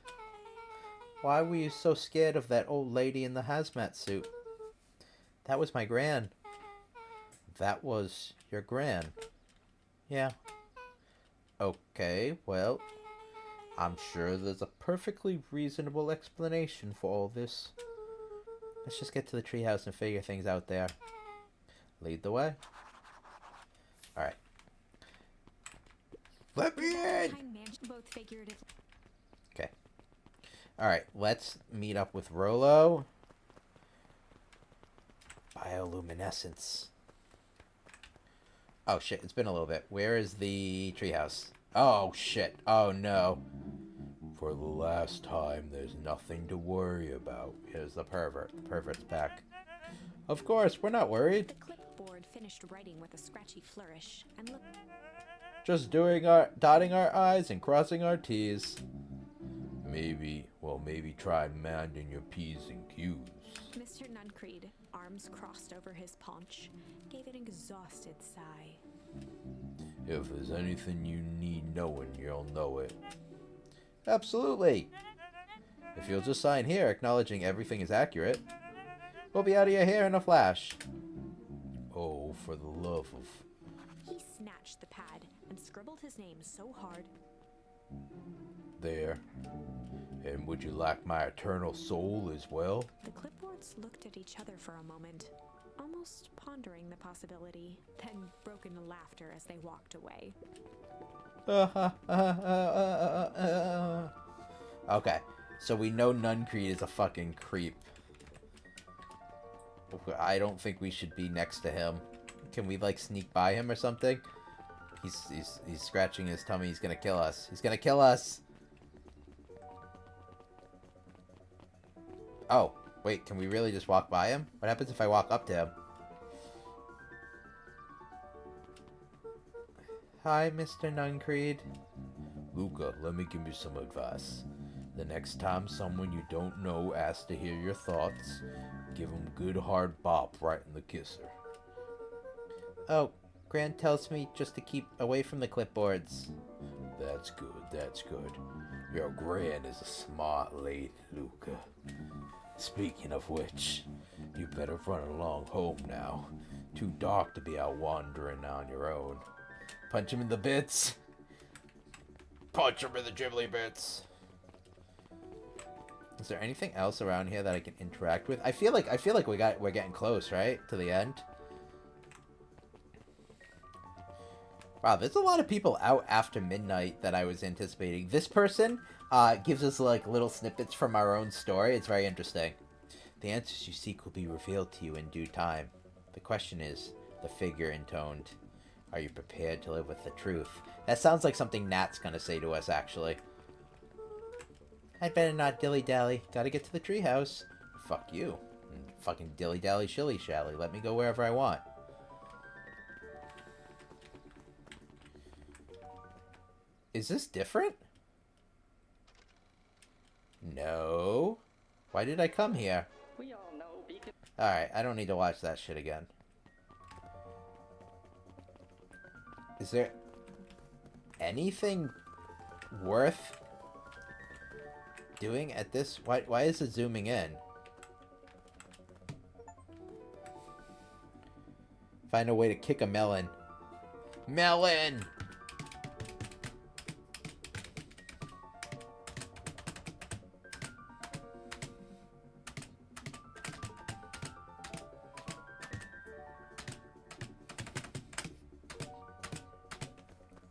Why were you so scared of that old lady in the hazmat suit? That was my gran. That was your gran. Yeah. Okay, well, I'm sure there's a perfectly reasonable explanation for all this. Let's just get to the treehouse and figure things out there. Lead the way. Alright. Let me in! Okay. Alright, let's meet up with Rolo. Bioluminescence. Oh shit, it's been a little bit. Where is the treehouse? Oh shit. Oh no. For the last time, there's nothing to worry about. Here's the pervert. The pervert's back. Of course, we're not worried. The clipboard finished writing with a scratchy flourish and looked. Just dotting our I's and crossing our T's. Maybe try minding your P's and Q's. Mr. Nuncreed, arms crossed over his paunch, gave an exhausted sigh. If there's anything you need knowing, you'll know it. Absolutely. If you'll just sign here acknowledging everything is accurate, we'll be out of your hair in a flash. Oh, for the love of... He snatched the pad and scribbled his name so hard. There. And would you like my eternal soul as well? The clipboards looked at each other for a moment, almost pondering the possibility, then broke into laughter as they walked away. Okay, so we know Nuncreed is a fucking creep. I don't think we should be next to him. Can we, like, sneak by him or something? He's scratching his tummy. He's gonna kill us. He's gonna kill us! Oh, wait, can we really just walk by him? What happens if I walk up to him? Hi, Mr. Nuncreed. Luca, let me give you some advice. The next time someone you don't know asks to hear your thoughts, give 'em good hard bop right in the kisser. Oh, Gran tells me just to keep away from the clipboards. That's good, that's good. Your Gran is a smart lady, Luca. Speaking of which, you better run along home now. Too dark to be out wandering on your own. Punch him in the bits. Punch him in the dribbly bits. Is there anything else around here that I can interact with? I feel like we're getting close, right? To the end. Wow, there's a lot of people out after midnight that I was anticipating. This person gives us like little snippets from our own story. It's very interesting. The answers you seek will be revealed to you in due time. The question is, the figure intoned, are you prepared to live with the truth? That sounds like something Nat's gonna say to us, actually. I'd better not dilly-dally. Gotta get to the treehouse. Fuck you. Fucking dilly-dally, shilly-shally. Let me go wherever I want. Is this different? No. Why did I come here? Alright, I don't need to watch that shit again. Is there anything worth doing at this? Why is it zooming in? Find a way to kick a melon. Melon!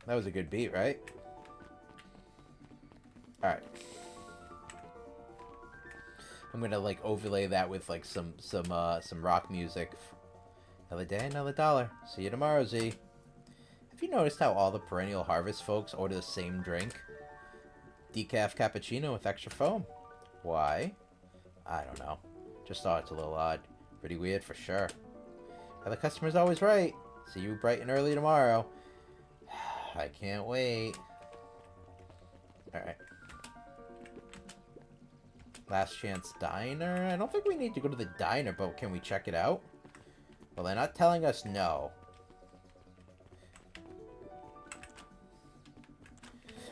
That was a good beat, right? Alright. I'm gonna like overlay that with like some rock music. Another day, another dollar. See you tomorrow, Z. Have you noticed how all the Perennial Harvest folks order the same drink? Decaf cappuccino with extra foam. Why? I don't know. Just thought it's a little odd. Pretty weird for sure. But the customer's always right. See you bright and early tomorrow. I can't wait. Alright. Last Chance Diner? I don't think we need to go to the diner, but can we check it out? Well, they're not telling us no.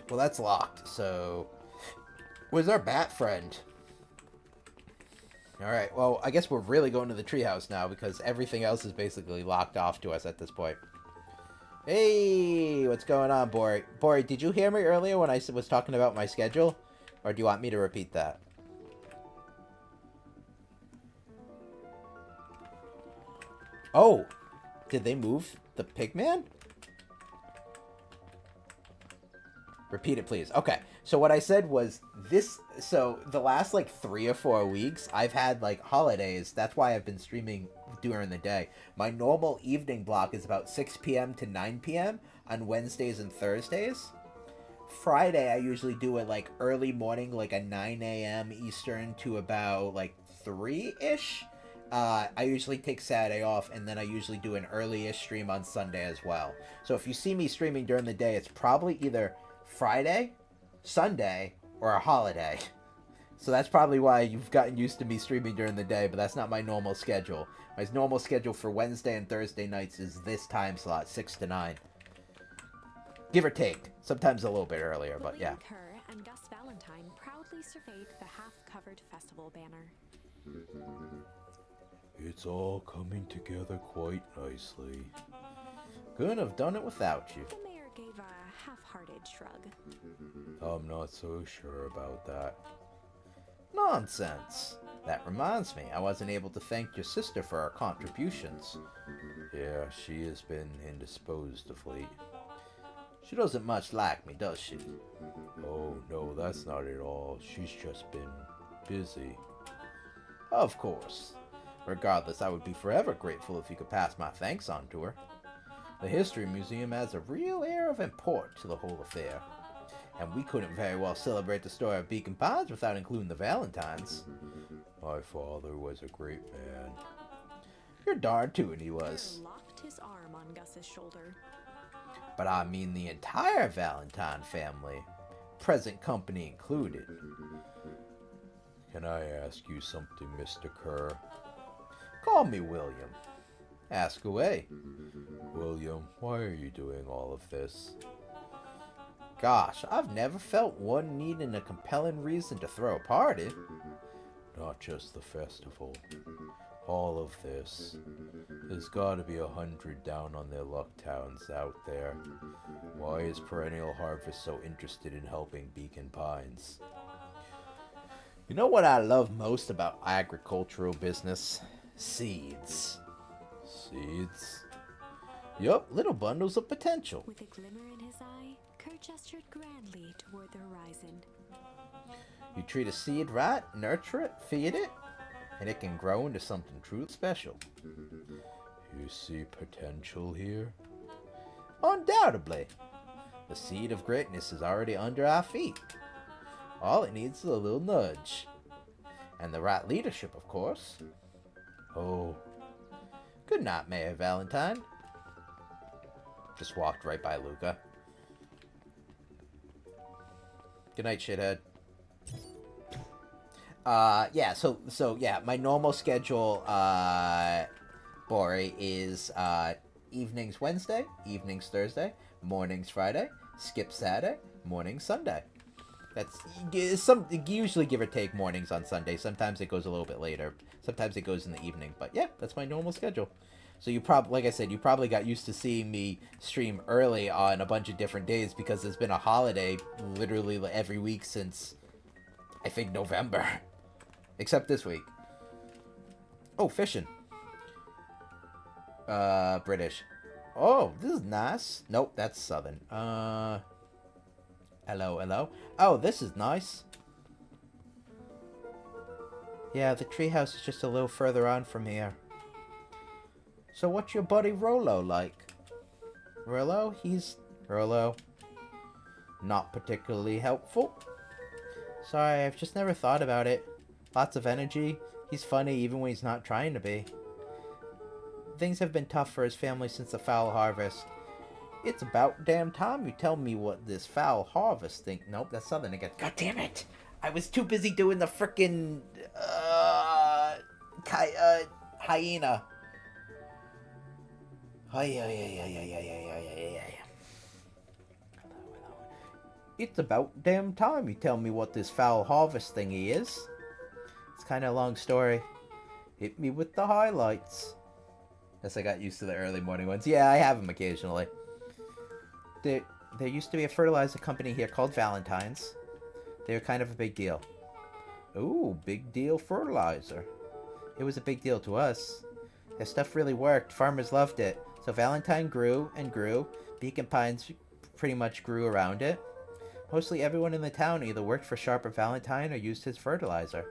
Well, that's locked, so... Where's our bat friend? Alright, well, I guess we're really going to the treehouse now, because everything else is basically locked off to us at this point. Hey, what's going on, Bori? Bori, did you hear me earlier when I was talking about my schedule? Or do you want me to repeat that? Oh, did they move the pigman? Repeat it, please. Okay, so what I said was this... So, the last, like, 3 or 4 weeks, I've had, like, holidays. That's why I've been streaming during the day. My normal evening block is about 6 p.m. to 9 p.m. on Wednesdays and Thursdays. Friday, I usually do it, like, early morning, like, a 9 a.m. Eastern to about, like, 3-ish. I usually take Saturday off, and then I usually do an early-ish stream on Sunday as well. So if you see me streaming during the day, it's probably either Friday, Sunday, or a holiday. So that's probably why you've gotten used to me streaming during the day, but that's not my normal schedule. My normal schedule for Wednesday and Thursday nights is this time slot, 6 to 9. Give or take. Sometimes a little bit earlier, but yeah. Kerr and Gus Valentine proudly surveyed the half-covered festival banner. It's all coming together quite nicely. Couldn't have done it without you. The mayor gave a half-hearted shrug. I'm not so sure about that. Nonsense. That reminds me, I wasn't able to thank your sister for her contributions. Yeah, she has been indisposed of late. She doesn't much like me, does she? Oh, no, that's not at all. She's just been busy. Of course. Regardless, I would be forever grateful if you could pass my thanks on to her. The History Museum adds a real air of import to the whole affair. And we couldn't very well celebrate the story of Beacon Pines without including the Valentines. My father was a great man. You're darn tootin' he was. Kerr locked his arm on Gus's shoulder. But I mean the entire Valentine family. present company included. Can I ask you something, Mr. Kerr? Call me William. Ask away. William, why are you doing all of this? Gosh, I've never felt one needing a compelling reason to throw a party. Not just the festival. All of this. There's gotta be 100 down on their luck towns out there. Why is Perennial Harvest so interested in helping Beacon Pines? You know what I love most about agricultural business? Seeds. Seeds? Yup, little bundles of potential. With a glimmer in his eye, Kerr gestured grandly toward the horizon. You treat a seed right, nurture it, feed it, and it can grow into something truly special. You see potential here? Undoubtedly. The seed of greatness is already under our feet. All it needs is a little nudge. And the right leadership, of course. Oh. Good night, Mayor Valentine. Just walked right by Luca. Good night, shithead. Yeah, so yeah, my normal schedule, Bori, is, evenings Wednesday, evenings Thursday, mornings Friday, skip Saturday, mornings Sunday. That's, usually give or take mornings on Sunday. Sometimes it goes a little bit later. Sometimes it goes in the evening. But yeah, that's my normal schedule. So you like I said, you probably got used to seeing me stream early on a bunch of different days because there's been a holiday literally every week since, I think, November. Except this week. Oh, fishing. British. Oh, this is nice. Nope, that's southern. Hello, hello. Oh, this is nice. Yeah, the treehouse is just a little further on from here. So what's your buddy Rolo like? Rolo? Rolo. Not particularly helpful. Sorry, I've just never thought about it. Lots of energy. He's funny even when he's not trying to be. Things have been tough for his family since the foul harvest. It's about damn time you tell me what this foul harvest thing... Nope, that's southern again. God damn it! I was too busy doing the frickin'... hyena. It's about damn time you tell me what this foul harvest thingy is. It's kind of a long story. Hit me with the highlights. Guess I got used to the early morning ones. Yeah, I have them occasionally. There used to be a fertilizer company here called Valentine's. They were kind of a big deal. Ooh, big deal fertilizer. It was a big deal to us. Their stuff really worked. Farmers loved it. So Valentine grew and grew. Beacon Pines pretty much grew around it. Mostly everyone in the town either worked for Sharper Valentine or used his fertilizer.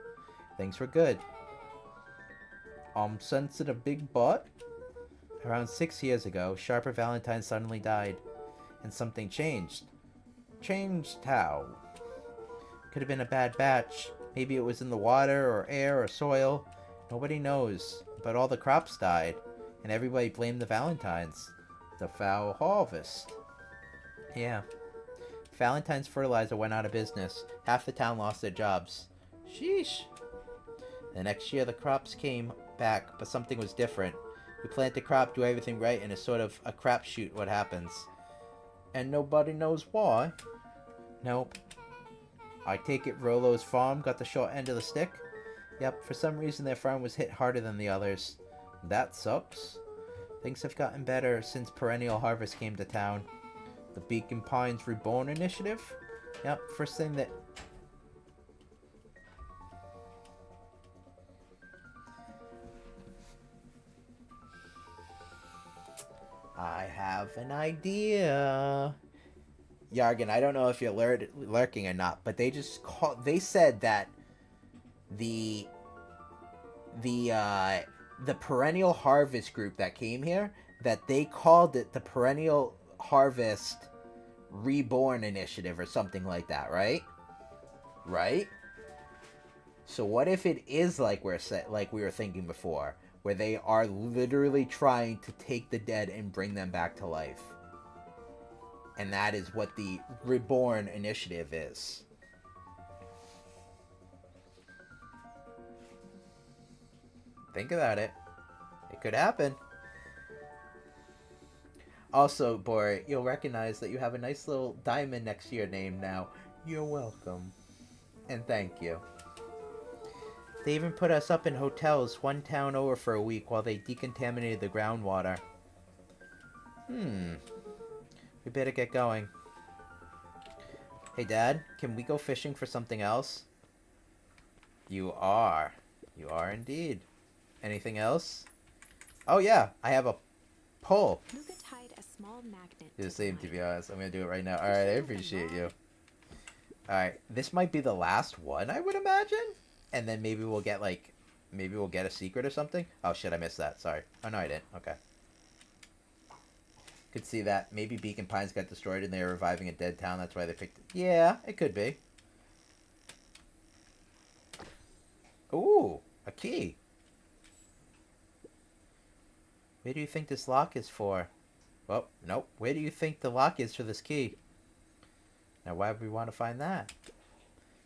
Things were good. Sensing a big butt? Around 6 years ago, Sharper Valentine suddenly died. And something changed. Changed how? Could have been a bad batch. Maybe it was in the water or air or soil. Nobody knows. But all the crops died. And everybody blamed the Valentines. The foul harvest. Yeah. Valentine's fertilizer went out of business. Half the town lost their jobs. Sheesh. The next year the crops came back, but something was different. We plant the crop, do everything right, and it's sort of a crapshoot what happens. And nobody knows why. Nope. I take it Rolo's farm got the short end of the stick? Yep, for some reason their farm was hit harder than the others. That sucks. Things have gotten better since Perennial Harvest came to town. The Beacon Pines Reborn Initiative? Yep, first thing that... I have an idea. Yargan, I don't know if you're lurking or not, but they said that the Perennial Harvest group that came here, that they called it the Perennial Harvest Reborn Initiative or something like that, right? Right? So what if it is like we were thinking before, where they are literally trying to take the dead and bring them back to life? And that is what the Reborn initiative is. Think about it. It could happen. Also, Bori, you'll recognize that you have a nice little diamond next to your name now. You're welcome. And thank you. They even put us up in hotels one town over for a week while they decontaminated the groundwater. We better get going. Hey, Dad, can we go fishing for something else? You are. You are indeed. Anything else? Oh, yeah, I have a pole. Luca tied a small magnet. Do the same, to be honest. I'm going to do it right now. Alright, I appreciate you. Alright, this might be the last one, I would imagine? And then maybe we'll get, like, maybe we'll get a secret or something? Oh, shit, I missed that. Sorry. Oh, no, I didn't. Okay. Could see that. Maybe Beacon Pines got destroyed and they were reviving a dead town. That's why they picked it. Yeah, it could be. Ooh, a key. Where do you think this lock is for? Well, nope. Where do you think the lock is for this key? Now, why would we want to find that?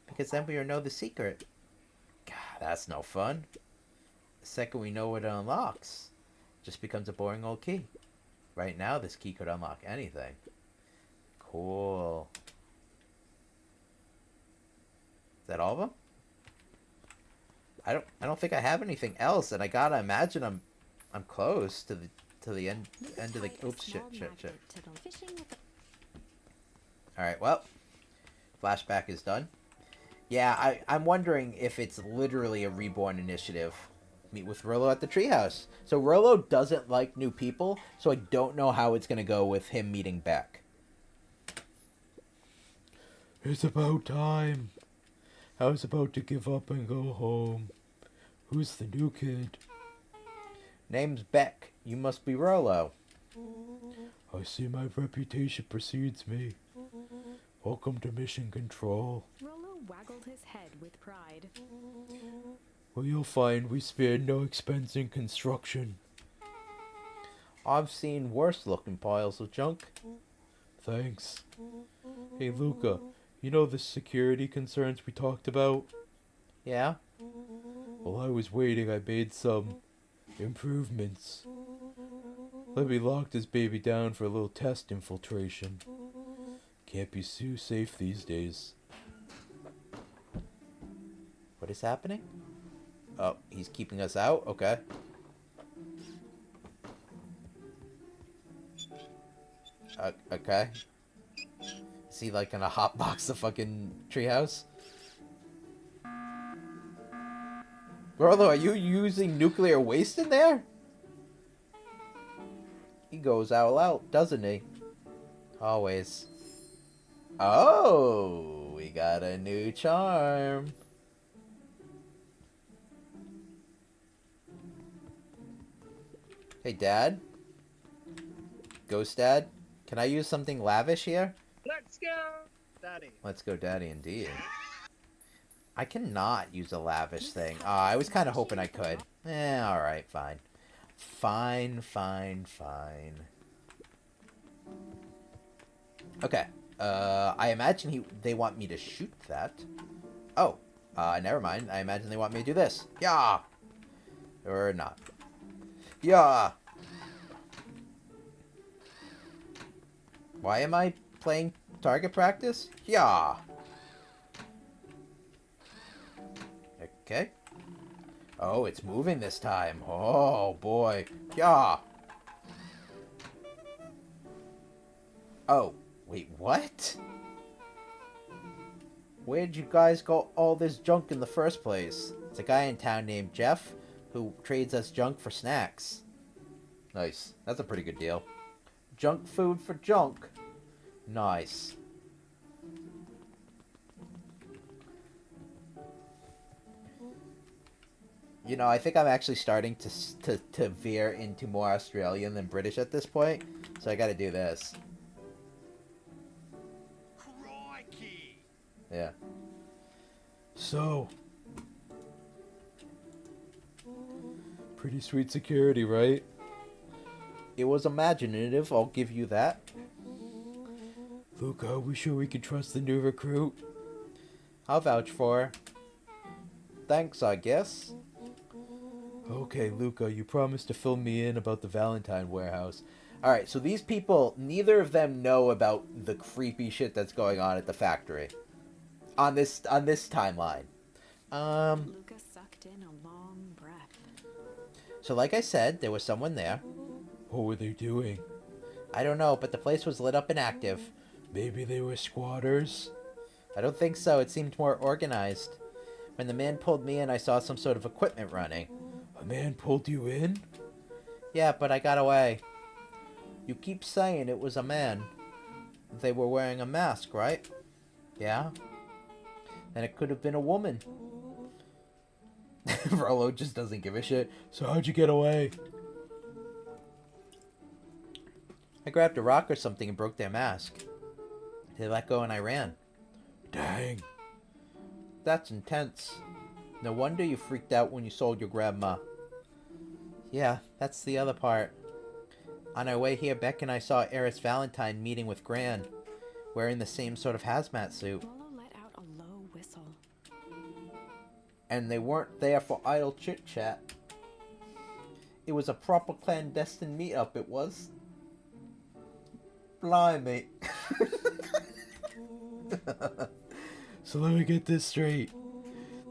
Because then we will know the secret. God, that's no fun. The second we know what it unlocks, it just becomes a boring old key. Right now, this key could unlock anything. Cool. Is that all of them? I don't think I have anything else, and I gotta imagine I'm close to the end of the. Oops, shit. All right, well, flashback is done. Yeah, I'm wondering if it's literally a Reborn initiative. Meet with Rolo at the treehouse. So Rolo doesn't like new people, so I don't know how it's gonna go with him meeting Beck. It's about time. I was about to give up and go home. Who's the new kid? Name's Beck. You must be Rolo. I see my reputation precedes me. Welcome to Mission Control. Rolo waggled his head with pride. Well, you'll find we spared no expense in construction. I've seen worse looking piles of junk. Thanks. Hey, Luca, you know the security concerns we talked about? Yeah? While I was waiting, I made some improvements. Let me lock this baby down for a little test infiltration. Can't be too safe these days. What is happening? Oh, he's keeping us out? Okay. Okay. Is he like gonna hotbox the fucking treehouse? Rolo, are you using nuclear waste in there? He goes all out, doesn't he? Always. Oh, we got a new charm. Hey, Dad? Ghost Dad? Can I use something lavish here? Let's go, Daddy. Let's go, Daddy, indeed. I cannot use a lavish thing. I was kind of hoping I could. Alright, fine. Fine. Okay. I imagine they want me to shoot that. Oh. Never mind. I imagine they want me to do this. Yeah! Or not. Yeah! Why am I playing target practice? Yeah! Okay. Oh, it's moving this time. Oh, boy. Yeah! Oh, wait, what? Where'd you guys got all this junk in the first place? It's a guy in town named Jeff who trades us junk for snacks. Nice. That's a pretty good deal. Junk food for junk. Nice. You know, I think I'm actually starting to veer into more Australian than British at this point, so I gotta do this. Crikey! Yeah. So, pretty sweet security, right? It was imaginative, I'll give you that. Luca, are we sure we can trust the new recruit? I'll vouch for her. Thanks, I guess. Okay, Luca, you promised to fill me in about the Valentine warehouse. Alright, so these people, neither of them know about the creepy shit that's going on at the factory. On this timeline. Luca sucked in a long breath. So like I said, there was someone there. What were they doing? I don't know, but the place was lit up and active. Maybe they were squatters? I don't think so. It seemed more organized. When the man pulled me in, I saw some sort of equipment running. A man pulled you in? Yeah, but I got away. You keep saying it was a man. They were wearing a mask, right? Yeah? Then it could have been a woman. Rolo just doesn't give a shit. So how'd you get away? I grabbed a rock or something and broke their mask. They let go and I ran. Dang. That's intense. No wonder you freaked out when you sold your grandma. Yeah, that's the other part. On our way here, Beck and I saw Eris Valentine meeting with Gran, wearing the same sort of hazmat suit. Rolo let out a low whistle. And they weren't there for idle chit-chat. It was a proper clandestine meetup, it was. Blimey. So let me get this straight.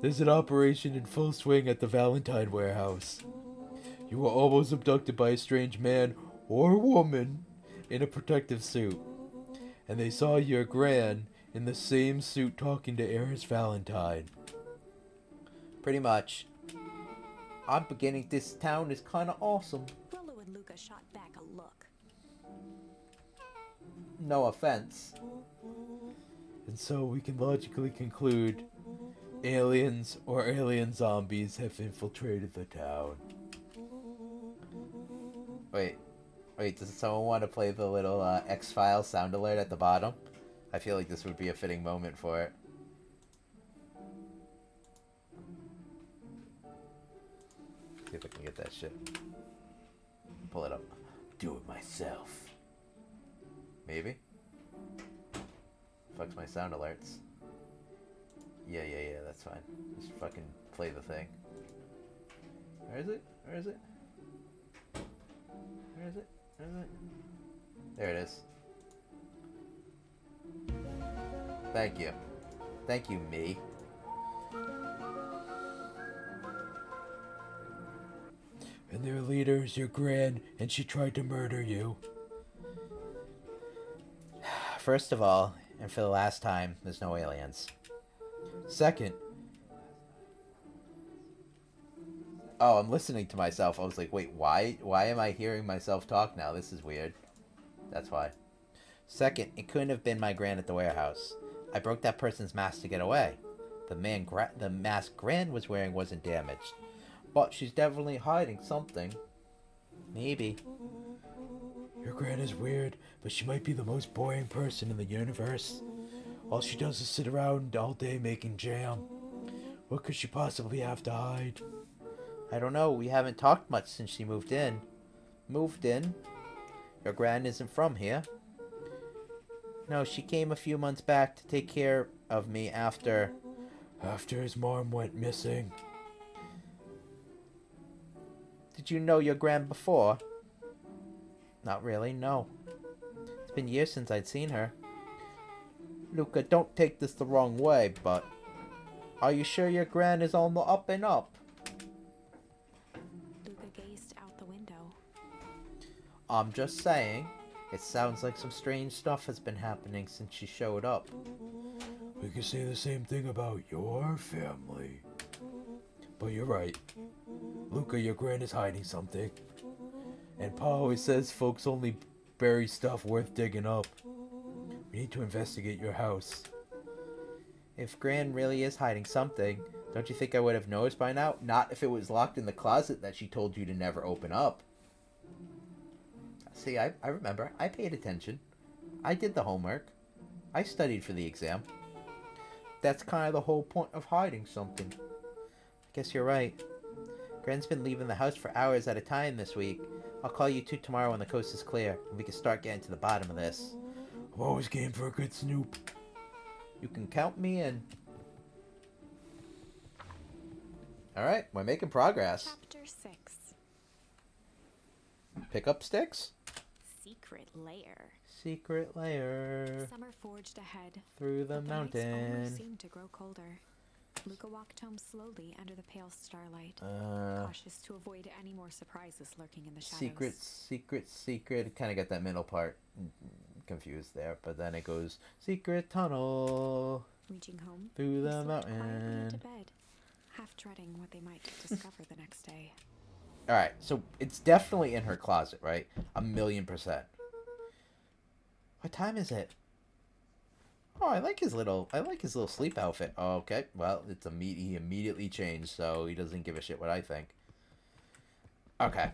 There's an operation in full swing at the Valentine warehouse. You were almost abducted by a strange man or woman in a protective suit. And they saw your Gran in the same suit talking to Eris Valentine. Pretty much. I'm beginning this town is kinda awesome. Rolo and Luca shot back a look. No offense. And so we can logically conclude aliens or alien zombies have infiltrated the town. Wait, does someone want to play the little X-Files sound alert at the bottom? I feel like this would be a fitting moment for it. See if I can get that shit. Pull it up. Do it myself. Maybe? Fucks my sound alerts. Yeah, that's fine. Just fucking play the thing. Where is it? Where is it? Where is it? Where is it? There it is. Thank you. Thank you, me. And their leader is your Gran, and she tried to murder you. First of all, and for the last time, there's no aliens. Second... Oh, I'm listening to myself. I was like, wait, why am I hearing myself talk now? This is weird. That's why. Second, it couldn't have been my Gran at the warehouse. I broke that person's mask to get away. The mask Gran was wearing wasn't damaged. But she's definitely hiding something. Maybe. Your Gran is weird, but she might be the most boring person in the universe. All she does is sit around all day making jam. What could she possibly have to hide? I don't know. We haven't talked much since she moved in. Moved in? Your Gran isn't from here. No, she came a few months back to take care of me after... After his mom went missing. Did you know your Gran before? Not really, no. It's been years since I'd seen her. Luca, don't take this the wrong way, but... Are you sure your Gran is on the up and up? Luca gazed out the window. I'm just saying, it sounds like some strange stuff has been happening since she showed up. We could say the same thing about your family. But you're right. Luca, your Gran is hiding something. And Pa always says folks only bury stuff worth digging up. We need to investigate your house. If Gran really is hiding something, don't you think I would have noticed by now? Not if it was locked in the closet that she told you to never open up. See, I remember. I paid attention. I did the homework. I studied for the exam. That's kind of the whole point of hiding something. I guess you're right. Gran's been leaving the house for hours at a time this week. I'll call you two tomorrow when the coast is clear, and we can start getting to the bottom of this. I'm always game for a good snoop. You can count me in. Alright, we're making progress. Chapter 6. Pick up sticks? Secret lair. Secret lair. Summer forged ahead. Through the but the nights always mountain. seemed to grow colder. Luca walked home slowly under the pale starlight, cautious to avoid any more surprises lurking in the shadows. Secret. Kind of got that middle part confused there, but then it goes secret tunnel. Reaching home, through he the slipped quietly mountain. into bed, half dreading what they might discover the next day. All right, so it's definitely in her closet, right? 1,000,000%. What time is it? Oh, I like his little sleep outfit. Oh, okay, well, he immediately changed, so he doesn't give a shit what I think. Okay,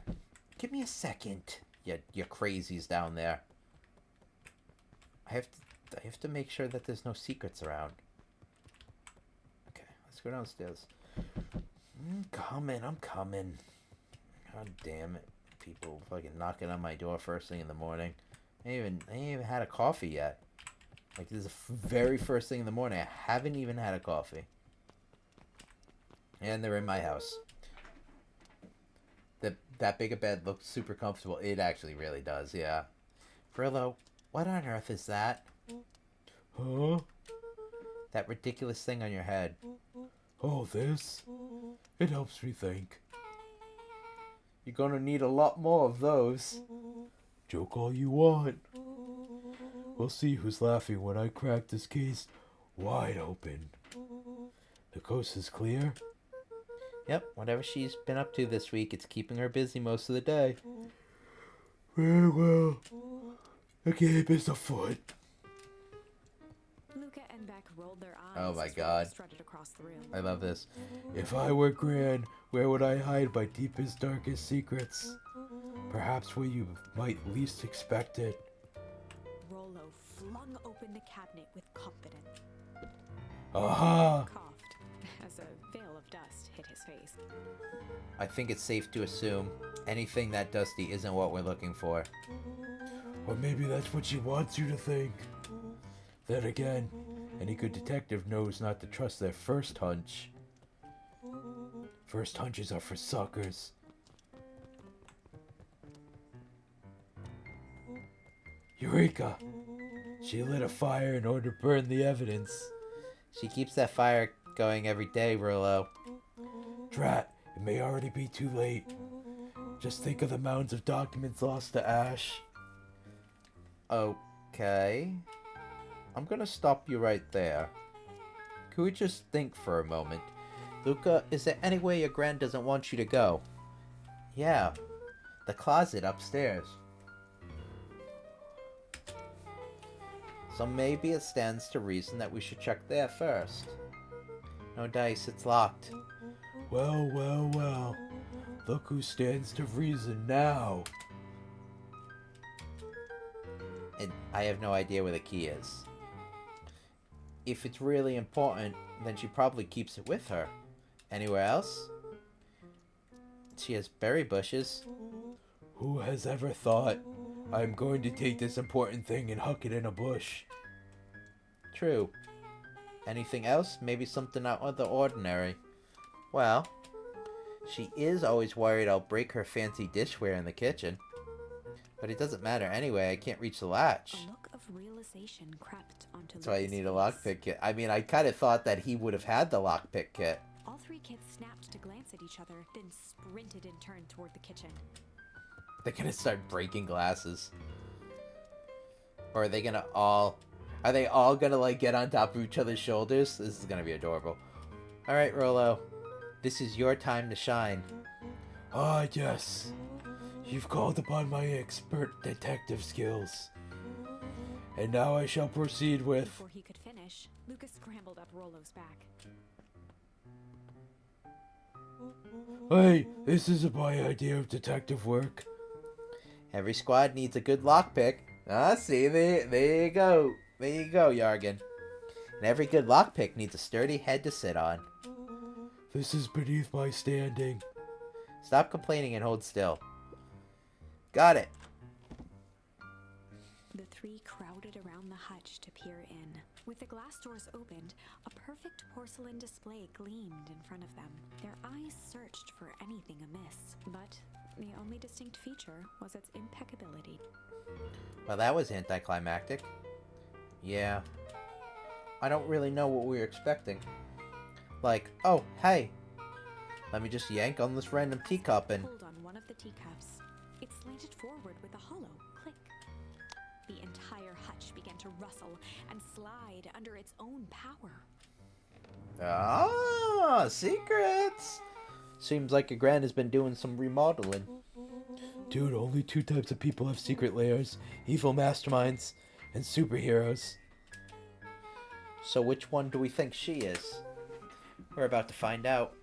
give me a second. You crazies down there. I have to make sure that there's no secrets around. Okay, let's go downstairs. I'm coming. God damn it. People fucking knocking on my door first thing in the morning. I ain't even had a coffee yet. Like, this is the very first thing in the morning. I haven't even had a coffee. And they're in my house. That big a bed looks super comfortable. It actually really does, yeah. Brillo, what on earth is that? Huh? That ridiculous thing on your head. Oh, this? It helps me think. You're gonna need a lot more of those. Joke all you want. We'll see who's laughing when I crack this case wide open. The coast is clear? Yep, whatever she's been up to this week, it's keeping her busy most of the day. Very well. The game is afoot. Luca and Beck rolled their eyes. Oh my as God. Rose strutted across the room. I love this. If I were Gran, where would I hide my deepest, darkest secrets? Perhaps where you might least expect it. Rollo flung open the cabinet with confidence. Aha! Coughed as a veil of dust hit his face. I think it's safe to assume anything that dusty isn't what we're looking for. Or maybe that's what she wants you to think. Then again, any good detective knows not to trust their first hunch. First hunches are for suckers. Eureka! She lit a fire in order to burn the evidence. She keeps that fire going every day, Rollo. Drat, it may already be too late. Just think of the mounds of documents lost to ash. Okay. I'm gonna stop you right there. Could we just think for a moment? Luca, is there any way your Gran doesn't want you to go? Yeah. The closet upstairs. So maybe it stands to reason that we should check there first. No dice, it's locked. Well. Look who stands to reason now. And I have no idea where the key is. If it's really important, then she probably keeps it with her. Anywhere else? She has berry bushes. Who has ever thought, I'm going to take this important thing and huck it in a bush? True. Anything else? Maybe something out of the ordinary. Well, she is always worried I'll break her fancy dishware in the kitchen. But it doesn't matter anyway, I can't reach the latch. A look of realization crept onto That's why you Luca's need a face. lockpick kit. I mean, I kind of thought that he would have had the lockpick kit. All three kids snapped to glance at each other, then sprinted in turn toward the kitchen. They're gonna start breaking glasses. Or are they gonna all... Are they all gonna, like, get on top of each other's shoulders? This is gonna be adorable. Alright, Rollo. This is your time to shine. Ah, yes. You've called upon my expert detective skills. And now I shall proceed with... Before he could finish, Luca scrambled up Rollo's back. Hey, this isn't my idea of detective work. Every squad needs a good lockpick. Ah, see, there you go. There you go, Yargan. And every good lockpick needs a sturdy head to sit on. This is beneath my standing. Stop complaining and hold still. Got it. The three crowded around the hutch to peer in. With the glass doors opened, a perfect porcelain display gleamed in front of them. Their eyes searched for anything amiss, but the only distinct feature was its impeccability. Well, that was anticlimactic. Yeah. I don't really know what we were expecting. Like, oh, hey. Let me just yank on this random teacup and... Pulled on one of the teacups. It slanted forward with a hollow click. The entire hutch began to rustle and slide under its own power. Ah, secrets! Seems like your grand has been doing some remodeling. Dude, only 2 types of people have secret layers. Evil masterminds and superheroes. So which one do we think she is? We're about to find out.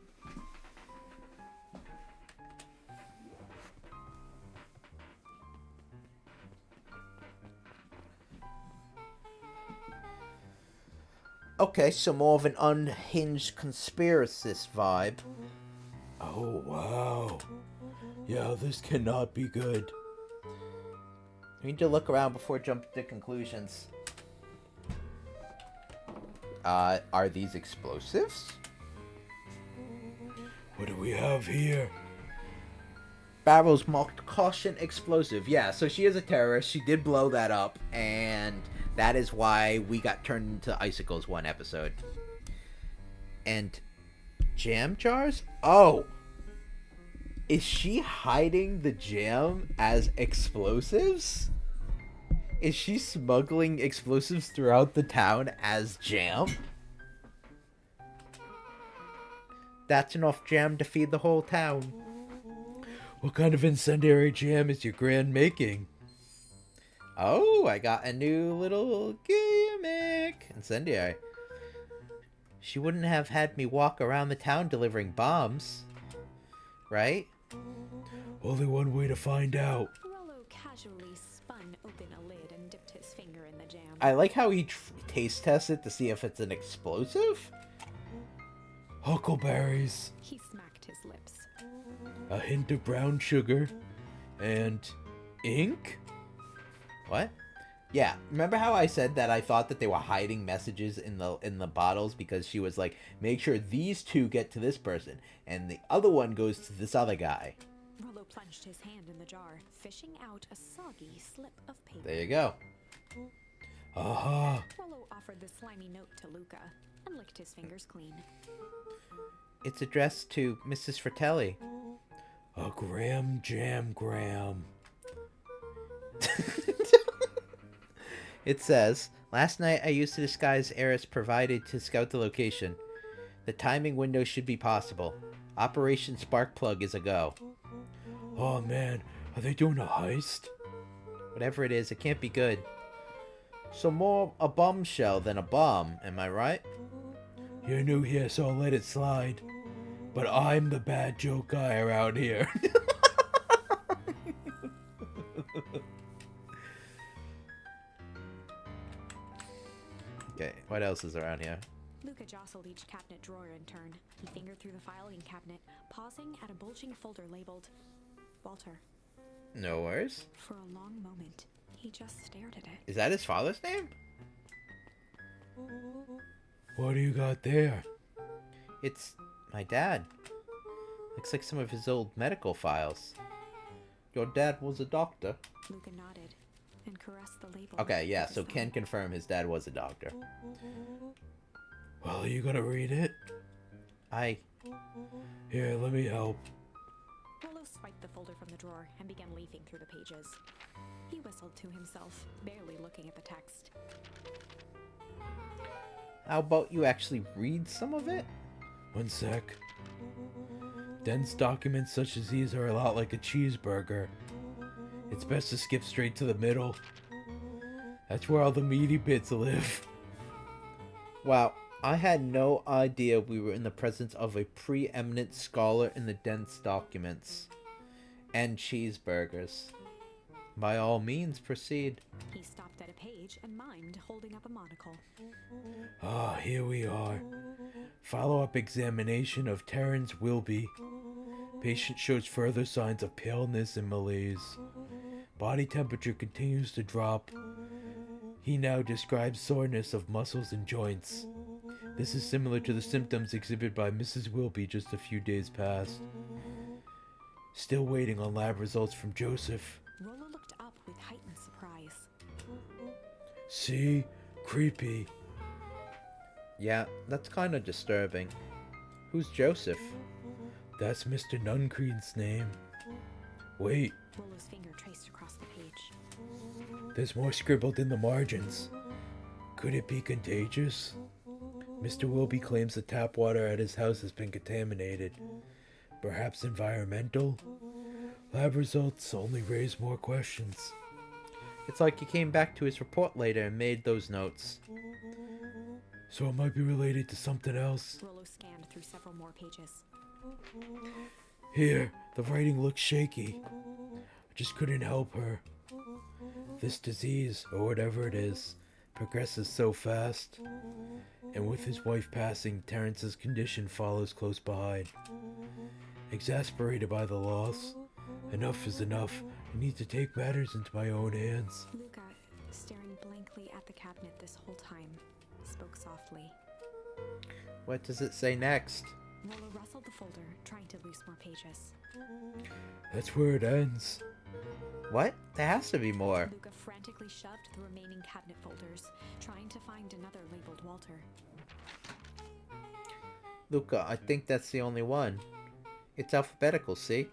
Okay, so more of an unhinged conspiracist vibe. Oh, wow. Yeah, this cannot be good. We need to look around before jumping to conclusions. Are these explosives? What do we have here? Barrels marked caution explosive. Yeah, so she is a terrorist. She did blow that up, and that is why we got turned into icicles one episode. And jam jars? Oh! Is she hiding the jam as explosives? Is she smuggling explosives throughout the town as jam? That's enough jam to feed the whole town. What kind of incendiary jam is your grand making? Oh, I got a new little gimmick. Incendiary. She wouldn't have had me walk around the town delivering bombs. Right? Only one way to find out. Rollo casually spun open a lid and dipped his finger in the jam. I like how he taste tests it to see if it's an explosive. Huckleberries. He smacked his lips. A hint of brown sugar. And ink? What? Yeah, remember how I said that I thought that they were hiding messages in the bottles because she was like, make sure these 2 get to this person and the other one goes to this other guy. Rollo plunged his hand in the jar, fishing out a soggy slip of paper. There you go. Aha! Rollo offered the slimy note to Luca and licked his fingers clean. It's addressed to Mrs. Fratelli. A graham jam gram. It says, last night I used the disguise Eris provided to scout the location. The timing window should be possible. Operation Sparkplug is a go. Oh man, are they doing a heist? Whatever it is, it can't be good. So more a bombshell than a bomb, am I right? You're new here, so I'll let it slide. But I'm the bad joke guy around here. Okay, what else is around here? Luca jostled each cabinet drawer in turn. He fingered through the filing cabinet, pausing at a bulging folder labeled Walter. No worries. For a long moment, he just stared at it. Is that his father's name? What do you got there? It's my dad. Looks like some of his old medical files. Your dad was a doctor. Luca nodded and caressed the label. Okay, yeah, so can confirm his dad was a doctor. Well, are you gonna read it? Here, let me help. Rollo swiped the folder from the drawer and began leafing through the pages. He whistled to himself, barely looking at the text. How about you actually read some of it? One sec. Dense documents such as these are a lot like a cheeseburger. It's best to skip straight to the middle. That's where all the meaty bits live. Wow, I had no idea we were in the presence of a preeminent scholar in the dense documents. And cheeseburgers. By all means, proceed. He stopped at a page and mimed, holding up a monocle. Ah, here we are. Follow-up examination of Terrence Wilby. Patient shows further signs of paleness and malaise. Body temperature continues to drop. He now describes soreness of muscles and joints. This is similar to the symptoms exhibited by Mrs. Wilby just a few days past. Still waiting on lab results from Joseph. Rolo looked up with heightened surprise. See? Creepy. Yeah, that's kind of disturbing. Who's Joseph? That's Mr. Nuncreed's name. Wait. Rolo's finger traced across the page. There's more scribbled in the margins. Could it be contagious? Mr. Wilby claims the tap water at his house has been contaminated. Perhaps environmental? Lab results only raise more questions. It's like he came back to his report later and made those notes. So it might be related to something else. Rolo scanned through several more pages. Here, the writing looks shaky. I just couldn't help her. This disease, or whatever it is, progresses so fast. And with his wife passing, Terrence's condition follows close behind. Exasperated by the loss, enough is enough. I need to take matters into my own hands. Luca, staring blankly at the cabinet this whole time, spoke softly. What does it say next? Rolo rustled the folder, trying to loose more pages. That's where it ends. What? There has to be more. Luca frantically shoved the remaining cabinet folders, trying to find another labeled Walter. Luca, I think that's the only one. It's alphabetical, see?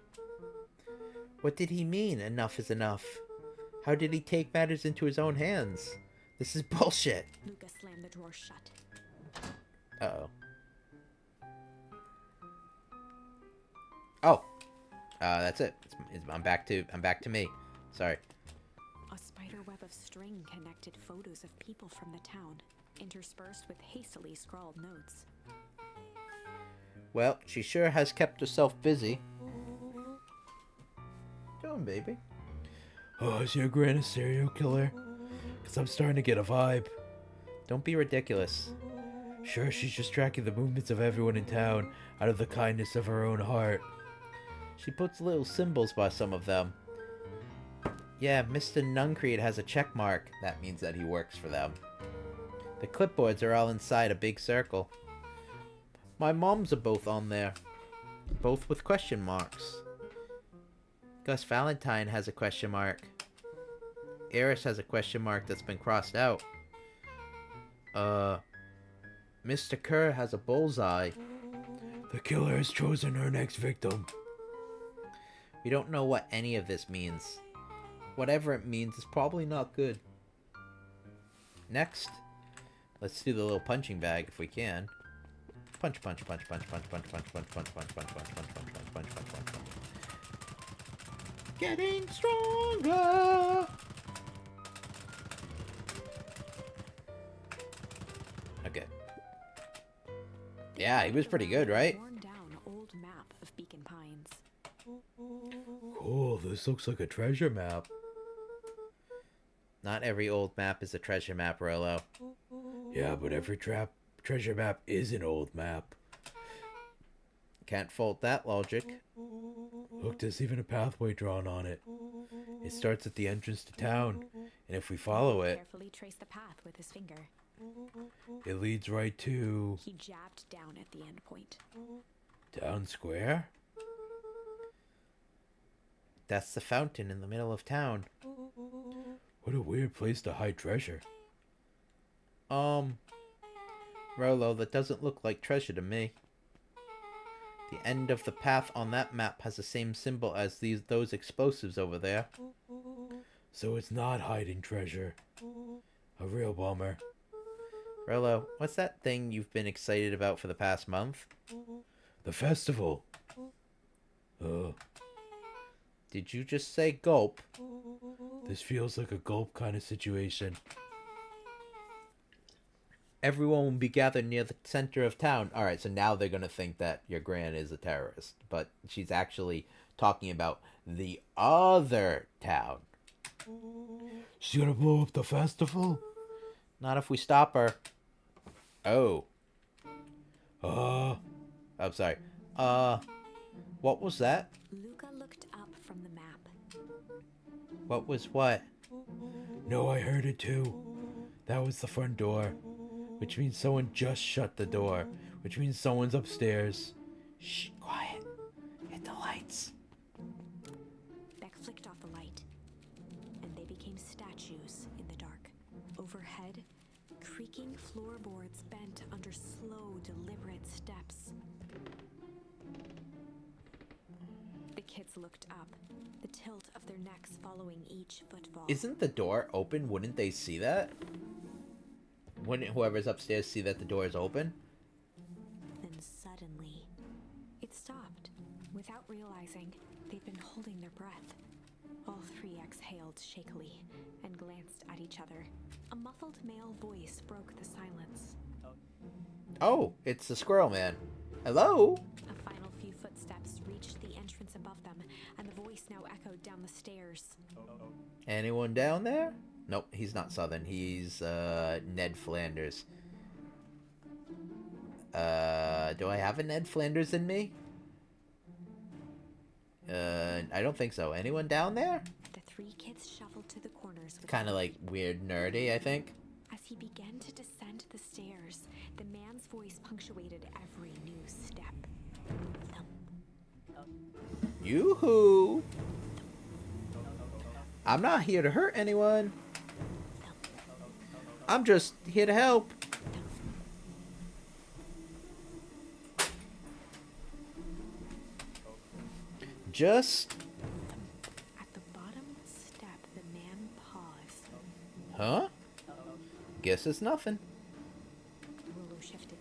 What did he mean, enough is enough? How did he take matters into his own hands? This is bullshit. Luca slammed the drawer shut. Uh-oh. Oh. That's it. I'm back to me. Sorry. A spider web of string connected photos of people from the town, interspersed with hastily scrawled notes. Well, she sure has kept herself busy. Doing, baby. Oh, is your gran a serial killer? Because I'm starting to get a vibe. Don't be ridiculous. Sure, she's just tracking the movements of everyone in town out of the kindness of her own heart. She puts little symbols by some of them. Yeah, Mr. Nuncreed has a check mark. That means that he works for them. The clipboards are all inside a big circle. My mom's are both on there. Both with question marks. Gus Valentine has a question mark. Eris has a question mark that's been crossed out. Mr. Kerr has a bullseye. The killer has chosen her next victim. We don't know what any of this means. Whatever it means is probably not good. Next, let's do the little punching bag if we can. Punch, punch, punch, punch, punch, punch, punch, punch, punch, punch, punch, punch, punch, punch, punch, punch, punch, punch, punch. Getting stronger. Okay. Yeah, he was pretty good, right? Worn down old map of Beacon Pines. Cool, this looks like a treasure map. Not every old map is a treasure map, Rolo. Yeah, but every treasure map is an old map. Can't fault that logic. Look, there's even a pathway drawn on it. It starts at the entrance to town, and if we follow it... Carefully trace the path with his finger. It leads right to... He jabbed down at the end point. Town Square? That's the fountain in the middle of town. What a weird place to hide treasure. Rolo, that doesn't look like treasure to me. The end of the path on that map has the same symbol as those explosives over there. So it's not hiding treasure. A real bummer. Rolo, what's that thing you've been excited about for the past month? The festival. Did you just say gulp? This feels like a gulp kind of situation. Everyone will be gathered near the center of town. Alright, so now they're going to think that your gran is a terrorist. But she's actually talking about the other town. She's going to blow up the festival? Not if we stop her. Oh. I'm sorry. What was that? Luca looked up from the map. What was what? No, I heard it too. That was the front door. Which means someone just shut the door. Which means someone's upstairs. Shh, quiet. Hit the lights. Beck flicked off the light, and they became statues in the dark. Overhead, creaking floorboards bent under slow, deliberate steps. The kids looked up, the tilt of their necks following each footfall. Isn't the door open? Wouldn't they see that? Wouldn't whoever's upstairs see that the door is open? Then suddenly, it stopped. Without realizing, they'd been holding their breath. All three exhaled shakily and glanced at each other. A muffled male voice broke the silence. Oh, it's the squirrel man. Hello? A final few footsteps reached the entrance above them, and the voice now echoed down the stairs. Anyone down there? Nope, he's not Southern. He's, Ned Flanders. Do I have a Ned Flanders in me? I don't think so. Anyone down there? The three kids shuffled to the corners with Kind of like weird nerdy, I think. As he began to descend the stairs, the man's voice punctuated every new step. Thump. Yoo-hoo! I'm not here to hurt anyone. I'm just here to help. Just... At the bottom step, the man paused. Huh? Guess it's nothing. Rollo shifted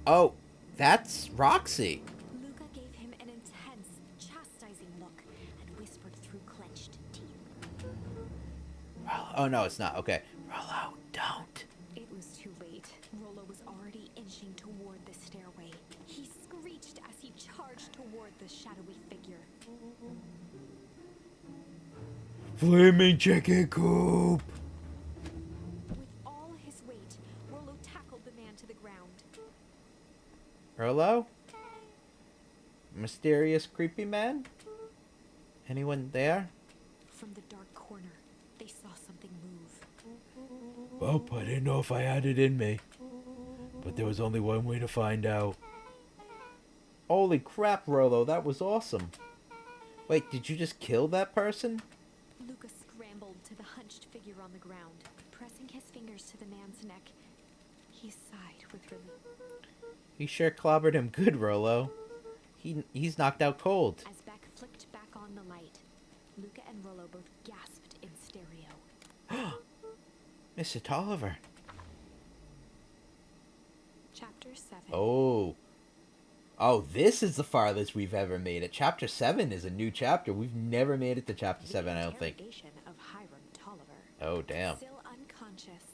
Oh, that's Roxy. Luca gave him an intense, chastising look and whispered through clenched teeth. Oh, no, it's not. Okay. Rollo, don't. It was too late. Rollo was already inching toward the stairway. He screeched as he charged toward the shadowy figure. Flaming chicken coop! With all his weight, Rollo tackled the man to the ground. Rollo? Mysterious creepy man? Anyone there? From the dark corner, they saw something move. Well, I didn't know if I had it in me. But there was only one way to find out. Holy crap, Rollo, that was awesome. Wait, did you just kill that person? Luca scrambled to the hunched figure on the ground. Pressing his fingers to the man's neck, he sighed with relief. You sure clobbered him good, Rollo. He's knocked out cold. As Beck flicked back on the light, Luca and Rollo both gasped in stereo. Mr. Tolliver. Chapter 7. Oh. Oh, this is the farthest we've ever made it. Chapter 7 is a new chapter. We've never made it to Chapter 7, I don't think. Of Hiram Tolliver. Oh, damn. Still unconscious,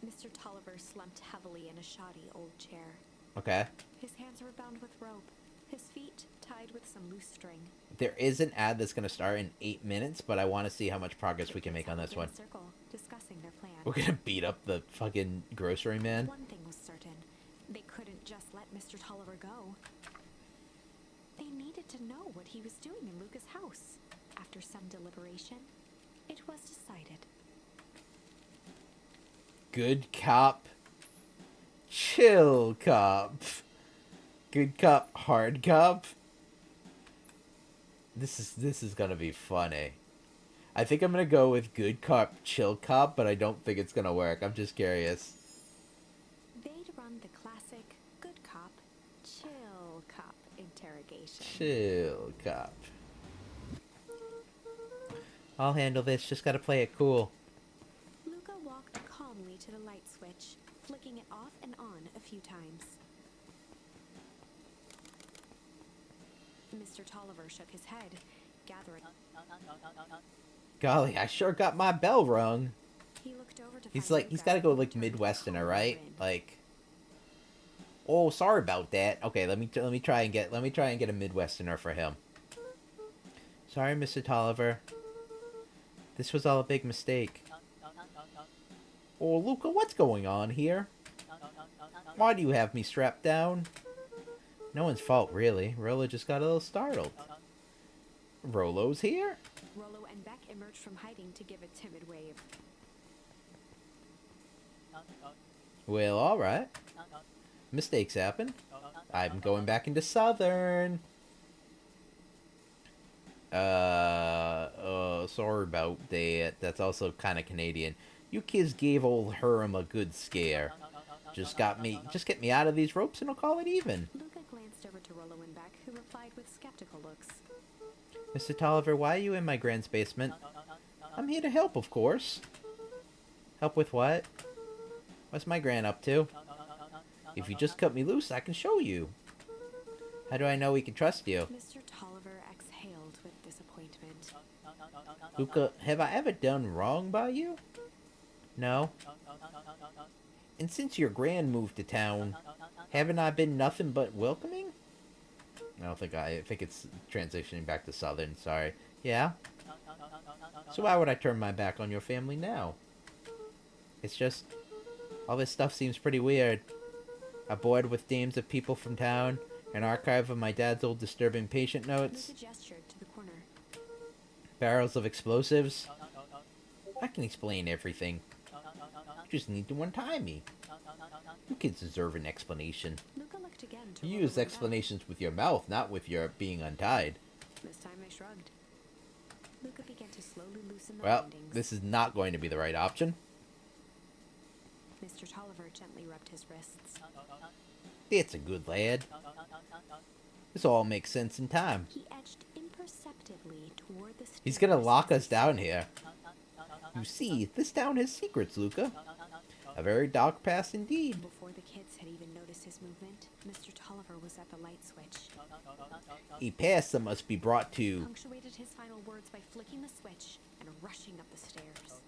Mr. Tolliver slumped heavily in a shoddy old chair. Okay. His hands were bound with rope, his feet tied with some loose string. There is an ad that's going to start in 8 minutes, but I want to see how much progress we can make on this one. Circle, discussing their plan. We're going to beat up the fucking grocery man. One thing was certain. They couldn't just let Mr. Tolliver go. They needed to know what he was doing in Luca's house. After some deliberation, it was decided. Good cop. Chill cop. Good cop, hard cop. This is gonna be funny. I think I'm gonna go with good cop, chill cop, but I don't think it's gonna work. I'm just curious. They'd run the classic good cop, chill cop interrogation. Chill cop. I'll handle this, just gotta play it cool. Luca walked calmly to the light switch, flicking it off and on a few times. Mr. Tolliver shook his head, gathering. Golly, I sure got my bell rung. He looked over to He's find like, he's gotta go like Midwesterner, right? Like, oh, sorry about that. Okay, let me try and get a Midwesterner for him. Sorry, Mr. Tolliver. This was all a big mistake. Oh, Luca, what's going on here? Why do you have me strapped down? No one's fault, really. Rollo just got a little startled. Rollo's here? Rollo and Beck emerged from hiding to give a timid wave. Well, alright. Mistakes happen. I'm going back into Southern. Sorry about that. That's also kind of Canadian. You kids gave old Herm a good scare. Just get me out of these ropes and I'll call it even. Luca glanced over to Rollo and Beck, who replied with skeptical looks. Mr. Tolliver, why are you in my grand's basement? I'm here to help, of course. Help with what? What's my gran up to? If you just cut me loose, I can show you. How do I know we can trust you? Mr. Tolliver exhaled with disappointment. Luca, have I ever done wrong by you? No. And since your gran moved to town, haven't I been nothing but welcoming? I think it's transitioning back to Southern, sorry. Yeah? So why would I turn my back on your family now? It's just, all this stuff seems pretty weird. A board with names of people from town, an archive of my dad's old disturbing patient notes, Luca gestured to the corner. barrels of explosives. I can explain everything. You just need to untie me. You kids deserve an explanation. Luca looked again to You Rollo use and explanations with your mouth, not with your being untied. Beck. This time they shrugged. Luca began to slowly loosen the Well, bindings. this is not going to be the right option. Mr. Tolliver gently rubbed his wrists. That's a good lad. This all makes sense in time. He edged imperceptibly toward the stairs. He's gonna lock us down here. You see, this town has secrets, Luca. A very dark past indeed. Before the kids had even noticed his movement, Mr. Tolliver was at the light switch. A past that must be brought to Punctuated his final words by flicking the switch and rushing up the stairs.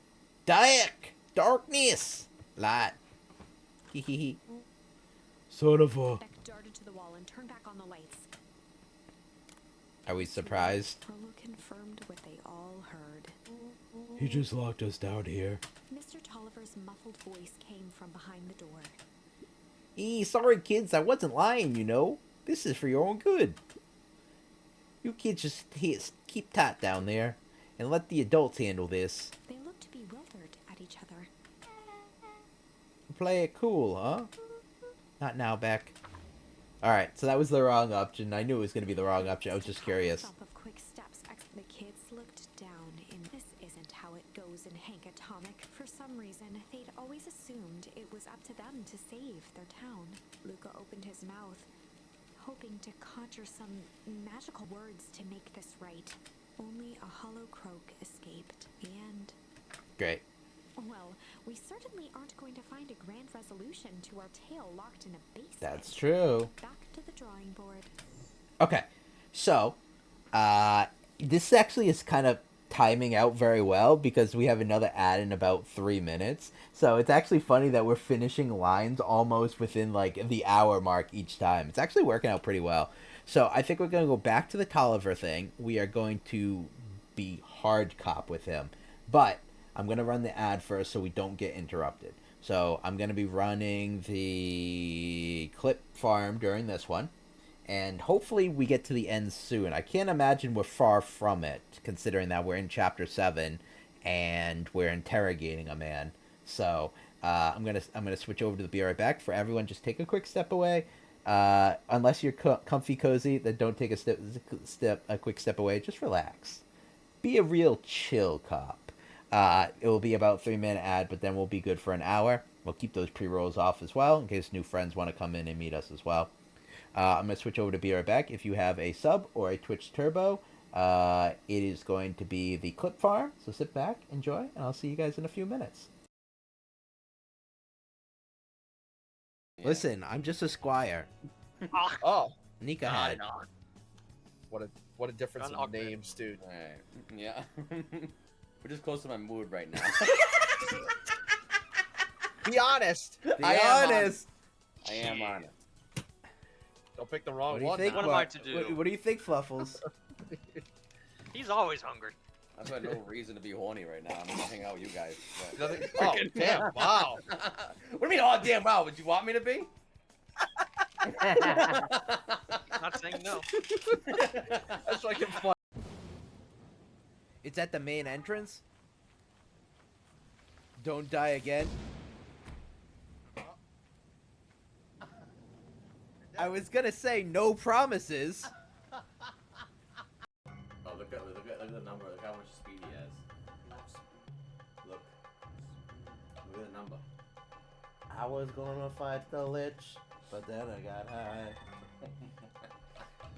darkness, light. Hee hee hee. Son of a... Beck darted to the wall and turned back on the lights. Are we surprised? Rollo confirmed what they all heard. He just locked us down here. Mr. Tolliver's muffled voice came from behind the door. Sorry kids, I wasn't lying, you know. This is for your own good. You kids just keep tight down there, and let the adults handle this. They looked bewildered at each other. Play it cool, huh? Not now, Beck. Alright, so that was the wrong option. I knew it was going to be the wrong option. I was just curious. Of quick steps, the kids looked down in this isn't how it goes in Hank Atomic. For some reason, they'd always assumed it was up to them to save their town. Luca opened his mouth, hoping to conjure some magical words to make this right. Only a hollow croak escaped. The end. Great. Well, we certainly aren't going to find a grand resolution to our tale locked in a basement. That's true. Back to the drawing board. Okay, so, this actually is kind of timing out very well because we have another ad in about 3 minutes. So it's actually funny that we're finishing lines almost within, like, the hour mark each time. It's actually working out pretty well. So I think we're going to go back to the Tolliver thing. We are going to be hard cop with him. But I'm going to run the ad first so we don't get interrupted. So I'm going to be running the clip farm during this one. And hopefully we get to the end soon. I can't imagine we're far from it, considering that we're in Chapter 7 and we're interrogating a man. So I'm gonna switch over to the Be Right Back. For everyone, just take a quick step away. Unless you're comfy cozy, then don't take a quick step away. Just relax. Be a real chill cop. It will be about 3-minute ad, but then we'll be good for an hour. We'll keep those pre-rolls off as well, in case new friends want to come in and meet us as well. I'm going to switch over to Be Right Back. If you have a sub or a Twitch Turbo, it is going to be the Clip Farm. So sit back, enjoy, and I'll see you guys in a few minutes. Yeah. Listen, I'm just a squire. Oh. Nika had. What a difference in names, dude. Alright. Yeah. We're just close to my mood right now. Be honest. Be honest. I am honest. Don't pick the wrong one. What am I to do? What do you think, Fluffles? He's always hungry. I've got no reason to be horny right now. I'm gonna hang out with you guys. Oh, damn, wow. What do you mean, oh, damn, wow? Would you want me to be? Not saying no. That's like fun. It's at the main entrance. Don't die again. I was gonna say no promises. Oh, look at the number. Look how much speed he has. Look at the number. I was gonna fight the lich, but then I got high.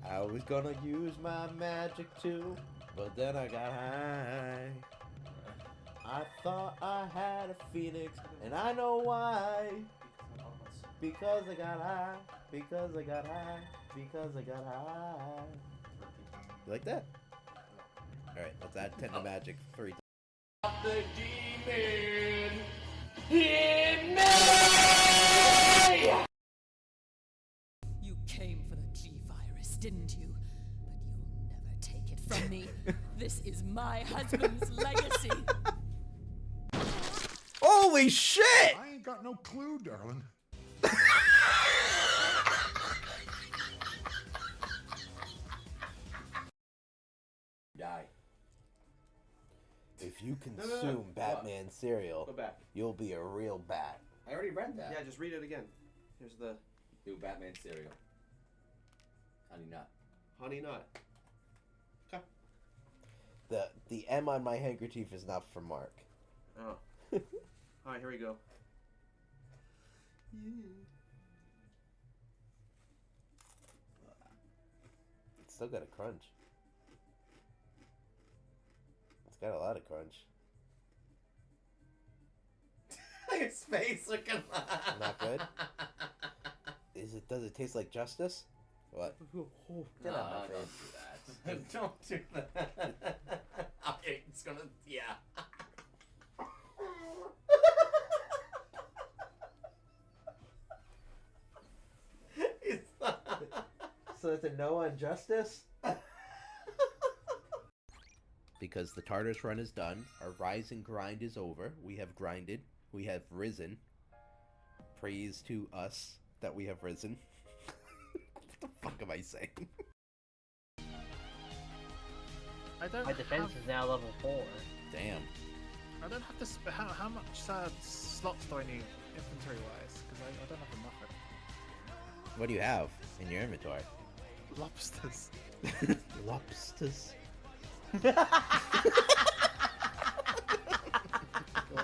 I was gonna use my magic too, but then I got high. I thought I had a phoenix, and I know why. Because I got high, because I got high, because I got high. You like that? Alright, let's add 10 to magic 3 times. The demon in me! You came for the G virus, didn't you? But you'll never take it from me. This is my husband's legacy. Holy shit! I ain't got no clue, darling. Die. If you no. consume Batman cereal, Go back. you'll be a real bat. I already read that. Yeah, just read it again. Here's the Do Batman cereal. Honey nut. honey nut. Okay. The M on my handkerchief is not for Mark. Oh. All right, here we go. It's still got a crunch. It's got a lot of crunch. Look at his face looking. Not good? Does it taste like justice? What? Get out of my face. Don't do that. Okay, it's gonna, yeah. So it's a no on justice? Because the Tartarus run is done, our rise and grind is over. We have grinded. We have risen. Praise to us that we have risen. What the fuck am I saying? My defense is now level 4. Damn. I don't have to. How much slots do I need inventory wise? Because I don't have enough. What do you have in your inventory? Lobsters. Lobsters. Oh,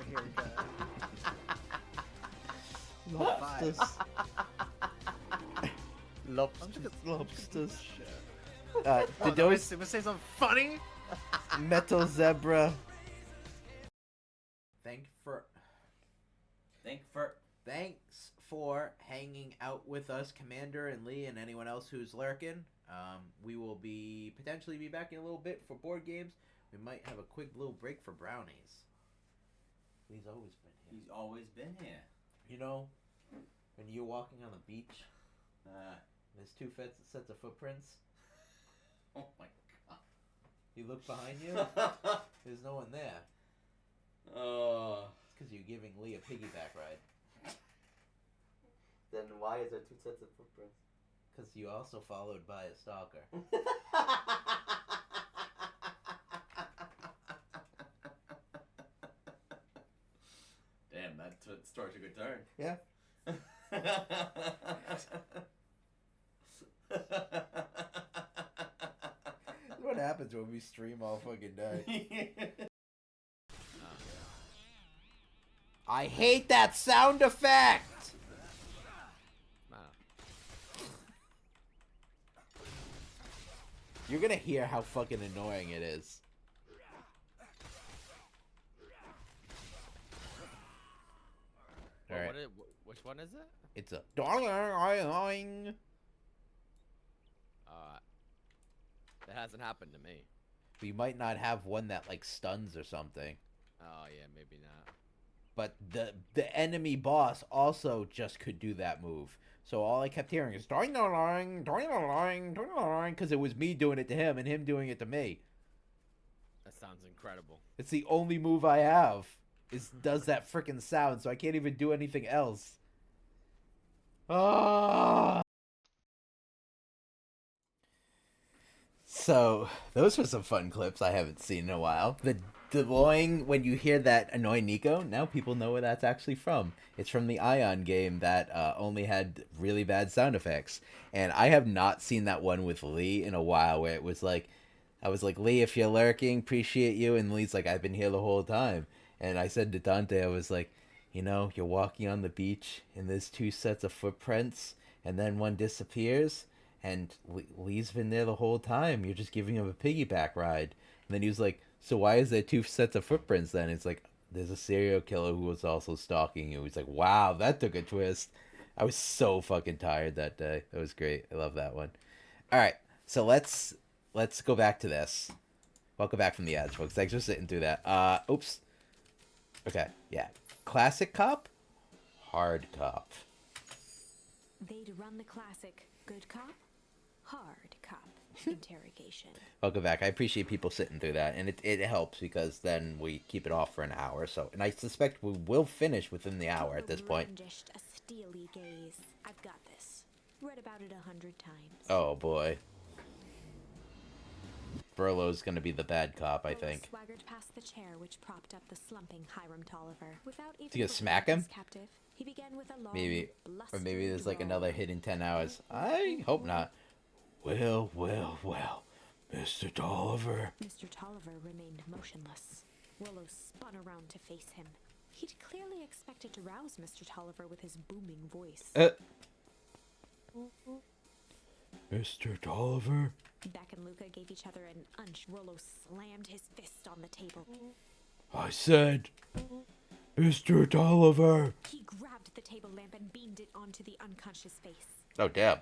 here we go. Lobsters. Lobsters. Lobsters. Oh, Did no, those we say something funny? metal zebra? Thanks for hanging out with us, Commander and Lee, and anyone else who's lurking. We will potentially be back in a little bit for board games. We might have a quick little break for brownies. He's always been here. He's always been here. You know, when you're walking on the beach, there's two sets of footprints. Oh my god. You look behind you, there's no one there. Oh. It's because you're giving Lee a piggyback ride. Then why is there two sets of footprints? Because you also followed by a stalker. Damn, that story took a good turn. Yeah. What happens when we stream all fucking day? I hate that sound effect! You're gonna hear how fucking annoying it is. Alright. Which one is it? It's a... That hasn't happened to me. We might not have one that, like, stuns or something. Oh, yeah, maybe not. But the enemy boss also just could do that move. So all I kept hearing is because it was me doing it to him and him doing it to me. That sounds incredible. It's the only move I have. Does that freaking sound, so I can't even do anything else. Ah! So, those were some fun clips I haven't seen in a while. annoying when you hear that annoying Nico, now people know where that's actually from. It's from the Ion game that only had really bad sound effects. And I have not seen that one with Lee in a while where it was like, I was like, Lee, if you're lurking, appreciate you. And Lee's like, I've been here the whole time. And I said to Dante, I was like, you know, you're walking on the beach and there's 2 sets of footprints and then one disappears. And Lee's been there the whole time. You're just giving him a piggyback ride. And then he was like, so why is there 2 sets of footprints then? It's like, there's a serial killer who was also stalking you. He's like, wow, that took a twist. I was so fucking tired that day. That was great. I love that one. All right, so let's go back to this. Welcome back from the ads, folks. Thanks for sitting through that. Oops. Okay, yeah. Classic cop, hard cop. They'd run the classic good cop, hard cop interrogation. Welcome back. I appreciate people sitting through that, and it helps because then we keep it off for an hour or so. And I suspect we will finish within the hour at this point. Brandished a steely gaze. I've got this. Read about it 100 times. Oh boy. Burlow's gonna be the bad cop, I think. Swaggered past the chair which propped up the slumping Hiram Tolliver. Without even Is he gonna smack him? Captive, he began with a long, Maybe. Or maybe there's like another hidden 10 hours. I hope not. Well, Mr. Tolliver. Mr. Tolliver remained motionless. Rollo spun around to face him. He'd clearly expected to rouse Mr. Tolliver with his booming voice. Mr. Tolliver? Beck and Luca gave each other an unch. Rollo slammed his fist on the table. I said, Mr. Tolliver. He grabbed the table lamp and beamed it onto the unconscious face. Oh, damn.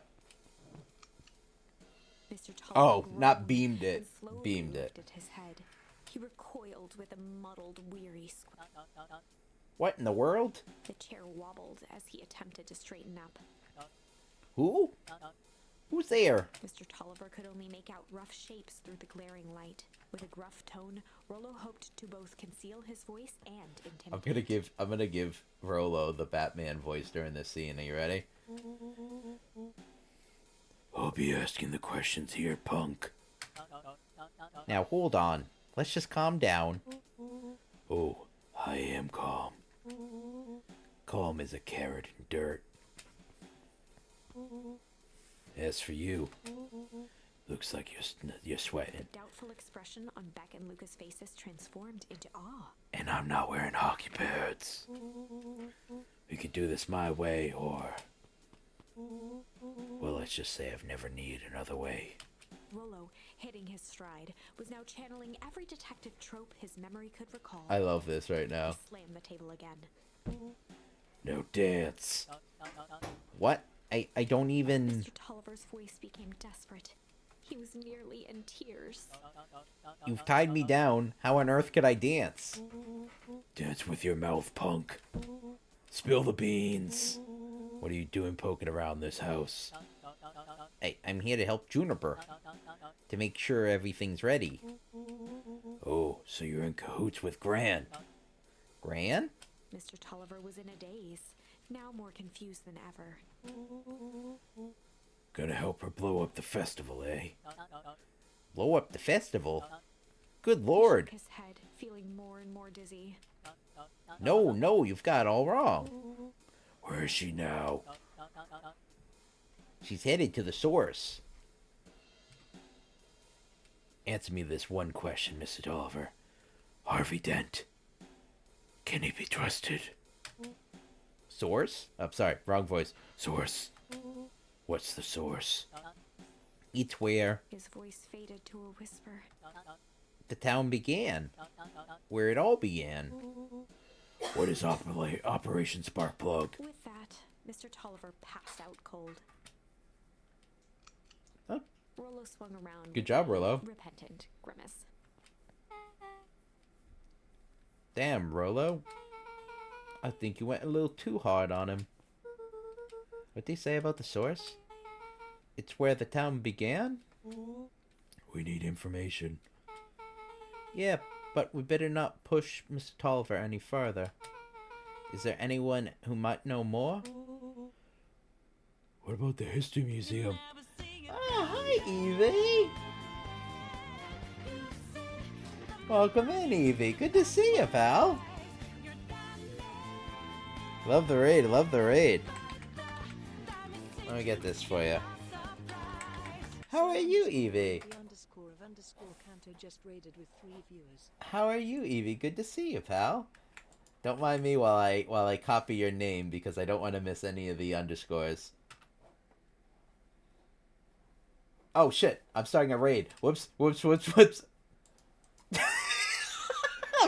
Mr. Tolliver Oh, not beamed it. slowly Beamed it. lifted his head. He recoiled with a muddled, weary squeak. What in the world? The chair wobbled as he attempted to straighten up. Who? Who's there? Mr. Tolliver could only make out rough shapes through the glaring light. With a gruff tone, Rollo hoped to both conceal his voice and intimidate. I'm gonna give Rollo the Batman voice during this scene. Are you ready? I'll be asking the questions here, punk. Now hold on. Let's just calm down. Oh, I am calm. Calm as a carrot in dirt. As for you, looks like you're sweating. The doubtful expression on Beck and Luca's faces transformed into awe. And I'm not wearing hockey pads. We could do this my way, or... well, let's just say I've never needed another way. Rollo, hitting his stride, was now channeling every detective trope his memory could recall. I love this right now. He slammed the table again. No dance. What? I don't even... Mr. Tolliver's voice became desperate. He was nearly in tears. You've tied me down. How on earth could I dance? Dance with your mouth, punk. Spill the beans. What are you doing poking around this house? Hey, I'm here to help Juniper. To make sure everything's ready. Oh, so you're in cahoots with Gran. Gran? Mr. Tolliver was in a daze, now more confused than ever. Gonna help her blow up the festival, eh? Blow up the festival? Good lord. He shook his head, feeling more and more dizzy. No, you've got it all wrong. Where is she now? She's headed to the source. Answer me this one question, Mr. Tolliver. Harvey Dent. Can he be trusted? Source? I'm sorry, wrong voice. Source. What's the source? It's where His voice faded to a whisper. the town began. Where it all began. What is Operation Sparkplug? With that, Mr. Tolliver passed out cold. Huh? Rollo swung around. Good job, Rollo. Repentant grimace. Damn, Rollo. I think you went a little too hard on him. What'd they say about the source? It's where the town began? We need information. Yeah, but we better not push Mr. Tolliver any further. Is there anyone who might know more? What about the History Museum? Oh, hi, Evie! Welcome in, Evie. Good to see you, pal. Love the raid, love the raid. Let me get this for you. How are you, Evie? How are you, Evie? Good to see you, pal. Don't mind me while I copy your name because I don't want to miss any of the underscores. Oh shit! I'm starting a raid. Whoops! Whoops! Whoops! Whoops!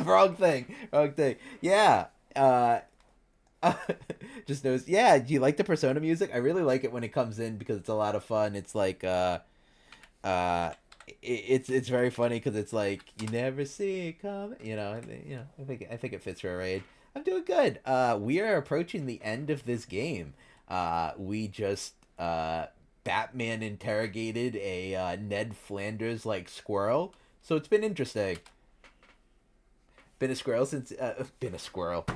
Wrong thing. Wrong thing. Yeah. Just knows. Yeah. Do you like the Persona music? I really like it when it comes in because it's a lot of fun. It's like it's very funny because it's like you never see it come. I think it fits for a raid. I'm doing good. We are approaching the end of this game. We just Batman interrogated a Ned Flanders like squirrel, so it's been interesting. Been a squirrel since been a squirrel.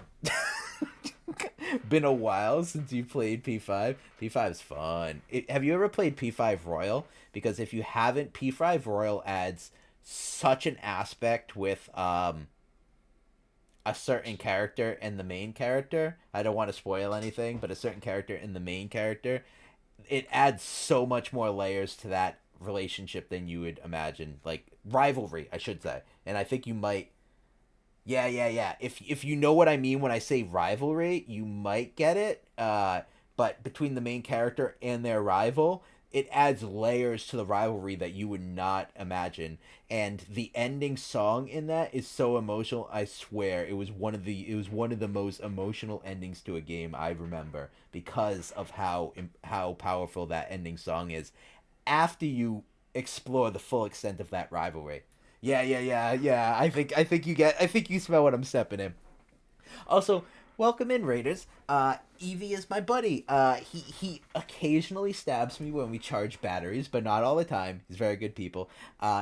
Been a while since you played P5. P5's fun. Have you ever played P5 Royal? Because if you haven't, P5 Royal adds such an aspect with a certain character and the main character. I don't want to spoil anything, but a certain character and the main character, it adds so much more layers to that relationship than you would imagine. Like rivalry, I should say. And I think you might. Yeah. If you know what I mean when I say rivalry, you might get it. But between the main character and their rival, it adds layers to the rivalry that you would not imagine. And the ending song in that is so emotional. I swear, it was one of the most emotional endings to a game I remember because of how powerful that ending song is. After you explore the full extent of that rivalry. Yeah. I think you smell what I'm stepping in. Also, welcome in, Raiders. Evie is my buddy. He occasionally stabs me when we charge batteries, but not all the time. He's very good people.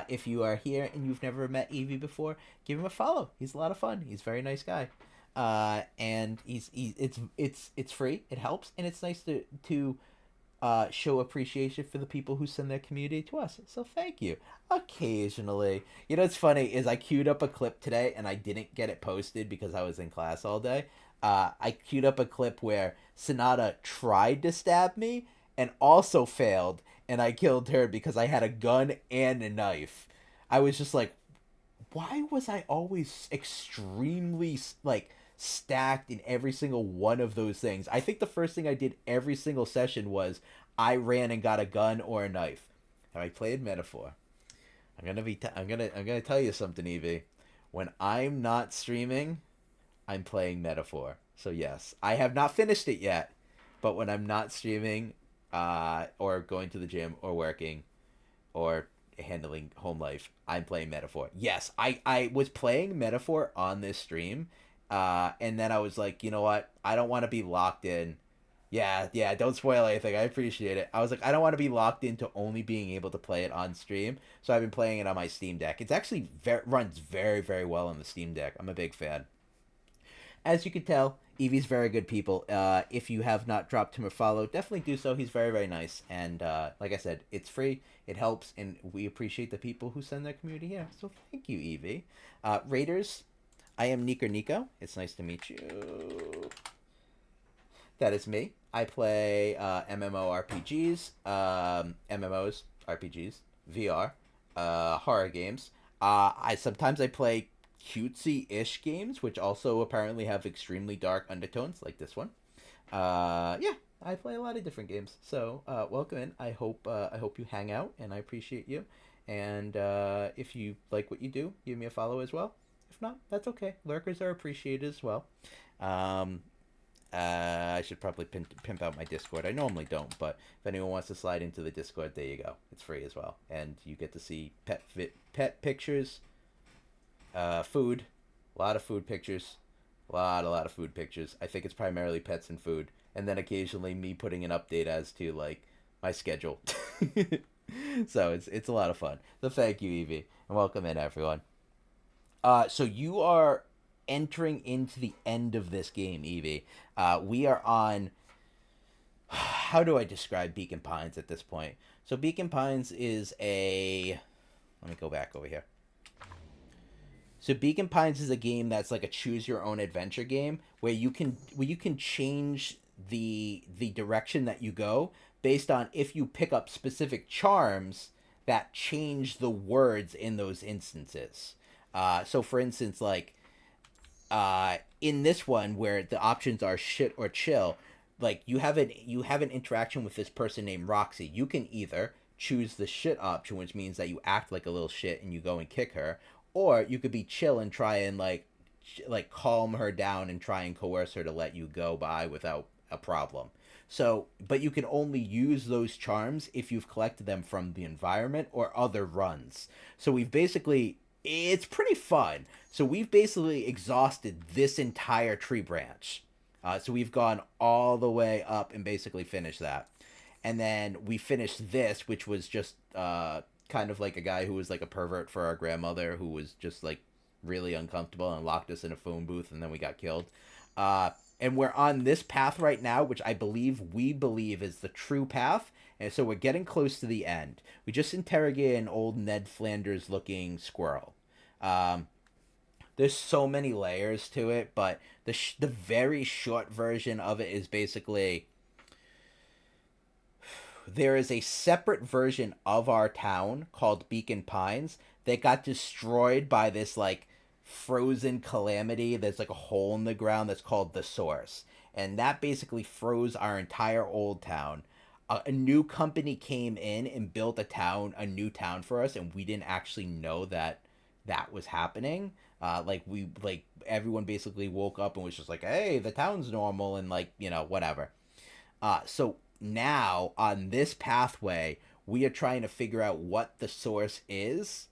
If you are here and you've never met Evie before, give him a follow. He's a lot of fun. He's a very nice guy. And it's free. It helps, and it's nice to show appreciation for the people who send their community to us. So thank you. Occasionally. You know what's funny is I queued up a clip today and I didn't get it posted because I was in class all day. I queued up a clip where Sonata tried to stab me and also failed, and I killed her because I had a gun and a knife. I was just like, why was I always extremely stacked in every single one of those things? I think the first thing I did every single session was I ran and got a gun or a knife. And I played Metaphor. I'm gonna tell you something, Evie. When I'm not streaming, I'm playing Metaphor. So yes, I have not finished it yet, but when I'm not streaming, or going to the gym or working, or handling home life, I'm playing Metaphor. Yes, I was playing Metaphor on this stream. And then I was like, you know what? I don't want to be locked in. Yeah, don't spoil anything. I appreciate it. I was like, I don't want to be locked into only being able to play it on stream. So I've been playing it on my Steam Deck. It's actually runs very, very well on the Steam Deck. I'm a big fan. As you can tell, Evie's very good people. If you have not dropped him a follow, definitely do so. He's very, very nice. And like I said, it's free. It helps. And we appreciate the people who send their community here. So thank you, Evie. Raiders, I am AltruistcNico. It's nice to meet you. That is me. I play MMORPGs, MMOs, RPGs, VR, horror games. Sometimes I play cutesy-ish games, which also apparently have extremely dark undertones, like this one. Yeah, I play a lot of different games. So welcome in. I hope you hang out, and I appreciate you. And if you like what you do, give me a follow as well. If not, that's okay. Lurkers are appreciated as well. I should probably pimp out my Discord. I normally don't, but if anyone wants to slide into the Discord, there you go. It's free as well, and you get to see pet pictures, food, a lot of food pictures, a lot of food pictures. I think it's primarily pets and food, and then occasionally me putting an update as to like my schedule. So it's a lot of fun. So thank you, Evie, and welcome in, everyone. So you are entering into the end of this game, Evie. We are on... How do I describe Beacon Pines at this point? So Beacon Pines is a... Let me go back over here. So Beacon Pines is a game that's like a choose your own adventure game where you can change the direction that you go based on if you pick up specific charms that change the words in those instances. So for instance, like in this one where the options are shit or chill, like you have an interaction with this person named Roxy. You can either choose the shit option, which means that you act like a little shit and you go and kick her, or you could be chill and try and like calm her down and try and coerce her to let you go by without a problem. So, but you can only use those charms if you've collected them from the environment or other runs. So it's pretty fun. So we've basically exhausted this entire tree branch. So we've gone all the way up and basically finished that. And then we finished this, which was just kind of like a guy who was like a pervert for our grandmother who was just like really uncomfortable and locked us in a phone booth, and then we got killed. And we're on this path right now, which we believe is the true path. And so we're getting close to the end. We just interrogated an old Ned Flanders looking squirrel. There's so many layers to it, but the very short version of it is basically there is a separate version of our town called Beacon Pines that got destroyed by this like frozen calamity. There's like a hole in the ground that's called the Source, and that basically froze our entire old town. A new company came in and built a new town for us, and we didn't actually know that was happening. Everyone basically woke up and was just like, hey, the town's normal, and like, you know, whatever. So now on this pathway, we are trying to figure out what the Source is,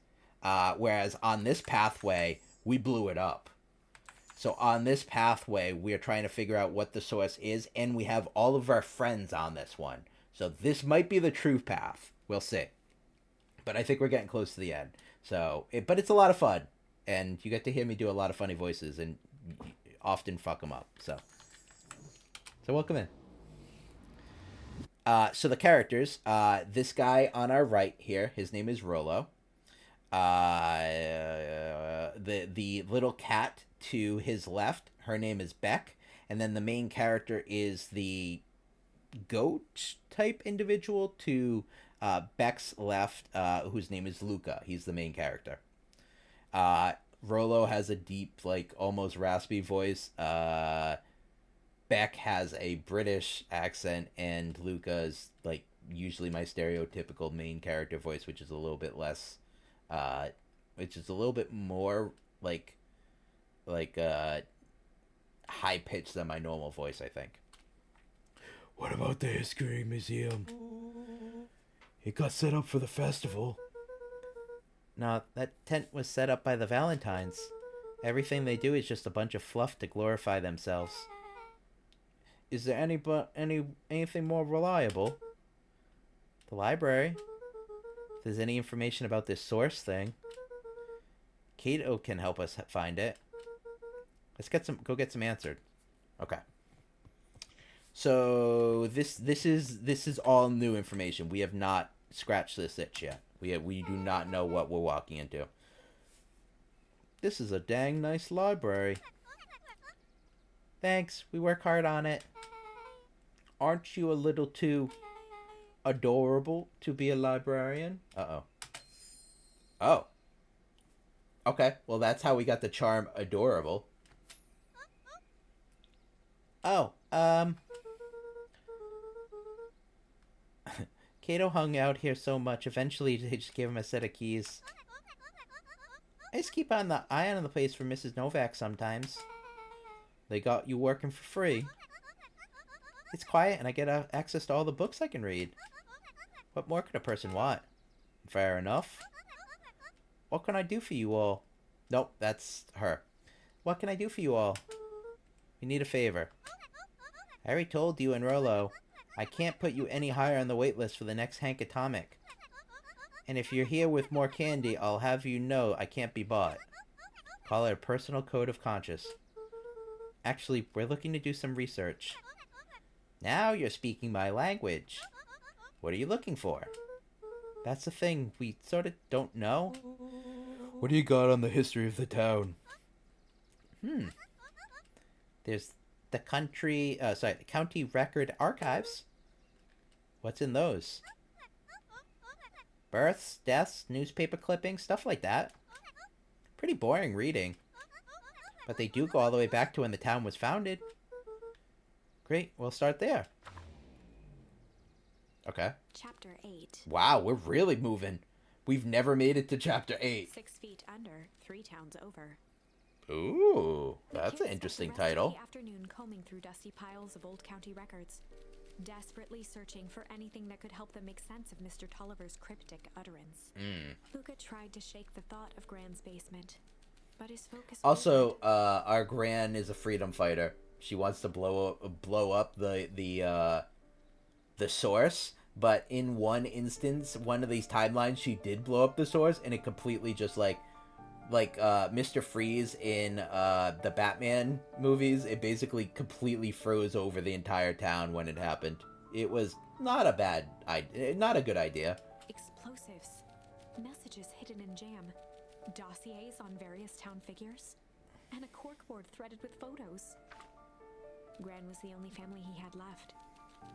whereas on this pathway, we blew it up. So on this pathway, we are trying to figure out what the Source is, and we have all of our friends on this one. So this might be the true path. We'll see. But I think we're getting close to the end. But it's a lot of fun. And you get to hear me do a lot of funny voices and often fuck them up. So welcome in. So the characters, this guy on our right here, his name is Rollo. The little cat to his left, her name is Beck. And then the main character is the goat type individual to Beck's left, whose name is Luca. He's the main character. Rollo has a deep, like, almost raspy voice. Beck has a British accent, and Luca is, like, usually my stereotypical main character voice, which is a little bit less, which is a little bit more, high-pitched than my normal voice, I think. What about the History Museum? It got set up for the festival. No, that tent was set up by the Valentines. Everything they do is just a bunch of fluff to glorify themselves. Is there anything more reliable? The library. If there's any information about this Source thing, Kato can help us find it. Let's go get some answered. Okay. So this is all new information. We have not scratched this itch yet. We do not know what we're walking into. This is a dang nice library. Thanks. We work hard on it. Aren't you a little too adorable to be a librarian? Uh-oh. Oh. Okay. Well, that's how we got the charm adorable. Oh, Kato hung out here so much, eventually they just gave him a set of keys. I just keep an eye on the place for Mrs. Novak sometimes. They got you working for free. It's quiet and I get access to all the books I can read. What more could a person want? Fair enough. What can I do for you all? Nope, that's her. What can I do for you all? We need a favor. I already told you and Rollo, I can't put you any higher on the wait list for the next Hank Atomic. And if you're here with more candy, I'll have you know I can't be bought. Call it a personal code of conscience. Actually, we're looking to do some research. Now you're speaking my language. What are you looking for? That's the thing, we sort of don't know. What do you got on the history of the town? There's the the county record archives. What's in those? Births, deaths, newspaper clippings, stuff like that. Pretty boring reading. But they do go all the way back to when the town was founded. Great, we'll start there. Okay. Chapter 8. Wow, we're really moving. We've never made it to chapter 8. 6 feet under, 3 towns over. Ooh, that's an interesting title. The afternoon combing through dusty piles of old county records, desperately searching for anything that could help them make sense of Mr. Tolliver's cryptic utterance. Luca tried to shake the thought of Gran's basement, but his focus. Also, our Gran is a freedom fighter. She wants to blow up the source, but in one instance, one of these timelines, she did blow up the source, and it completely just like Mr. Freeze in the Batman movies, it basically completely froze over the entire town when it happened. It was not a good idea. Explosives, messages hidden in jam, dossiers on various town figures, and a corkboard threaded with photos. Gran was the only family he had left.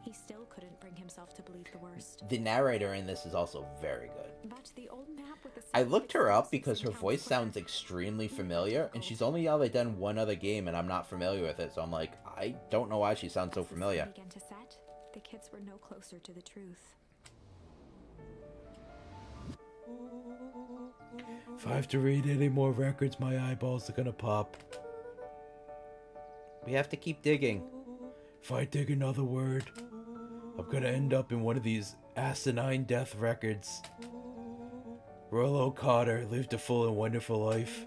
He still couldn't bring himself to believe the worst. The narrator in this is also very good. But the old map with the I looked her up because her voice sounds extremely familiar, and she's only ever done one other game, and I'm not familiar with it, so I'm like, I don't know why she sounds so familiar. Began to set, the kids were no closer to the truth. If I have to read any more records, my eyeballs are gonna pop. We have to keep digging. If I dig another word, I'm gonna end up in one of these asinine death records. Rollo Cotter lived a full and wonderful life,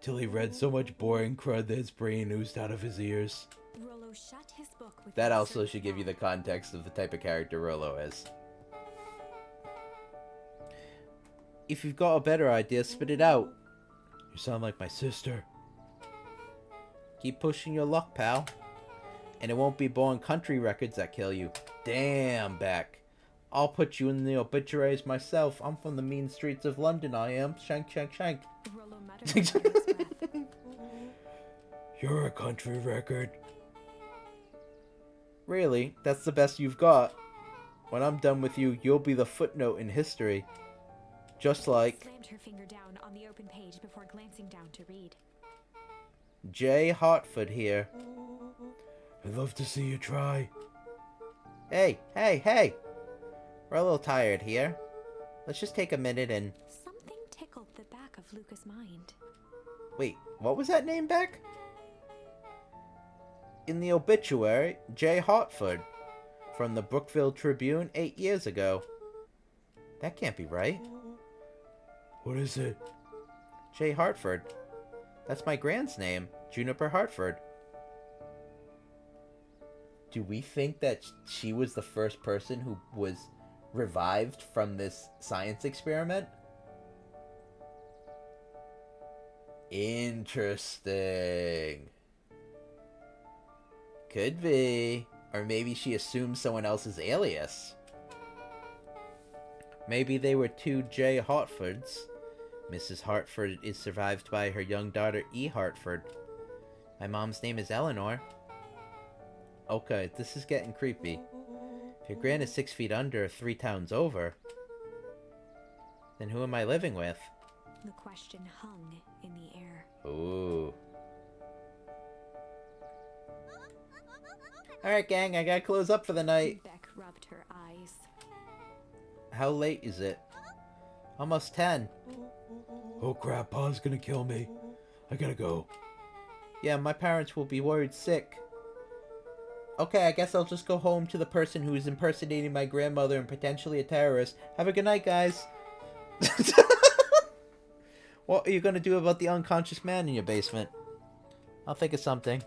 till he read so much boring crud that his brain oozed out of his ears. Rollo shut his book with That also should give you the context of the type of character Rollo is. If you've got a better idea, spit it out. You sound like my sister. Keep pushing your luck, pal. And it won't be boring country records that kill you. Damn, Beck. I'll put you in the obituaries myself. I'm from the mean streets of London, I am. Shank, shank, shank. Rollo muttered under his breath. You're a country record. Really? That's the best you've got? When I'm done with you, you'll be the footnote in history. Just like... Slammed her finger down on the open page before glancing down to read. J. Hartford here. I'd love to see you try. Hey, hey, hey! We're a little tired here. Let's just take a minute and... Something tickled the back of Luca's mind. Wait, what was that name, Beck? In the obituary, J. Hartford. From the Brookville Tribune 8 years ago. That can't be right. What is it? J. Hartford. That's my Gran's name, Juniper Hartford. Do we think that she was the first person who was revived from this science experiment? Interesting. Could be. Or maybe she assumed someone else's alias. Maybe they were two J. Hartfords. Mrs. Hartford is survived by her young daughter E. Hartford. My mom's name is Eleanor. Okay, this is getting creepy. If your Gran is 6 feet under, 3 towns over, then who am I living with? The question hung in the air. Ooh. Alright, gang, I gotta close up for the night. Beck rubbed her eyes. How late is it? Almost 10. Oh crap, Pa's gonna kill me. I gotta go. Yeah, my parents will be worried sick. Okay, I guess I'll just go home to the person who is impersonating my grandmother and potentially a terrorist. Have a good night, guys. What are you gonna do about the unconscious man in your basement? I'll think of something.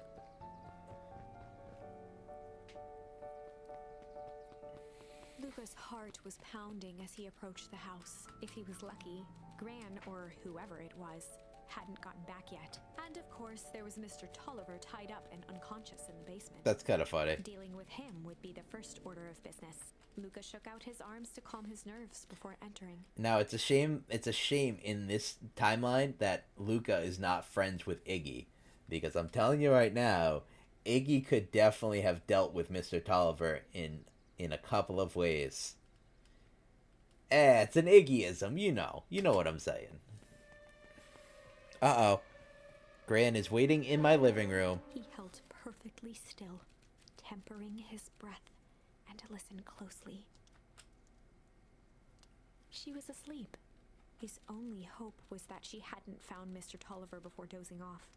Luca's heart was pounding as he approached the house. If he was lucky, Gran, or whoever it was, hadn't gotten back yet. And of course, there was Mr. Tolliver tied up and unconscious in the basement. That's kind of funny. Dealing with him would be the first order of business. Luca shook out his arms to calm his nerves before entering. Now, it's a shame in this timeline that Luca is not friends with Iggy. Because I'm telling you right now, Iggy could definitely have dealt with Mr. Tolliver in a couple of ways. It's an Iggyism, you know. You know what I'm saying. Uh-oh. Gran is waiting in my living room. He held perfectly still, tempering his breath, and listened closely. She was asleep. His only hope was that she hadn't found Mr. Tolliver before dozing off.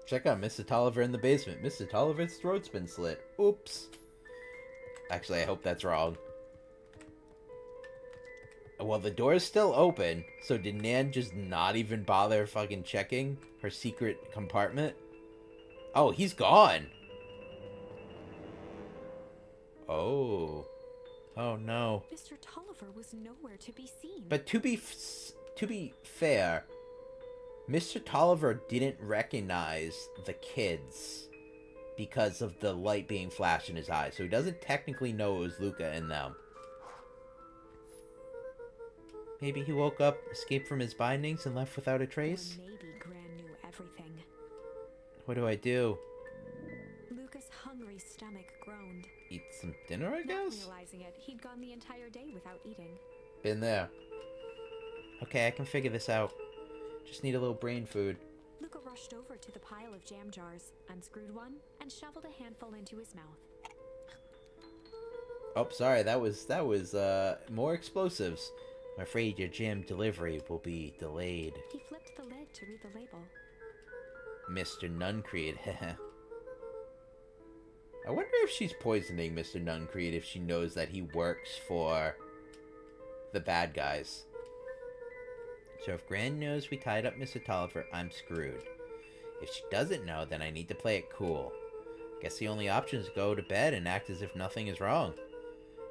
Check out Mr. Tolliver in the basement. Mr. Tolliver's throat's been slit. Oops. Actually, I hope that's wrong. Well, the door is still open, so did Nan just not even bother fucking checking her secret compartment? Oh, he's gone! Oh. Oh, no. Mr. Tolliver was nowhere to be seen. But to be fair, Mr. Tolliver didn't recognize the kids because of the light being flashed in his eyes, so he doesn't technically know it was Luca and them. Maybe he woke up, escaped from his bindings, and left without a trace? Or maybe Gran knew everything. What do I do? Luca's hungry stomach groaned. Eat some dinner, I guess? Not realizing it, he'd gone the entire day without eating. Been there. Okay, I can figure this out. Just need a little brain food. Luca rushed over to the pile of jam jars, unscrewed one, and shoveled a handful into his mouth. Oh, sorry, that was more explosives. I'm afraid your jam delivery will be delayed. He flipped the lid to read the label. Mr. Nuncreed, heh. I wonder if she's poisoning Mr. Nuncreed if she knows that he works for the bad guys. So if Gran knows we tied up Mr. Tolliver, I'm screwed. If she doesn't know, then I need to play it cool. Guess the only option is go to bed and act as if nothing is wrong.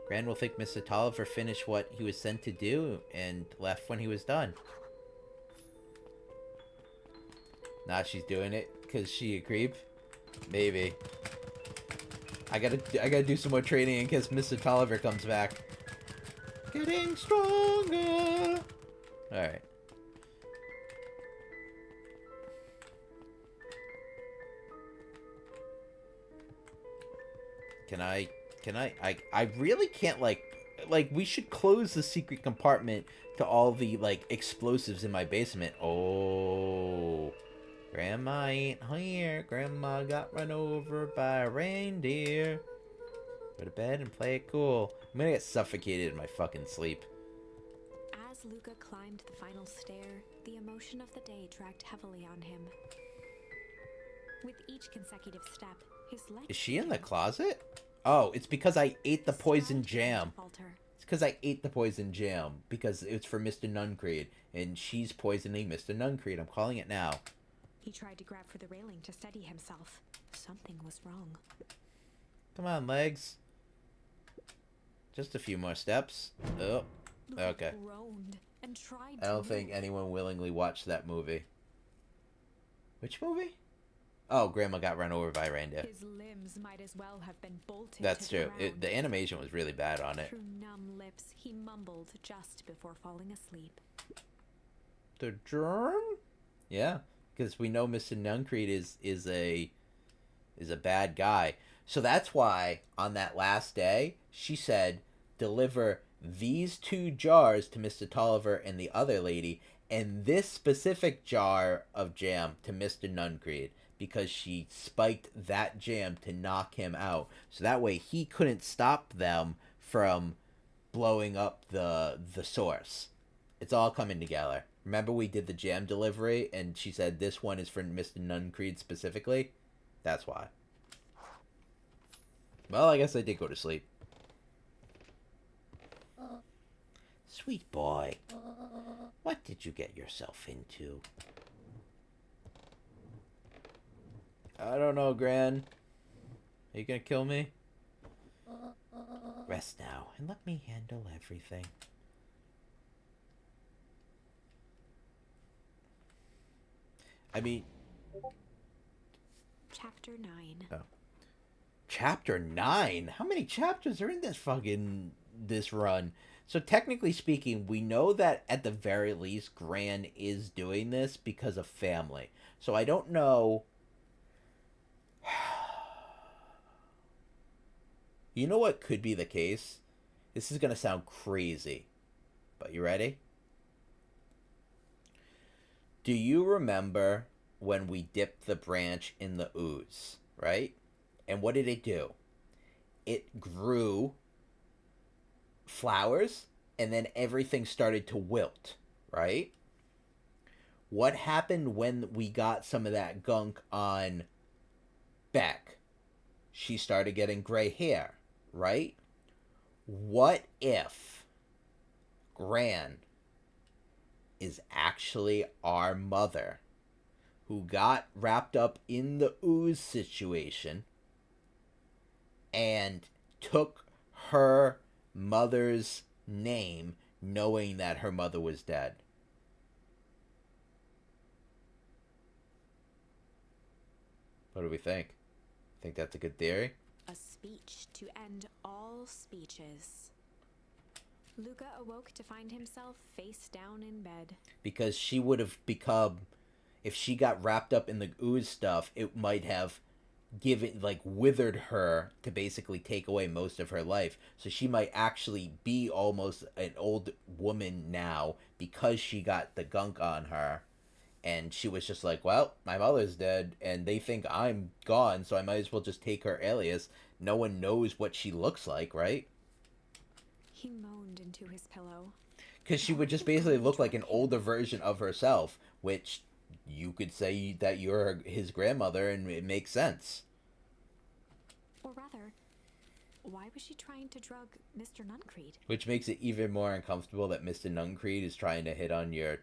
Gran will think Mr. Tolliver finished what he was sent to do and left when he was done. Now she's doing it because she a creep? Maybe. I gotta do some more training in case Mr. Tolliver comes back. Getting stronger! Alright. I really can't, like, we should close the secret compartment to all the, like, explosives in my basement. Oh. Grandma ain't here. Grandma got run over by a reindeer. Go to bed and play it cool. I'm gonna get suffocated in my fucking sleep. As Luca climbed the final stair, the emotion of the day dragged heavily on him. With each consecutive step, his legs... Is she in the closet? Oh, it's because I ate the poison jam. It's because I ate the poison jam. Because it's for Mr. Nuncreed. And she's poisoning Mr. Nuncreed. I'm calling it now. He tried to grab for the railing to steady himself. Something was wrong. Come on, legs. Just a few more steps. Oh, okay. I don't think anyone willingly watched that movie. Which movie? Oh, Grandma got run over by a reindeer. His limbs might as well have been bolted. That's to true. the ground. The animation was really bad on it. Through numb lips, he mumbled just before falling asleep. The germ? Yeah, because we know Mr. Nuncreed is a bad guy. So that's why on that last day she said, deliver these 2 jars to Mr. Tolliver and the other lady, and this specific jar of jam to Mr. Nuncreed. Because she spiked that jam to knock him out. So that way he couldn't stop them from blowing up the source. It's all coming together. Remember we did the jam delivery and she said this one is for Mr. Nuncreed specifically? That's why. Well, I guess I did go to sleep. Sweet boy. What did you get yourself into? I don't know, Gran. Are you gonna kill me? Rest now, and let me handle everything. I mean... Chapter 9. Oh. Chapter 9? How many chapters are in this run? So technically speaking, we know that at the very least, Gran is doing this because of family. So I don't know... You know what could be the case? This is going to sound crazy. But you ready? Do you remember when we dipped the branch in the ooze, right? And what did it do? It grew flowers, and then everything started to wilt, right? What happened when we got some of that gunk on Beck? She started getting gray hair, right? What if Gran is actually our mother who got wrapped up in the ooze situation and took her mother's name knowing that her mother was dead? What do we think? Think that's a good theory? A speech to end all speeches. Luca awoke to find himself face down in bed. Because she would have become... If she got wrapped up in the ooze stuff, it might have withered her to basically take away most of her life. So she might actually be almost an old woman now because she got the gunk on her. And she was just like, well, my mother's dead, and they think I'm gone, so I might as well just take her alias. No one knows what she looks like, right? He moaned into his pillow. Because she would just basically look like an older version of herself, which you could say that you're his grandmother, and it makes sense. Or rather, why was she trying to drug Mr. Nuncreed? Which makes it even more uncomfortable that Mr. Nuncreed is trying to hit on your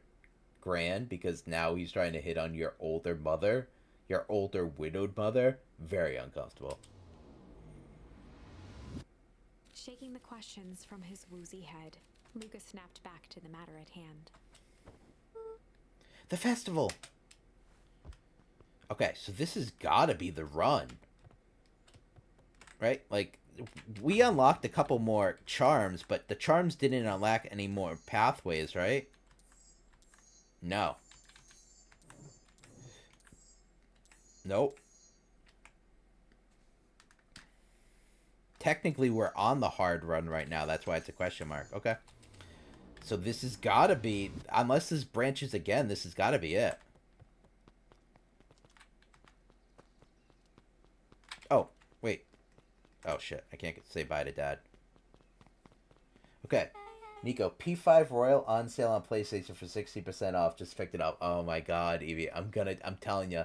Gran, because now he's trying to hit on your older mother, your older widowed mother. Very uncomfortable. Shaking the questions from his woozy head, Luca snapped back to the matter at hand. The festival! Okay, so this has gotta be the run. Right? Like, we unlocked a couple more charms, but the charms didn't unlock any more pathways, right? No. Nope. Technically, we're on the hard run right now. That's why it's a question mark. Okay. So this has got to be... Unless this branches again, this has got to be it. Oh, wait. Oh, shit. I can't say bye to Dad. Okay. Nico, P5 Royal on sale on PlayStation for 60% off. Just picked it up. Oh my god, Evie. I'm telling you,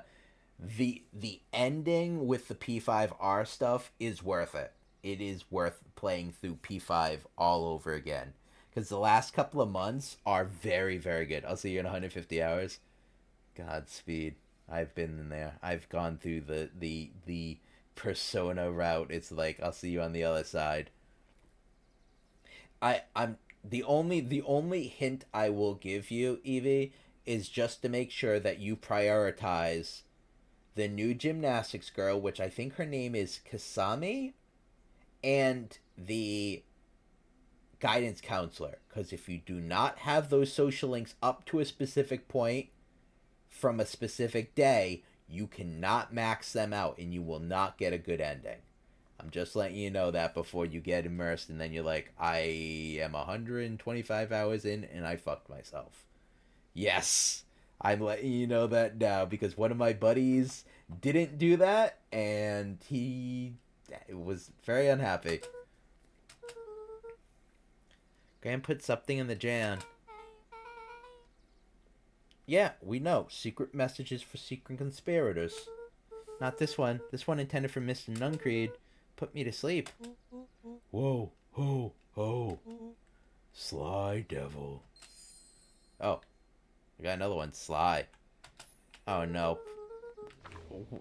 the ending with the P5R stuff is worth it. It is worth playing through P5 all over again. Because the last couple of months are very, very good. I'll see you in 150 hours. Godspeed. I've been in there. I've gone through the Persona route. It's like, I'll see you on the other side. I'm... The only hint I will give you, Evie, is just to make sure that you prioritize the new gymnastics girl, which I think her name is Kasami, and the guidance counselor. Because if you do not have those social links up to a specific point from a specific day, you cannot max them out, and you will not get a good ending. I'm just letting you know that before you get immersed and then you're like, I am 125 hours in and I fucked myself. Yes, I'm letting you know that now because one of my buddies didn't do that and he was very unhappy. Gran put something in the jam. Yeah, we know. Secret messages for secret conspirators. Not this one. This one intended for Mr. Nuncreed. Put me to sleep. Whoa, ho, ho. Sly devil. Oh. I got another one. Sly. Oh, no.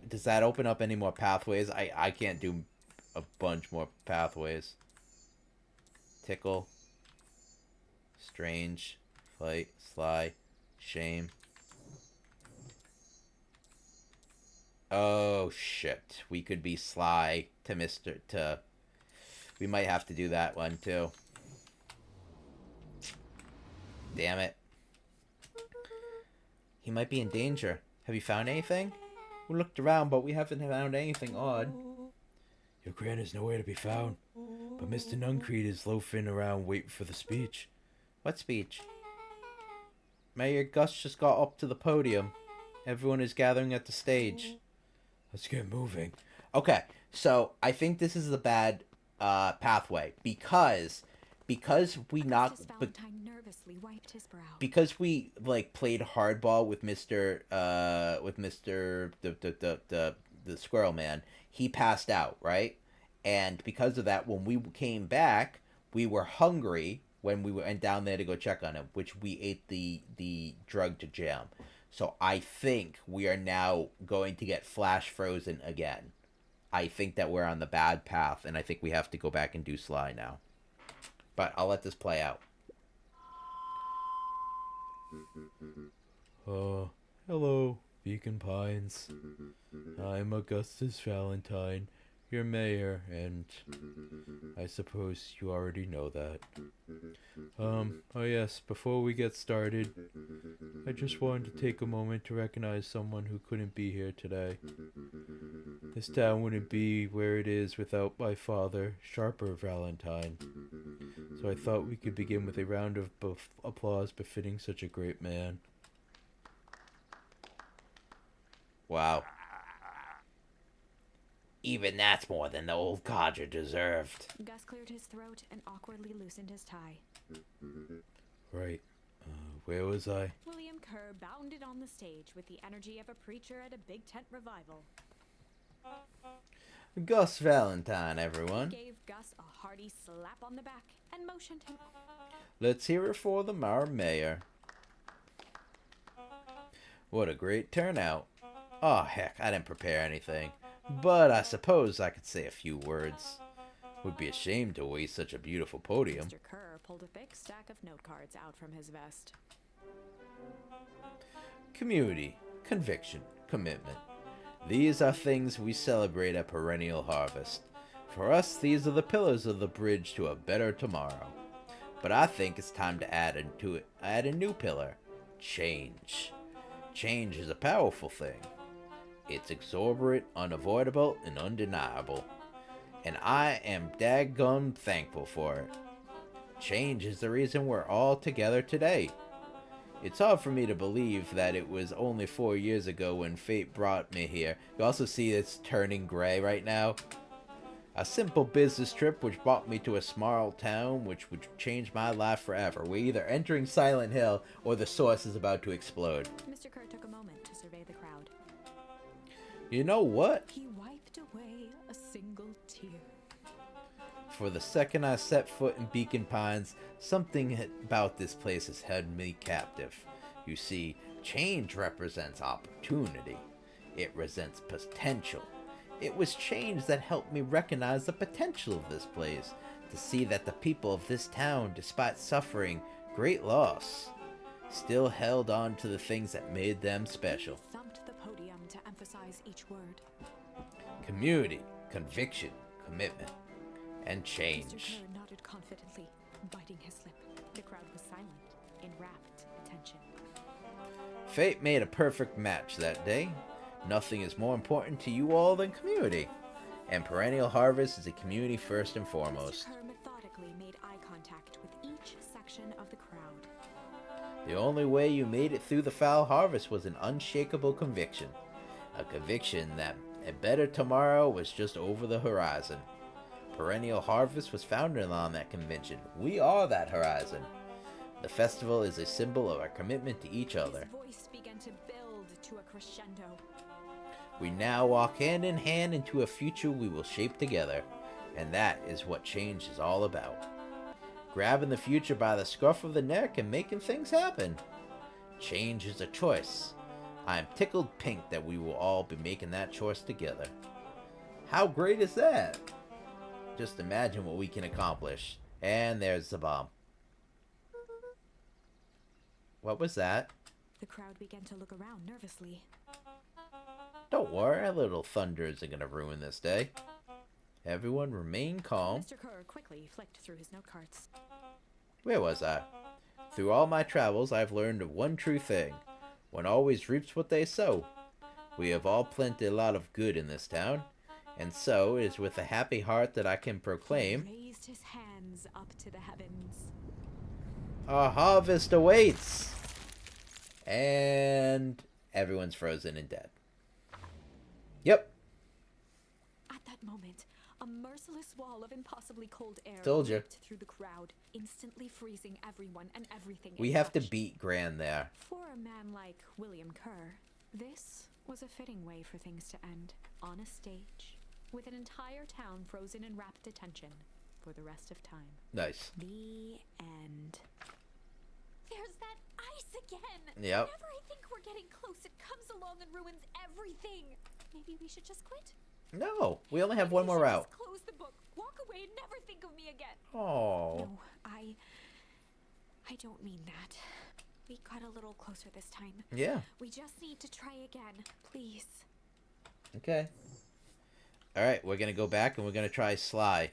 Does that open up any more pathways? I can't do a bunch more pathways. Tickle. Strange. Fight. Sly. Shame. Oh shit. We could be sly to we might have to do that one too. Damn it. He might be in danger. Have you found anything? We looked around, but we haven't found anything odd. Your Gran is nowhere to be found, but Mr. Nuncreed is loafing around waiting for the speech. What speech? Mayor Gus just got up to the podium. Everyone is gathering at the stage. Let's get moving. Okay, so I think this is the bad pathway because we not nervously wiped his brow. because we like played hardball with Mr. the Squirrel Man. He passed out, right? And because of that, when we came back, we were hungry when we went down there to go check on him, which we ate the drug to jam. So I think we are now going to get flash frozen again. I think that we're on the bad path, and I think we have to go back and do Sly now. But I'll let this play out. Hello, Beacon Pines. I'm Augustus Valentine, your mayor, and I suppose you already know that. Oh yes, before we get started, I just wanted to take a moment to recognize someone who couldn't be here today. This town wouldn't be where it is without my father, Sharper Valentine. So I thought we could begin with a round of applause befitting such a great man. Wow. Even that's more than the old codger deserved. Gus cleared his throat and awkwardly loosened his tie. Right. Where was I? William Kerr bounded on the stage with the energy of a preacher at a big tent revival. Gus Valentine, everyone. He gave Gus a hearty slap on the back and motioned him. Let's hear it for our mayor. What a great turnout. Oh, heck, I didn't prepare anything. But I suppose I could say a few words. Would be ashamed to waste such a beautiful podium. Mr. Kerr pulled a thick stack of note cards out from his vest. Community, conviction, commitment. These are things we celebrate at Perennial Harvest. For us, these are the pillars of the bridge to a better tomorrow. But I think it's time to add a new pillar. Change. Change is a powerful thing. It's exorbitant, unavoidable, and undeniable. And I am daggum thankful for it. Change is the reason we're all together today. It's hard for me to believe that it was only 4 years ago when fate brought me here. You also see it's turning gray right now. A simple business trip which brought me to a small town which would change my life forever. We're either entering Silent Hill or the source is about to explode. Mr. Kerr took a moment to survey the crowd. You know what? He wiped away a single tear. For the second I set foot in Beacon Pines, something about this place has held me captive. You see, change represents opportunity. It represents potential. It was change that helped me recognize the potential of this place, to see that the people of this town, despite suffering great loss, still held on to the things that made them special. He thumped the podium to emphasize each word. Community, conviction, commitment, and change. Mr. Kerr nodded confidently, biting his lip. The crowd was silent, in rapt attention. Fate made a perfect match that day. Nothing is more important to you all than community. And Perennial Harvest is a community first and foremost. Mr. Kerr methodically made eye contact with each section of the crowd. The only way you made it through the foul harvest was an unshakable conviction. A conviction that a better tomorrow was just over the horizon. Perennial Harvest was founded on that conviction. We are that horizon. The festival is a symbol of our commitment to each other. His voice began to build to a crescendo. We now walk hand in hand into a future we will shape together. And that is what change is all about. Grabbing the future by the scruff of the neck and making things happen. Change is a choice. I am tickled pink that we will all be making that choice together. How great is that? Just imagine what we can accomplish. And there's the bomb. What was that? The crowd began to look around nervously. Don't worry, a little thunder isn't gonna ruin this day. Everyone remain calm. Mr. Kerr quickly flicked through his note cards. Where was I? Through all my travels, I've learned one true thing. One always reaps what they sow. We have all planted a lot of good in this town, and so it is with a happy heart that I can proclaim, He raised his hands up to the heavens. a harvest awaits! And everyone's frozen and dead. Yep. At that moment, a merciless wall of impossibly cold air Told ya. ripped through the crowd, instantly freezing everyone and everything. We in have to touch. beat Gran there. For a man like William Kerr, this was a fitting way for things to end, on a stage, with an entire town frozen in rapt attention for the rest of time. Nice. The end. There's that ice again! Yep. Whenever I think we're getting close, it comes along and ruins everything. Maybe we should just quit? No, we only have one more route. Just close the book, walk away, and never think of me again. Oh. No, I don't mean that. We got a little closer this time. Yeah. We just need to try again, please. Okay. Alright, we're gonna go back and we're gonna try Sly.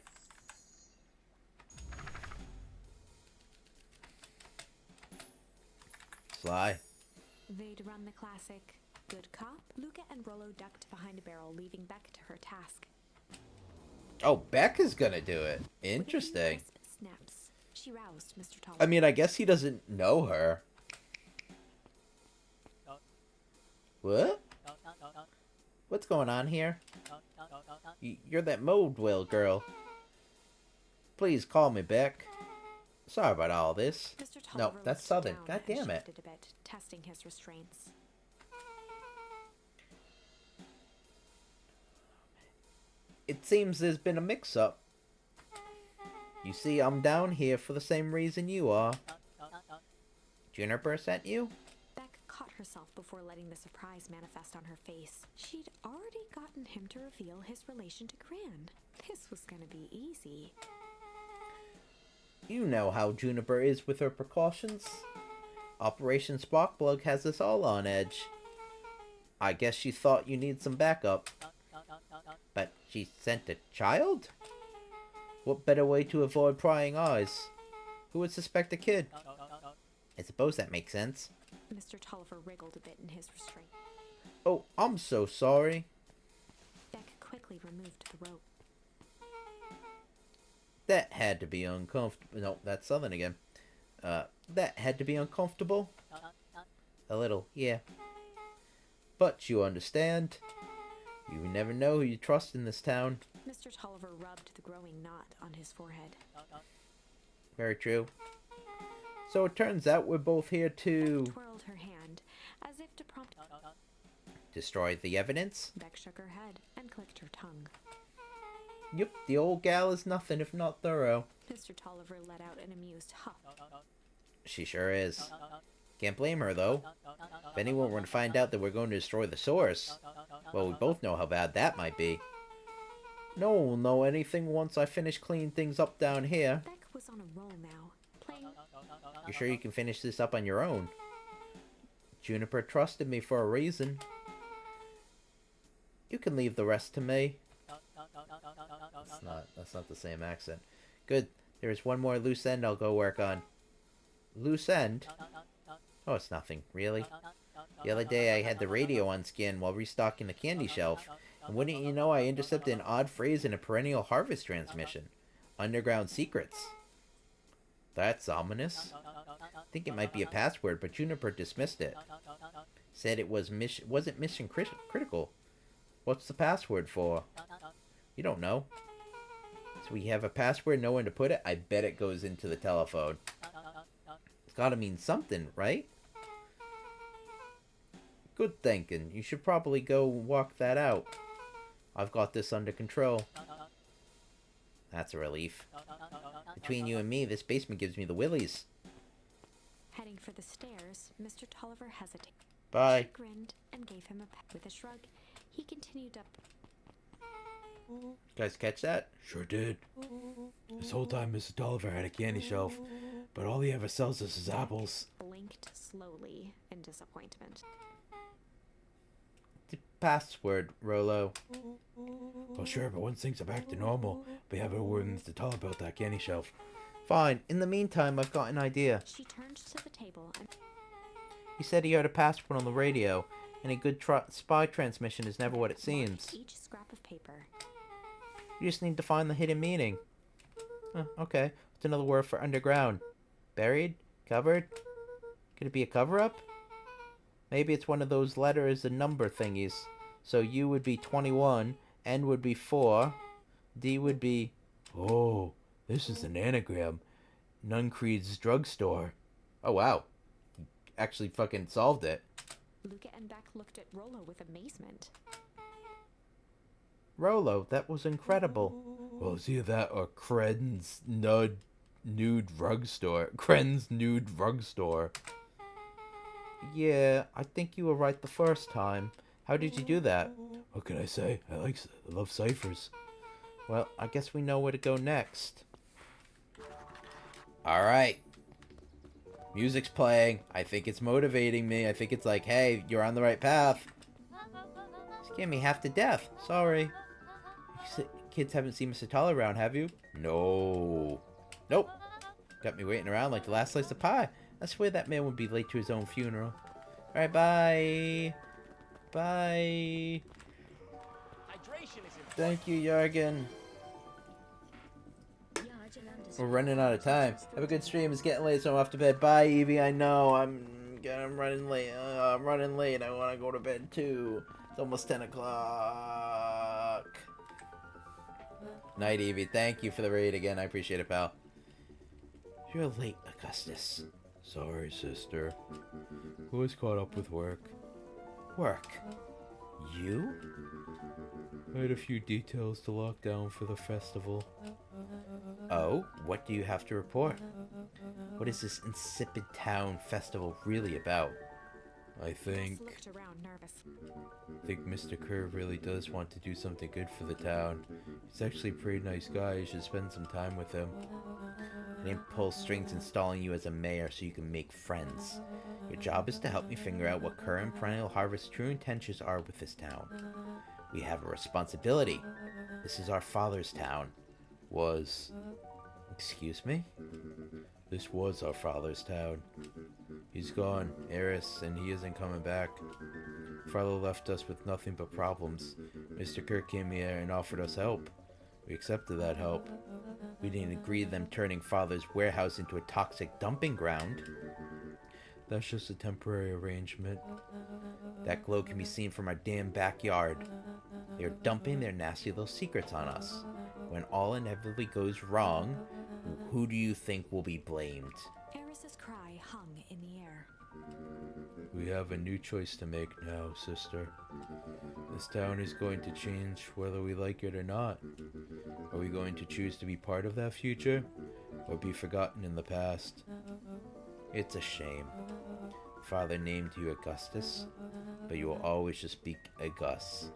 Sly. They'd run the classic good cop. Luca and Rollo ducked behind a barrel, leaving Beck to her task. Oh, Beck is gonna do it. Interesting. Snaps. She roused Mr. Tolliver. I mean, I guess he doesn't know her. What? What's going on here? You're that Modewell girl. Please call me Beck. Sorry about all this. Mr. No, Tolliver that's looked Southern. down God and damn it. shifted a bit, testing his restraints. It seems there's been a mix-up. You see, I'm down here for the same reason you are. Juniper sent you? Beck caught herself before letting the surprise manifest on her face. She'd already gotten him to reveal his relation to Gran. This was gonna be easy. You know how Juniper is with her precautions. Operation Sparkplug has us all on edge. I guess she thought you need some backup. But she sent a child? What better way to avoid prying eyes? Who would suspect a kid? I suppose that makes sense. Mr. Tolliver wriggled a bit in his restraint. Oh, I'm so sorry. Beck quickly removed the rope. That had to be uncomfortable. No, that's Southern again. That had to be uncomfortable. A little, yeah. But you understand. You never know who you trust in this town. Mr. Tolliver rubbed the growing knot on his forehead. Very true. So it turns out we're both here to... Twirled her hand, as if to prompt... Destroy the evidence? Beck shook her head and clicked her tongue. Yep, the old gal is nothing if not thorough. Mr. Tolliver let out an amused huff. She sure is. Can't blame her, though. If anyone were to find out that we're going to destroy the source, well, we both know how bad that might be. No one will know anything once I finish cleaning things up down here. Beck was on a roll now, playing... You sure you can finish this up on your own? Juniper trusted me for a reason. You can leave the rest to me. That's not the same accent. Good. There's one more loose end I'll go work on. Loose end? Oh, it's nothing, really. The other day I had the radio on scan while restocking the candy shelf, and wouldn't you know I intercepted an odd phrase in a perennial harvest transmission. Underground secrets. That's ominous. I think it might be a password, but Juniper dismissed it. Said it wasn't mission critical. What's the password for? You don't know. So we have a password, know when to put it? I bet it goes into the telephone. It's gotta mean something, right? Good thinking. You should probably go walk that out. I've got this under control. That's a relief. Between you and me, this basement gives me the willies. Heading for the stairs, Mr. Tolliver hesitated. Bye. She grinned and gave him a pat. With a shrug, he continued up. Guys catch that? Sure did. This whole time Mr. Tolliver had a candy shelf, but all he ever sells us is apples. Blinked slowly in disappointment. password, Rolo? Well, sure, but once things are back to normal, we have a words to talk about that candy shelf. Fine. In the meantime, I've got an idea. She turned to the table and... He said he heard a password on the radio, and a good spy transmission is never what it seems. each scrap of paper. You just need to find the hidden meaning. Okay. What's another word for underground? Buried? Covered? Could it be a cover-up? Maybe it's one of those letters and number thingies. So U would be 21, N would be 4, D would be... Oh, this is an anagram. Nuncreed's drugstore. Oh, wow. Actually fucking solved it. Luca and Beck looked at Rolo with amazement. Rolo, that was incredible. Well, it's either that or Kren's nude drugstore. Kren's nude drugstore. Yeah, I think you were right the first time. How did you do that? What can I say? I love ciphers. Well, I guess we know where to go next. Alright. Music's playing. I think it's motivating me. I think it's like, hey, you're on the right path. It's getting me half to death. Sorry. Kids haven't seen Mr. Tall around, have you? No. Nope. Got me waiting around like the last slice of pie. I swear that man would be late to his own funeral. Alright, bye. Bye. Thank you, Jorgen. We're running out of time. Have a good stream. It's getting late, so I'm off to bed. Bye, Evie. I know. I'm running late. I'm running late. I want to go to bed, too. It's almost 10 o'clock. Night, Evie. Thank you for the raid again. I appreciate it, pal. You're late, Augustus. Sorry, sister. Always caught up with work. Work? You? I had a few details to lock down for the festival. Oh? What do you have to report? What is this insipid town festival really about? I think Mr. Kerr really does want to do something good for the town. He's actually a pretty nice guy. You should spend some time with him. I didn't pull strings installing you as a mayor so you can make friends. Your job is to help me figure out what Kerr and Perennial Harvest's true intentions are with this town. We have a responsibility. This is our father's town. Was. Excuse me? This was our father's town. He's gone, Eris, and he isn't coming back. Father left us with nothing but problems. Mr. Kirk came here and offered us help. We accepted that help. We didn't agree to them turning Father's warehouse into a toxic dumping ground. That's just a temporary arrangement. That glow can be seen from our damn backyard. They're dumping their nasty little secrets on us. When all inevitably goes wrong, who do you think will be blamed? Eris's cry hung in the air. We have a new choice to make now, sister. This town is going to change whether we like it or not. Are we going to choose to be part of that future, or be forgotten in the past? It's a shame. Father named you Augustus, but you will always just be a Gus.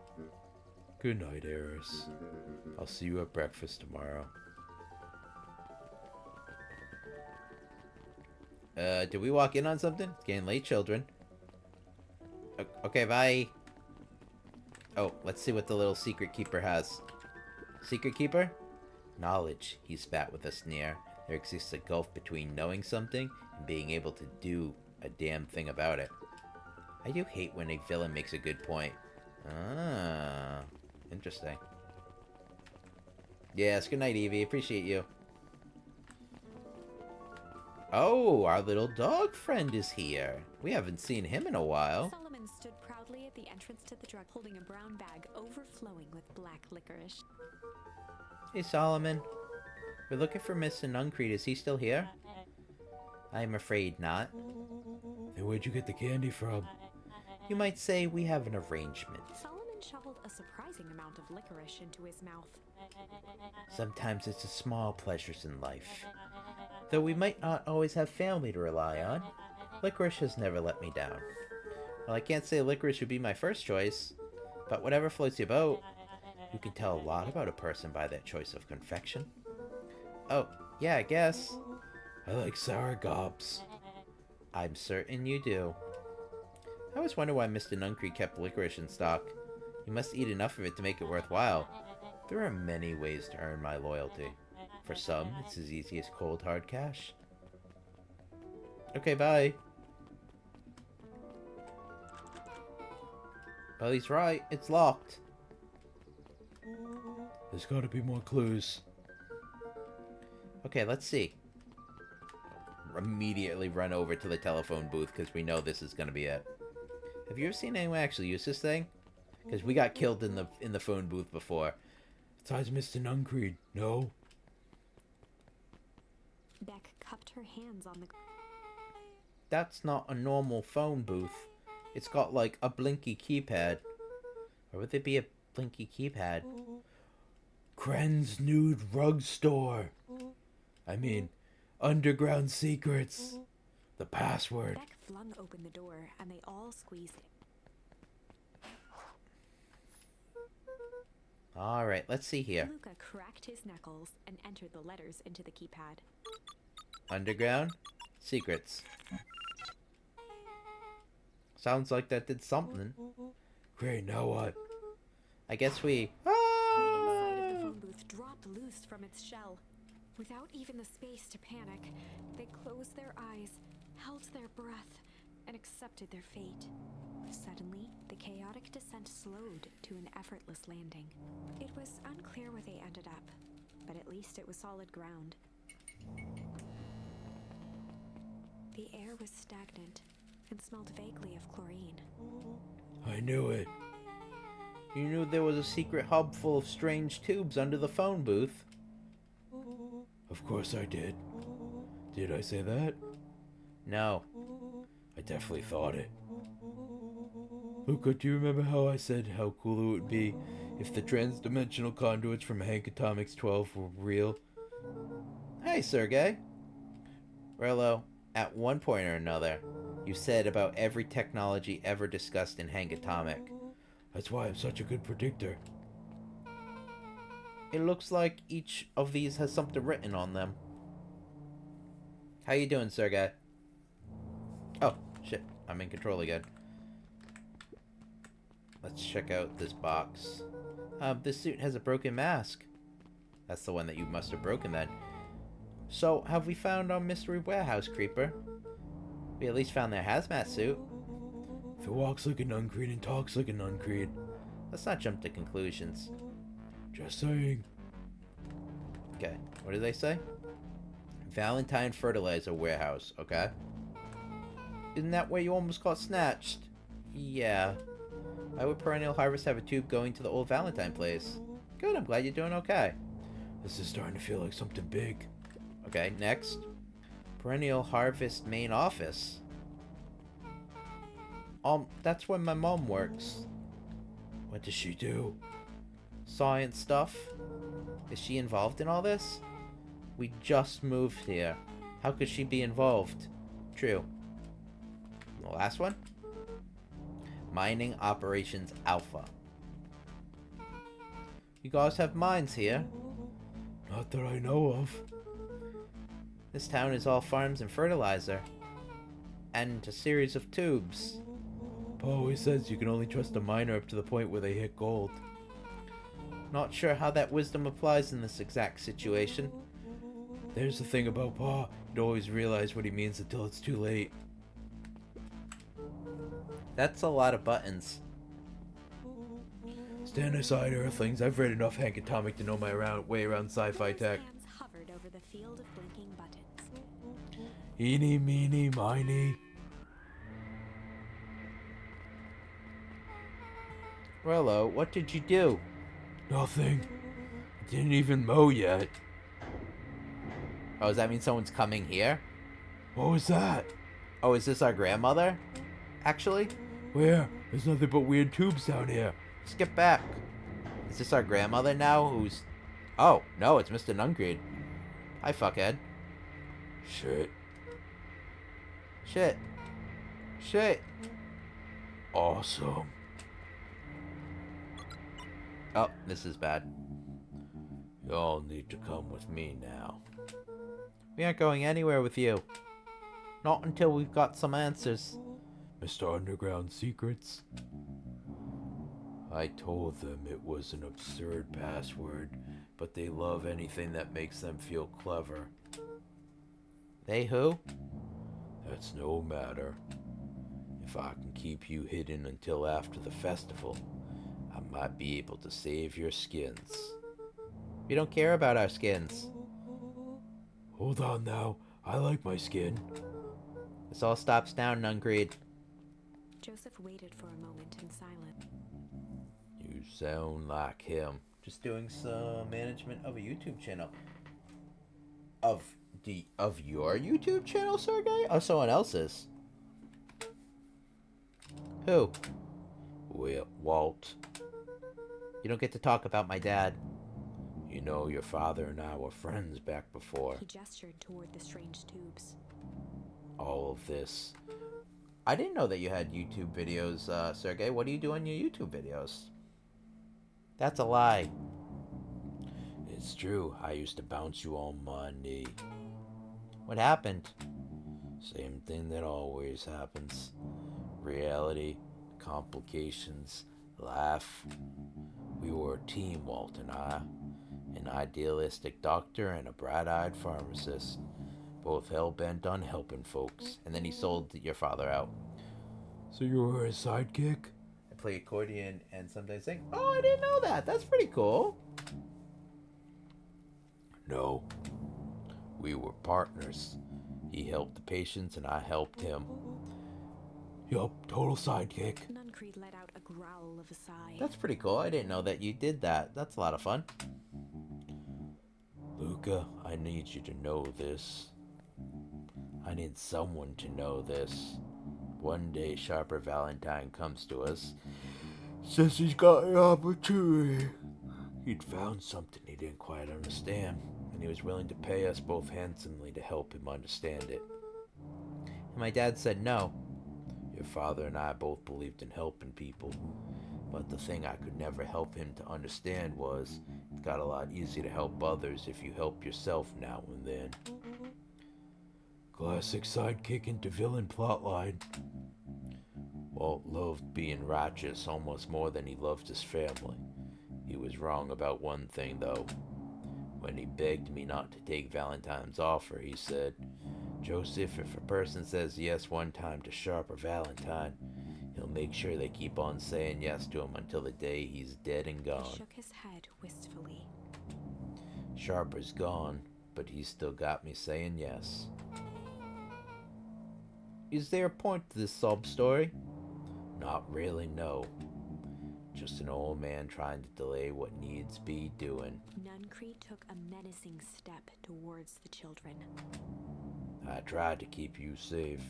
Good night, Eris. I'll see you at breakfast tomorrow. Did we walk in on something? It's getting late, children. Okay, bye. Oh, let's see what the little secret keeper has. Secret keeper? Knowledge, he spat with a sneer. There exists a gulf between knowing something and being able to do a damn thing about it. I do hate when a villain makes a good point. Ah, interesting. Yes, good night, Evie. Appreciate you. Oh, our little dog friend is here. We haven't seen him in a while. Solomon stood proudly at the entrance to the drug, holding a brown bag overflowing with black licorice. Hey, Solomon. We're looking for Mr. Nuncreed. Is he still here? I'm afraid not. Then where'd you get the candy from? You might say we have an arrangement. Solomon shoveled a surprising amount of licorice into his mouth. Sometimes it's the small pleasures in life. Though we might not always have family to rely on, licorice has never let me down. Well, I can't say licorice would be my first choice, but whatever floats your boat. You can tell a lot about a person by their choice of confection. Oh, yeah, I guess. I like sour gobs. I'm certain you do. I always wonder why Mr. Nuncreed kept licorice in stock. You must eat enough of it to make it worthwhile. There are many ways to earn my loyalty. For some, it's as easy as cold hard cash. Okay, bye. Well, he's right. It's locked. There's gotta be more clues. Okay, let's see. Immediately run over to the telephone booth because we know this is gonna be it. Have you ever seen anyone actually use this thing? Because we got killed in the phone booth before. Besides Mr. Nuncreed, no. Beck cupped her hands on the... That's not a normal phone booth. It's got like a blinky keypad. Or would there be a blinky keypad? Kren's Nude Rug Store. I mean, Underground Secrets. The password. Beck flung open the door and they all squeezed it. Alright, let's see here. Luca cracked his knuckles and entered the letters into the keypad. Underground Secrets. Sounds like that did something. Great, now what? I guess we... The inside of the phone booth dropped loose from its shell. Without even the space to panic, they closed their eyes, held their breath, and accepted their fate. Suddenly, the chaotic descent slowed to an effortless landing. It was unclear where they ended up, but at least it was solid ground. The air was stagnant and smelled vaguely of chlorine. I knew it. You knew there was a secret hub full of strange tubes under the phone booth. Of course I did. Did I say that? No. I definitely thought it. Luca, do you remember how I said how cool it would be if the trans-dimensional conduits from Hank Atomics 12 were real? Hey, Sergey. Rello, at one point or another, you said about every technology ever discussed in Hank Atomic. That's why I'm such a good predictor. It looks like each of these has something written on them. How you doing, Sergey? Oh, shit. I'm in control again. Let's check out this box. This suit has a broken mask. That's the one that you must have broken then. So, have we found our mystery warehouse creeper? We at least found their hazmat suit. If it walks like an uncreed and talks like an uncreed. Let's not jump to conclusions. Just saying. Okay, what did they say? Valentine Fertilizer Warehouse, okay? Isn't that where you almost got snatched? Yeah. Why would Perennial Harvest have a tube going to the old Valentine place? Good, I'm glad you're doing okay. This is starting to feel like something big. Okay, next. Perennial Harvest main office. That's where my mom works. What does she do? Science stuff. Is she involved in all this? We just moved here. How could she be involved? True. The last one? Mining Operations Alpha. You guys have mines here? Not that I know of. This town is all farms and fertilizer. And a series of tubes. Pa always says you can only trust a miner up to the point where they hit gold. Not sure how that wisdom applies in this exact situation. There's the thing about Pa. You don't always realize what he means until it's too late. That's a lot of buttons. Stand aside, Earthlings. I've read enough Hank Atomic to know my way around sci-fi tech. Hands hovered over the field of blinking buttons. Eeny, meeny, miny. Rello, what did you do? Nothing. Didn't even mow yet. Oh, does that mean someone's coming here? What was that? Oh, is this our grandmother? Actually? Where? There's nothing but weird tubes down here. Let's get back. Is this our grandmother now who's... Oh, no, it's Mr. Nungreed. Hi, fuckhead. Shit. Shit. Shit. Awesome. Oh, this is bad. Y'all need to come with me now. We aren't going anywhere with you. Not until we've got some answers. Mr. Underground Secrets. I told them it was an absurd password, but they love anything that makes them feel clever. They who? That's no matter. If I can keep you hidden until after the festival, I might be able to save your skins. We don't care about our skins. Hold on now. I like my skin. This all stops now, Nuncreed. Joseph waited for a moment in silence. You sound like him. Just doing some management of a YouTube channel. Of your YouTube channel, Sergey? Or someone else's? Who? Well, Walt. You don't get to talk about my dad. You know, your father and I were friends back before. He gestured toward the strange tubes. All of this. I didn't know that you had YouTube videos, Sergey. What do you do on your YouTube videos? That's a lie. It's true. I used to bounce you on my knee. What happened? Same thing that always happens. Reality, complications, life. We were a team, Walt and I. An idealistic doctor and a bright-eyed pharmacist. Both hell-bent on helping folks. And then he sold your father out. So you were his sidekick? I play accordion and sometimes sing. Oh, I didn't know that. That's pretty cool. No. We were partners. He helped the patients and I helped him. Yup, total sidekick. Nuncreed let out a growl of a sigh. That's pretty cool. I didn't know that you did that. That's a lot of fun. Luca, I need you to know this. I need someone to know this. One day, Sharper Valentine comes to us. Says he's got an opportunity. He'd found something he didn't quite understand, and he was willing to pay us both handsomely to help him understand it. And my dad said no. Your father and I both believed in helping people, but the thing I could never help him to understand was it's got a lot easier to help others if you help yourself now and then. Classic sidekick into villain plotline. Walt loved being righteous almost more than he loved his family. He was wrong about one thing, though. When he begged me not to take Valentine's offer, he said, "Joseph, if a person says yes one time to Sharper Valentine, he'll make sure they keep on saying yes to him until the day he's dead and gone." He shook his head wistfully. Sharper's gone, but he's still got me saying yes. Is there a point to this sob story? Not really, no. Just an old man trying to delay what needs be doing. Nuncreed took a menacing step towards the children. I tried to keep you safe.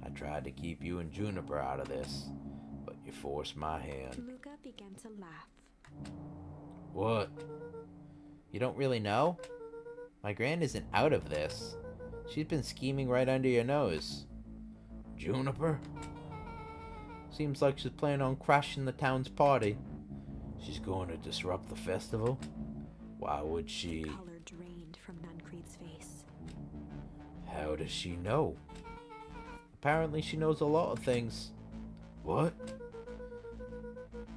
I tried to keep you and Juniper out of this, but you forced my hand. Luca began to laugh. What? You don't really know? My grand isn't out of this. She's been scheming right under your nose. Juniper? Seems like she's planning on crashing the town's party. She's going to disrupt the festival? Why would she? The color drained from Nuncreed's face. How does she know? Apparently she knows a lot of things. What?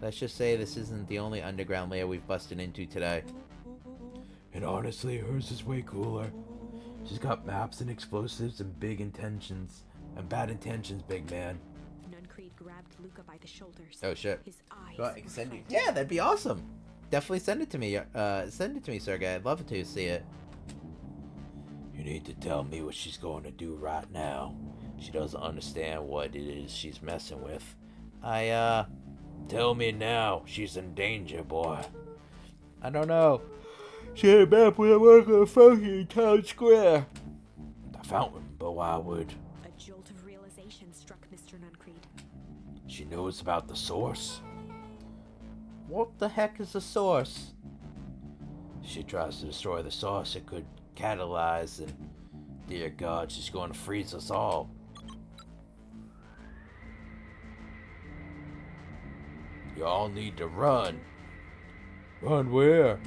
Let's just say this isn't the only underground lair we've busted into today. And honestly, hers is way cooler. She's got maps and explosives and big intentions. And bad intentions, big man. Nuncreed grabbed Luca by the shoulders. Oh shit. His eyes Go on, I can send you. reflected. Yeah, that'd be awesome. Definitely send it to me. Send it to me, Sergey. I'd love to see it. You need to tell me what she's going to do right now. She doesn't understand what it is she's messing with. Tell me now. She's in danger, boy. I don't know. She had a map with a worker funky in town square. The fountain, but why would? A jolt of realization struck Mr. Nuncreed. She knows about the source. What the heck is the source? She tries to destroy the source. It could catalyze, and dear God, she's going to freeze us all. You all need to run. Run where?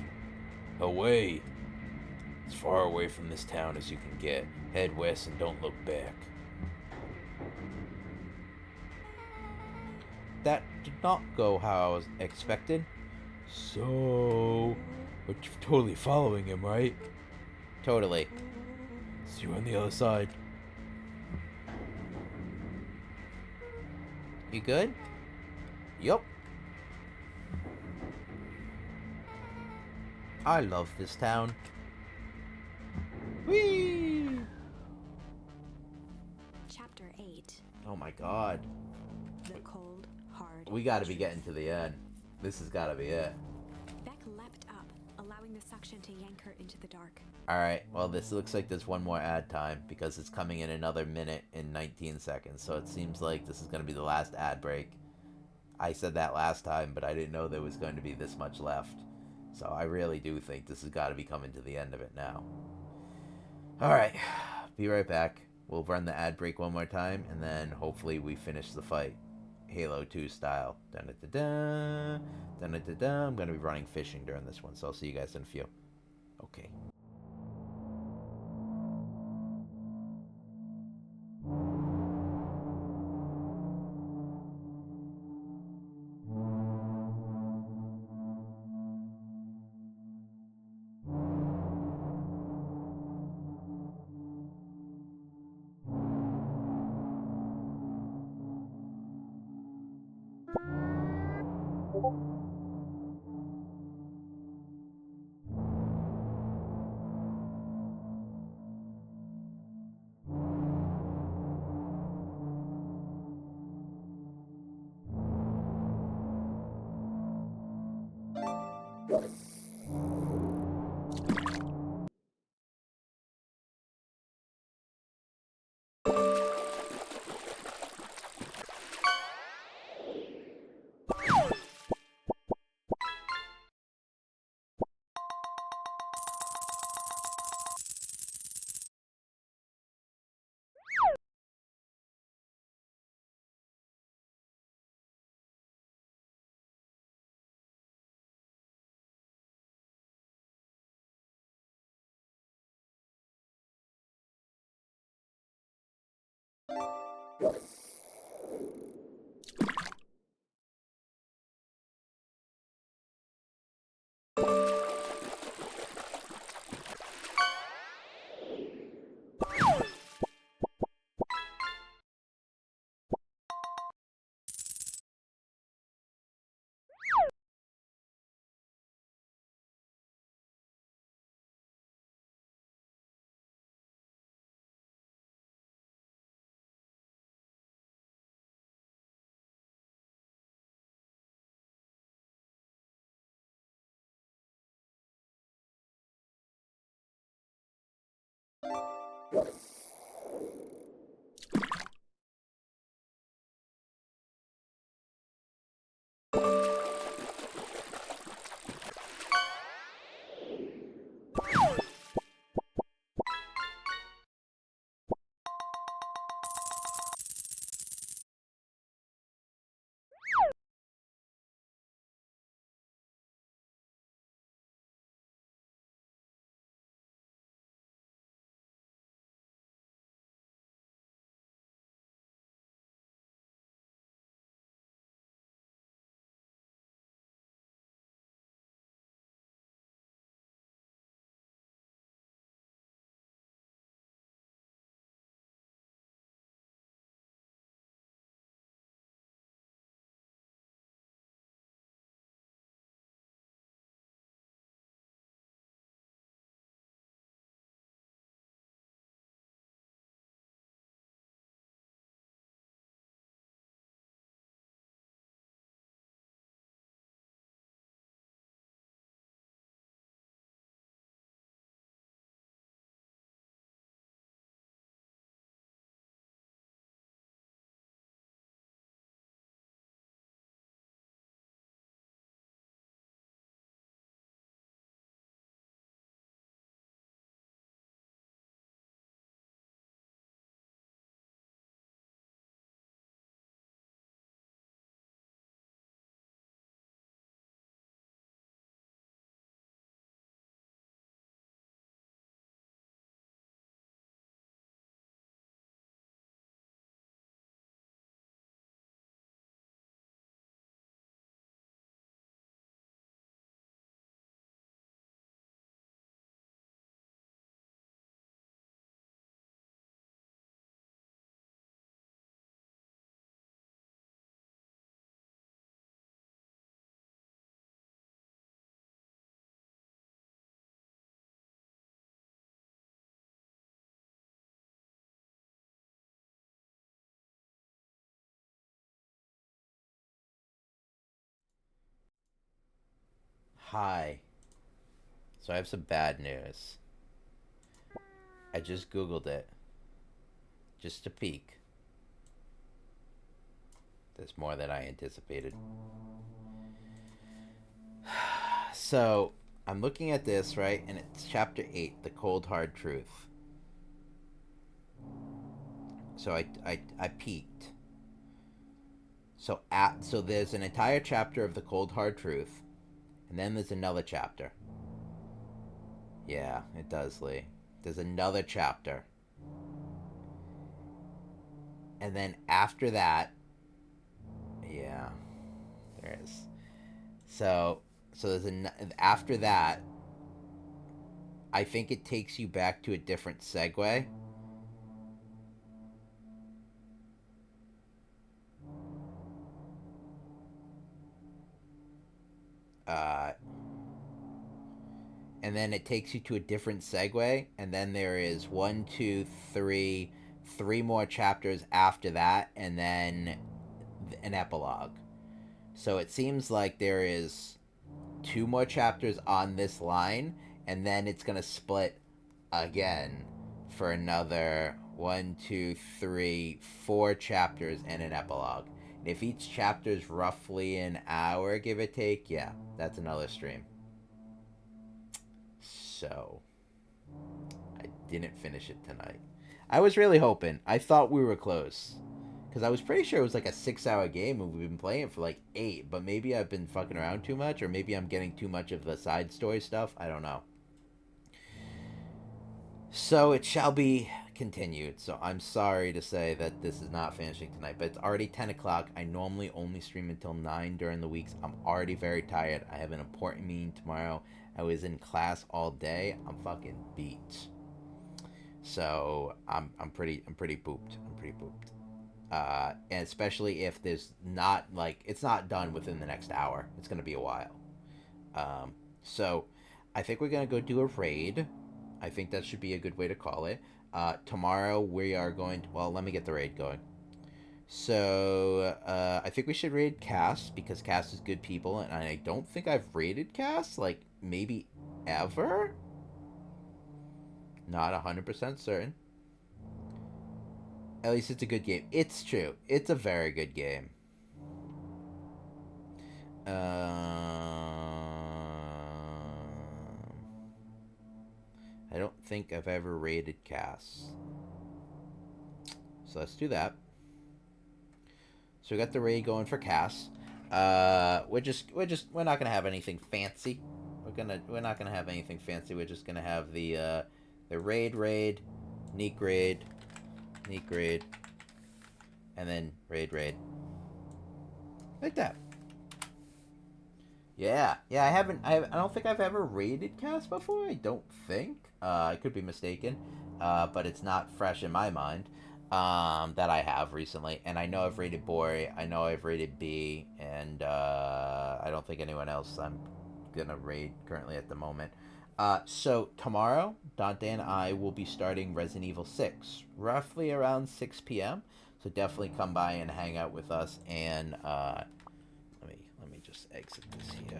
Away. As far away from this town as you can get. Head west and don't look back. that did not go how I was expected. So, but you're totally following him, right? Totally. See you on the other side. You good? Yup. I love this town. Whee! Chapter 8. Oh my god. The cold, hard. We gotta be getting to the end. This has gotta be it. Beck leapt up, allowing the suction to yank her into the dark. Alright, well this looks like there's one more ad time because it's coming in another minute and 19 seconds. So it seems like this is gonna be the last ad break. I said that last time, but I didn't know there was going to be this much left. So I really do think this has got to be coming to the end of it now. Alright, be right back. We'll run the ad break one more time, and then hopefully we finish the fight. Halo 2 style. Dun-da-da-da, dun-da-da-da. I'm going to be running fishing during this one, so I'll see you guys in a few. Okay. Hi. So I have some bad news. I just Googled it. Just to peek. There's more than I anticipated. So, I'm looking at this, right? And it's chapter 8, The Cold Hard Truth. So I peeked. So there's an entire chapter of The Cold Hard Truth. And then there's another chapter. Yeah, it does, Lee. There's another chapter. And then after that, yeah, there is. So there's after that, I think it takes you back to a different segue. And then it takes you to a different segue, and then there is 1, 2, 3, 3 more chapters after that, and then an epilogue. So it seems like there is 2 more chapters on this line, and then it's gonna split again for another 1, 2, 3, 4 chapters and an epilogue. And if each chapter is roughly an hour, give or take, yeah, that's another stream. So, I didn't finish it tonight. I was really hoping. I thought we were close. Because I was pretty sure it was like a 6-hour game and we've been playing for like 8. But maybe I've been fucking around too much. Or maybe I'm getting too much of the side story stuff. I don't know. So, it shall be continued. So, I'm sorry to say that this is not finishing tonight. But it's already 10 o'clock. I normally only stream until 9 during the weeks. I'm already very tired. I have an important meeting tomorrow. I was in class all day. I'm fucking beat. So I'm pretty pooped. I'm pretty pooped. And especially if there's not it's not done within the next hour. It's gonna be a while. So I think we're gonna go do a raid. I think that should be a good way to call it. Tomorrow we are going to, well, let me get the raid going. So, I think we should raid Cass, because Cass is good people, and I don't think I've raided Cass, like, maybe ever? Not 100% certain. At least it's a good game. It's true. It's a very good game. I don't think I've ever raided Cass. So let's do that. So we got the raid going for Cass. We're not gonna have anything fancy. We're not gonna have anything fancy. We're just gonna have the raid, Neek raid, and then raid. Like that. Yeah. I don't think I've ever raided Cass before. I don't think. I could be mistaken. But it's not fresh in my mind. That I have recently, and I know I've rated Bori, I know I've rated B, and I don't think anyone else I'm gonna raid currently at the moment. So tomorrow, Dante and I will be starting Resident Evil 6, roughly around 6 p.m. So definitely come by and hang out with us, and let me just exit this here.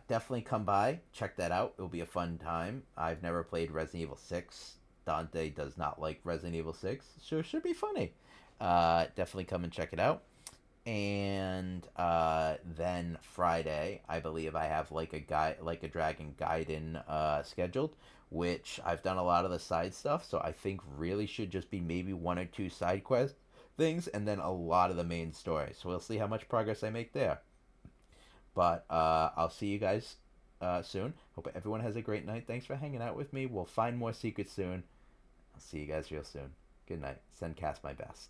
Definitely come by, check that out. It'll be a fun time. I've never played Resident Evil 6. Dante does not like Resident Evil 6, so it should be funny. Definitely come and check it out. And then Friday, I believe I have like a Dragon Gaiden scheduled, which I've done a lot of the side stuff, so I think really should just be maybe 1 or 2 side quest things, and then a lot of the main story. So we'll see how much progress I make there. But I'll see you guys soon. Hope everyone has a great night. Thanks for hanging out with me. We'll find more secrets soon. I'll see you guys real soon. Good night. Send Cass my best.